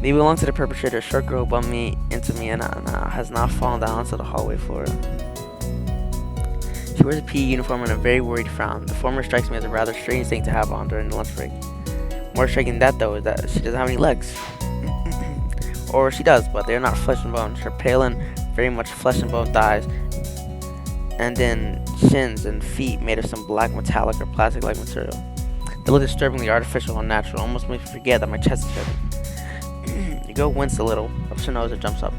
They belong to the perpetrator. A short girl bumped into me and has now fallen down onto the hallway floor. She wears a PE uniform and a very worried frown. The former strikes me as a rather strange thing to have on during the lunch break. More striking than that, though, is that she doesn't have any legs. Or she does, but they are not flesh and bone. Her pale and very much flesh and bone thighs, and then shins and feet made of some black metallic or plastic-like material. They look disturbingly artificial and natural, almost makes me forget that my chest is hurting. The girl winces a little, ups her nose and jumps up.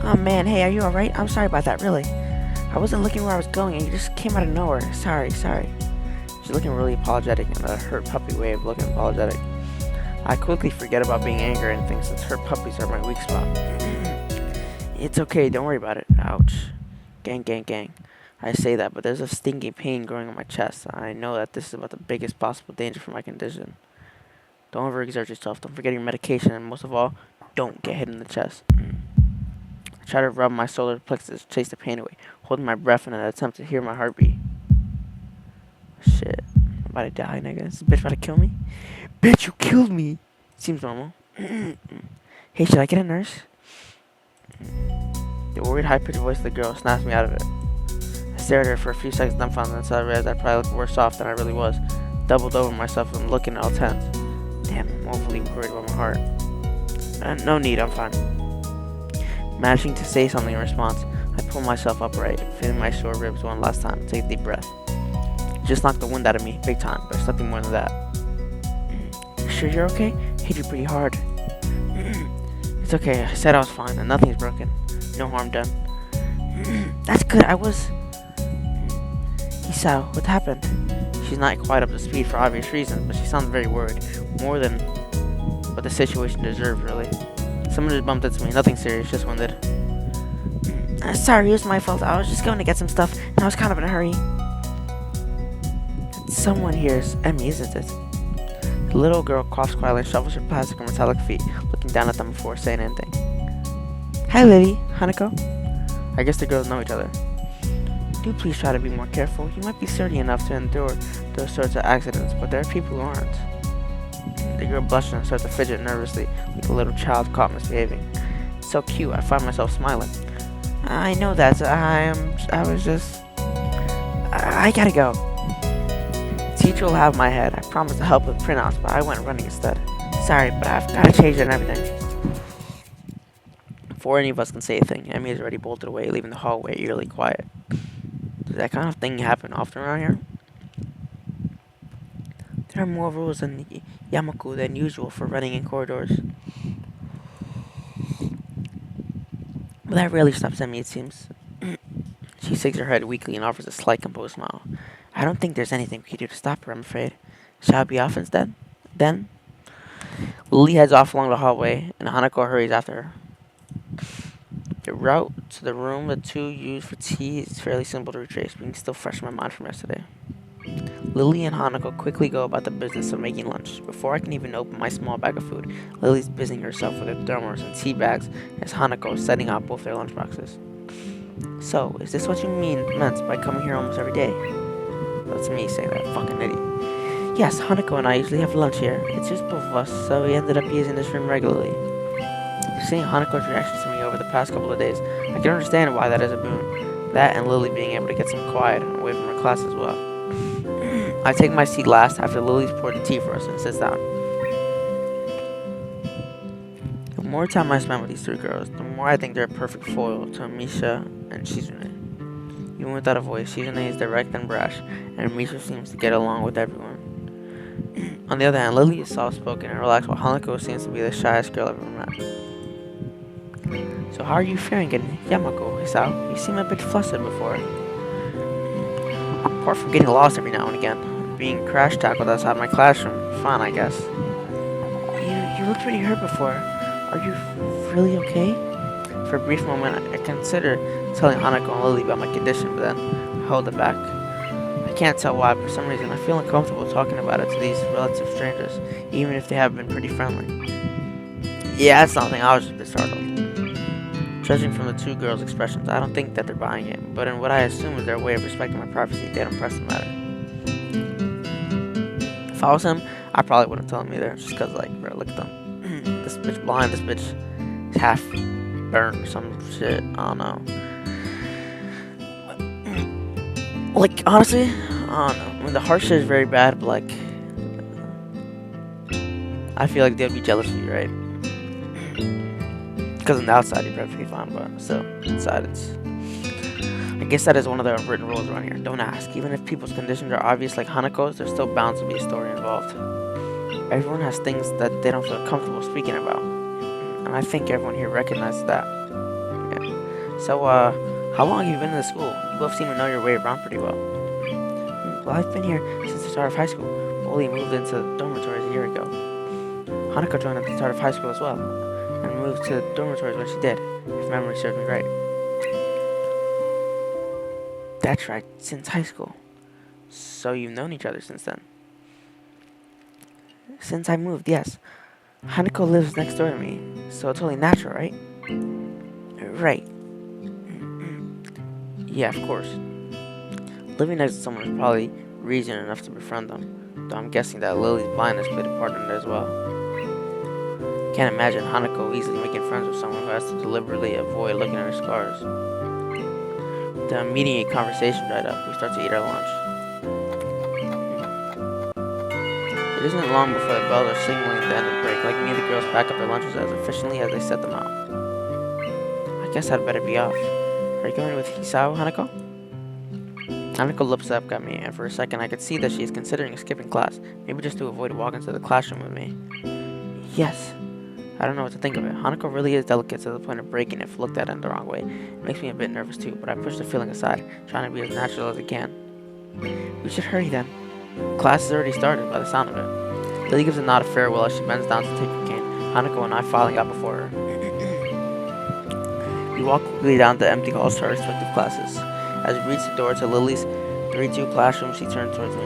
Oh man, hey, are you alright? I'm sorry about that, really. I wasn't looking where I was going and you just came out of nowhere. Sorry. She's looking really apologetic in a hurt puppy way of looking apologetic. I quickly forget about being angry or anything since hurt puppies are my weak spot. It's okay, don't worry about it. Ouch. Gang. I say that, but there's a stinking pain growing in my chest. I know that this is about the biggest possible danger for my condition. Don't overexert yourself, don't forget your medication, and most of all, don't get hit in the chest. I try to rub my solar plexus to chase the pain away, holding my breath in an attempt to hear my heartbeat. Shit. I'm about to die, nigga. Is this bitch about to kill me? Bitch, you killed me! Seems normal. Hey, should I get a nurse? The worried, high-pitched voice of the girl snaps me out of it. I stared at her for a few seconds dumbfounded until I realized I probably looked worse off than I really was. Doubled over myself and looking all tense. Damn, I'm overly worried about my heart. No need, I'm fine. Managing to say something in response, I pull myself upright, feeling my sore ribs one last time. Take a deep breath. It just knocked the wind out of me, big time, but it's nothing more than that. You sure you're okay? Hit you pretty hard. It's okay, I said I was fine, and nothing's broken. No harm done. That's good, Hisao, what happened? She's not quite up to speed for obvious reasons, but she sounds very worried. More than what the situation deserves, really. Someone just bumped into me, nothing serious, just winded. Sorry, it was my fault. I was just going to get some stuff, and I was kind of in a hurry. Someone here's Emmy, isn't it? The little girl coughs quietly and shuffles her plastic and metallic feet, looking down at them before saying anything. Hi, Lily. Hanako? I guess the girls know each other. Do please try to be more careful. You might be sturdy enough to endure those sorts of accidents, but there are people who aren't. The girl blushes and starts to fidget nervously, like a little child caught misbehaving. It's so cute, I find myself smiling. I know that. I gotta go. Teacher will have my head. I promised to help with printouts, but I went running instead. Sorry, but I've gotta change it and everything. Before any of us can say a thing, Emmy has already bolted away, leaving the hallway eerily quiet. Does that kind of thing happen often around here? There are more rules in Yamaku than usual for running in corridors. But that rarely stops Emmy, it seems. She shakes her head weakly and offers a slight composed smile. I don't think there's anything we can do to stop her, I'm afraid. Shall I be off instead? Then? Lily heads off along the hallway, and Hanako hurries after her. The route to the room the two used for tea is fairly simple to retrace, being still fresh in my mind from yesterday. Lily and Hanako quickly go about the business of making lunch. Before I can even open my small bag of food, Lily's busying herself with her thermos and tea bags as Hanako is setting out both their lunchboxes. So, is this what you meant by coming here almost every day? That's me saying that, fucking idiot. Yes, Hanako and I usually have lunch here. It's just both of us, so we ended up using this room regularly. seeing Hanako's reactions to me over the past couple of days, I can understand why that is a boon. That and Lily being able to get some quiet away from her class as well. I take my seat last after Lily's poured the tea for us and sits down. The more time I spend with these three girls, the more I think they're a perfect foil to Misha and Shizune. Even without a voice, Shizune is direct and brash, and Misha seems to get along with everyone. On the other hand, Lily is soft-spoken and relaxed, while Hanako seems to be the shyest girl I've ever met. So how are you faring in Yamako, Hisao? You seem a bit flustered before. Apart from getting lost every now and again, being crash tackled outside my classroom, fine, I guess. You looked pretty hurt before. Are you really okay? For a brief moment, I considered telling Hanako and Lily about my condition, but then I held it back. I can't tell why, but for some reason I feel uncomfortable talking about it to these relative strangers, even if they have been pretty friendly. Yeah, that's nothing, I was just a bit startled. Judging from the two girls' expressions, I don't think that they're buying it, but in what I assume is their way of respecting my privacy, they don't press the matter. If I was him, I probably wouldn't tell him either, just cause like, bro, look at them. This bitch blind, this bitch is half burnt or some shit, I don't know. Like, honestly, I don't know. I mean, the harsh shit is very bad, but like, I feel like they'd be jealous of you, right? Because on the outside, you're perfectly fine, but still, inside, it's... I guess that is one of the unwritten rules around here. Don't ask. Even if people's conditions are obvious like Hanako's, there's still bound to be a story involved. Everyone has things that they don't feel comfortable speaking about. And I think everyone here recognizes that. Yeah. So, how long have you been in the school? You both seem to know your way around pretty well. Well, I've been here since the start of high school. Molly moved into dormitories a year ago. Hanako joined at the start of high school as well, and moved to dormitories when she did, if memory serves me right. That's right, since high school. So you've known each other since then? Since I moved, yes. Hanako lives next door to me, so it's only natural, right? Right. Yeah, of course. Living next to someone is probably reason enough to befriend them, though I'm guessing that Lily's blindness played a part in it as well. Can't imagine Hanako easily making friends with someone who has to deliberately avoid looking at her scars. The immediate conversation dried up. We start to eat our lunch. It isn't long before the bells are signaling the end of the break. Like me, the girls pack up their lunches as efficiently as they set them out. I guess I'd better be off. Are you going with Hisao, Hanako? Hanako looks up at me, and for a second I could see that she is considering skipping class, maybe just to avoid walking to the classroom with me. Yes. I don't know what to think of it. Hanako really is delicate to the point of breaking if looked at in the wrong way. It makes me a bit nervous too, but I push the feeling aside, trying to be as natural as I can. We should hurry then. Class has already started by the sound of it. Lily gives a nod of farewell as she bends down to take her cane, Hanako and I filing out before her. We walk quickly down the empty halls to our respective classes. As we reach the door to Lily's 3-2 classroom, she turns towards me.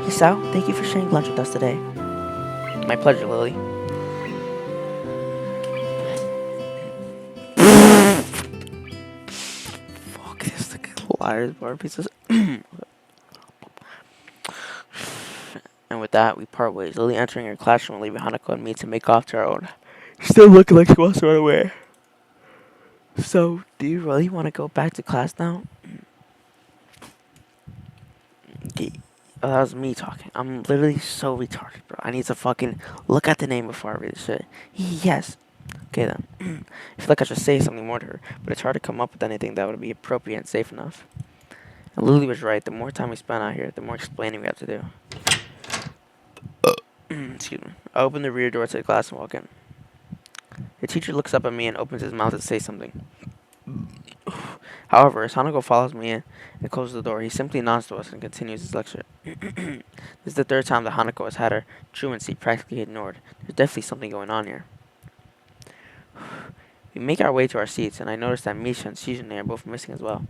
Hisao, thank you for sharing lunch with us today. My pleasure, Lily. Fuck this, the liars bar pieces. And with that, we part ways. Lily entering her classroom and leaving Hanako and me to make off to our own. Still looking like she wants to run away. So, do you really want to go back to class now? Oh, that was me talking. I'm literally so retarded, bro. I need to fucking look at the name before I read the shit. Yes. Okay, then. I feel like I should say something more to her, but it's hard to come up with anything that would be appropriate and safe enough. And Lily was right. The more time we spend out here, the more explaining we have to do. Excuse me. I open the rear door to the class and walk in. The teacher looks up at me and opens his mouth to say something. However, as Hanako follows me in and closes the door, he simply nods to us and continues his lecture. This is the third time that Hanako has had her truancy practically ignored. There's definitely something going on here. We make our way to our seats, and I notice that Misha and Shizune are both missing as well.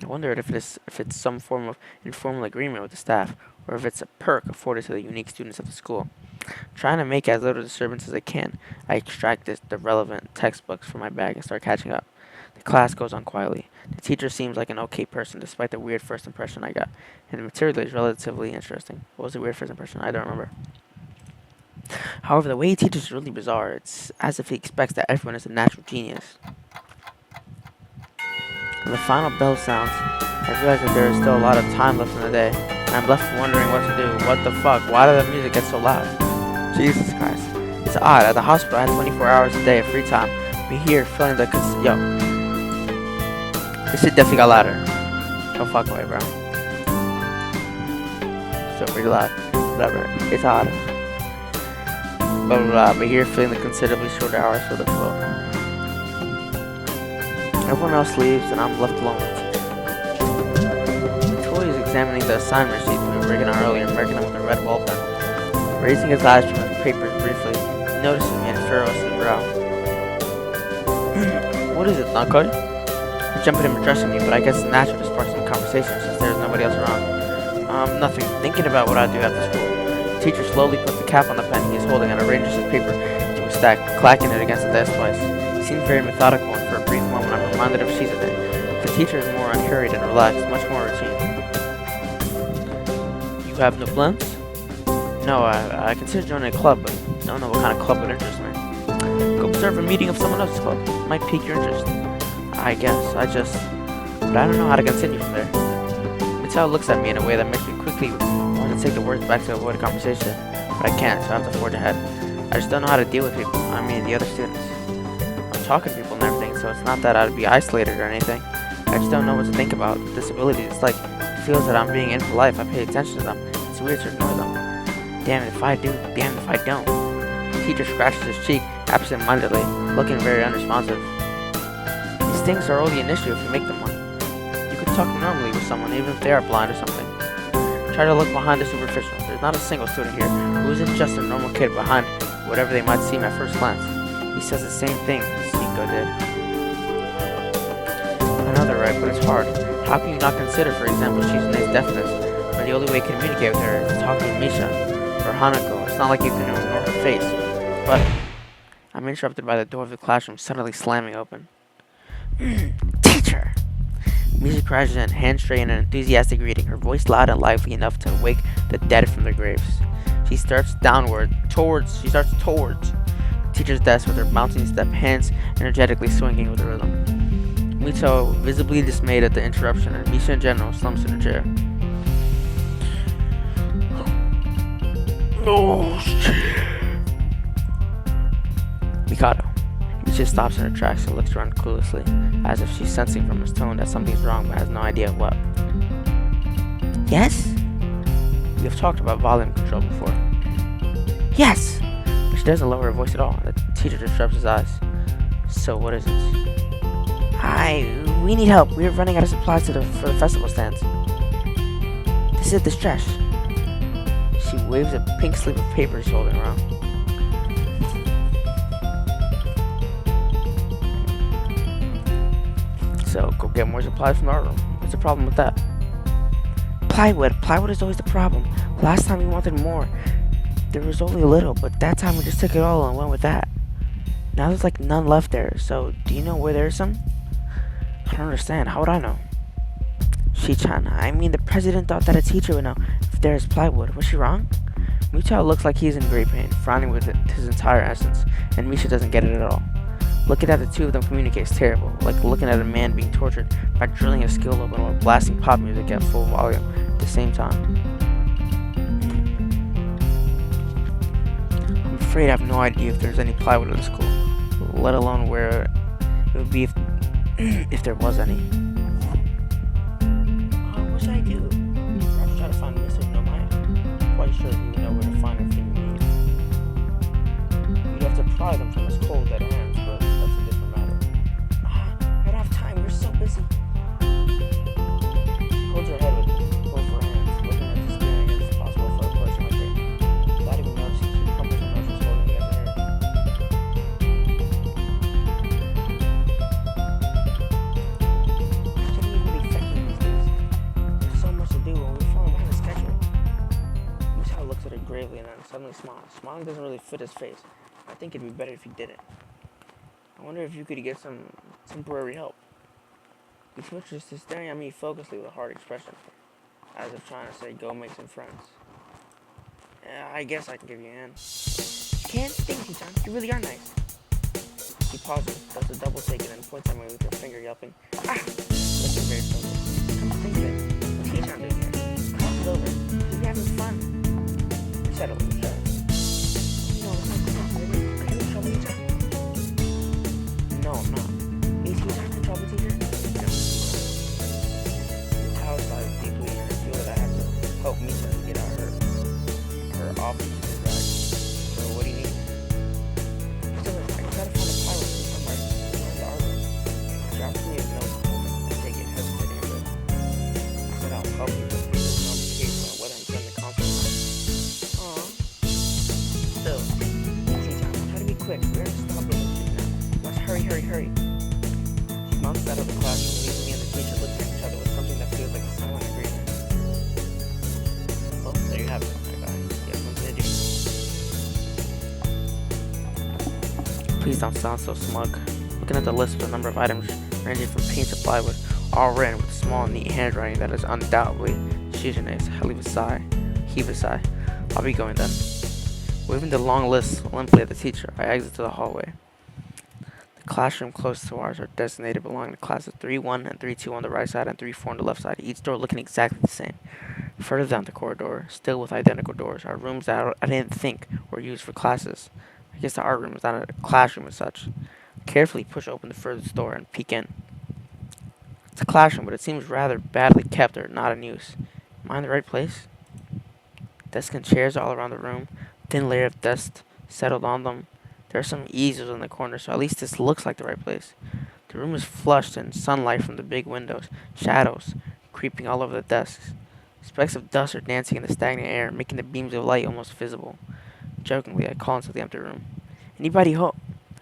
I wonder if it's some form of informal agreement with the staff, or if it's a perk afforded to the unique students of the school. Trying to make as little disturbance as I can, I extract the relevant textbooks from my bag and start catching up. The class goes on quietly. The teacher seems like an okay person, despite the weird first impression I got, and the material is relatively interesting. What was the weird first impression? I don't remember. However, the way he teaches is really bizarre. It's as if he expects that everyone is a natural genius. When the final bell sounds, I realize that there is still a lot of time left in the day, and I'm left wondering what to do. What the fuck? Why did the music get so loud? Jesus Christ. It's odd. At the hospital, I had 24 hours a day of free time. But here, feeling the yo, this shit definitely got louder. Don't fuck away, bro. Still pretty loud. Whatever. It's odd. Blah blah blah. But here, feeling the considerably shorter hours for the flow. Everyone else leaves, and I'm left alone with the teacher. Troy is examining the assignment sheet we were working on earlier, marking them with a red ball pen. Raising his eyes from his papers briefly, he notices me and furrows his brow. What is it, Nankoi? I jump at him addressing me, but I guess it's natural to spark some conversation since there's nobody else around. Nothing. Thinking about what I do after school. The teacher slowly puts the cap on the pen he is holding and arranges his paper to a stack, clacking it against the desk twice. He seems very methodical, and for a brief moment I'm reminded of Shiza there. The teacher is more unhurried and relaxed, much more routine. You have no plans? No, I consider joining a club, but don't know what kind of club would interest me. Go observe a meeting of someone else's club. Might pique your interest. I guess. But I don't know how to continue from there. Mitsuo looks at me in a way that makes me quickly want to take the words back to avoid a conversation, but I can't, so I have to forge ahead. I just don't know how to deal with people. I mean, the other students. I'm talking to people and everything, so it's not that I'd be isolated or anything. I just don't know what to think about disabilities. It's like, it feels that I'm being in for life. I pay attention to them. It's weird to ignore them. Damn it if I do, damn it if I don't. The teacher scratches his cheek absent-mindedly, looking very unresponsive. These things are only an issue if you make them one. You could talk normally with someone even if they are blind or something. Try to look behind the superficial. There's not a single student here who isn't just a normal kid behind whatever they might seem at first glance. He says the same thing Siko did. I know they're right, but it's hard. How can you not consider, for example, Shizune's deafness, when the only way to communicate with her is to talk to Misha or Hanako? It's not like you can ignore her face. But I'm interrupted by the door of the classroom suddenly slamming open. Teacher! Misha crashes in, hand straight in an enthusiastic greeting, her voice loud and lively enough to wake the dead from their graves. She starts towards the teacher's desk with her bouncing step, hands energetically swinging with the rhythm. Mito, visibly dismayed at the interruption, and Misha in general slumps in her chair. Oh, shit. Mikado. Misha stops in her tracks and looks around cluelessly, as if she's sensing from his tone that something's wrong but has no idea what. Yes? We have talked about volume control before. Yes! But she doesn't lower her voice at all. The teacher just rubs his eyes. So what is it? We need help. We are running out of supplies for the festival stands. This is the stretch. She waves a pink slip of paper she's holding around. So go get more supplies from our room. What's the problem with that? Plywood. Plywood is always the problem. Last time we wanted more. There was only a little, but that time we just took it all and went with that. Now there's like none left there, so do you know where there's some? I don't understand. How would I know? Shi-chan, I mean the president thought that a teacher would know if there is plywood. Was she wrong? Mutao looks like he's in great pain, frowning with his entire essence, and Misha doesn't get it at all. Looking at the two of them communicate is terrible, like looking at a man being tortured by drilling his skill open while blasting pop music at full volume at the same time. I'm afraid I have no idea if there's any plywood in the school, let alone where it would be if there was any. I wish I do. Perhaps try to find Mr. Nomaya. I'm quite sure he would know where to find everything you need. You'd have to pry them from his cold dead hands, but that's a different matter. I don't have time. We're so busy. Hold your head with both her hands, looking at the steering as possible for a person like her. Without even noticing, she crumples her nose holding the other hair. Shouldn't even be thinking these days. There's so much to do when we're falling behind the schedule. Michelle looks at her gravely and then suddenly smiles. Smiling doesn't really fit his face. I think it'd be better if he didn't. I wonder if you could get some temporary help. He switches to staring at me focusly with a hard expression, as if trying to say, go make some friends. I guess I can give you a hand. can? Thank you, John. You really are nice. He pauses, does a double take, and then points at me with her finger, yelping, "Ah!" Looking very friendly. Come to think of it, what's John doing here? Cross it over. He'll be having fun. Settle in the chair. No, it's not close. Are you in trouble, John? No, I'm not. Is he John in trouble, teacher? No, the towel slides deeply, and I feel that I have to help Misa get out her office bag. So what do you need? Still, I gotta find a pilot from somewhere. Behind the arbor. Drops me a note and take it hesitating a bit. I said I'll help you, but there's no indication on whether I'm doing the concert or not. Aw. Still, See, John, try to be quick. We're gonna stop being stupid now. Let's hurry. she mounts out of the classroom, leaving me and the teacher looking at each other with something that feels like a silent agreement. Well, there you have it, my guy. You have something to do. Please don't sound so smug. Looking at the list of the number of items ranging from paint to plywood, all written with small, neat handwriting that is undoubtedly Shizune's. I heave a sigh. I'll be going then. Waving the long list limply at the teacher, I exit to the hallway. The classroom closest to ours are designated belonging to classes 3-1 and 3-2 on the right side and 3-4 on the left side, each door looking exactly the same. Further down the corridor, still with identical doors, are rooms that I didn't think were used for classes. I guess the art room is not a classroom as such. Carefully push open the furthest door and peek in. It's a classroom, but it seems rather badly kept or not in use. Am I in the right place? Desks and chairs all around the room, thin layer of dust settled on them. There are some easels in the corner, so at least this looks like the right place. The room is flushed in sunlight from the big windows, shadows creeping all over the desks. Specks of dust are dancing in the stagnant air, making the beams of light almost visible. Jokingly, I call into the empty room. "Anybody home?"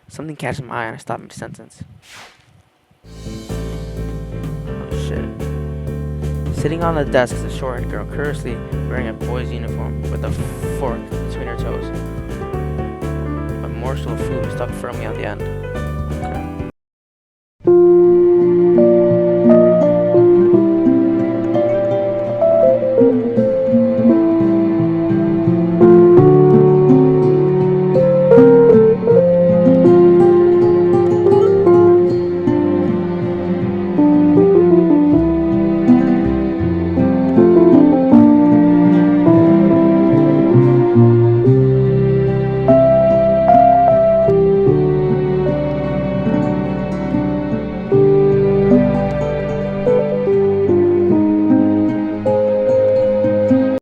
Something catches my eye and I stop mid-sentence. Oh shit. Sitting on the desk is a short-haired girl, curiously wearing a boy's uniform with a fork between her toes. A morsel of food stuck firmly on the end.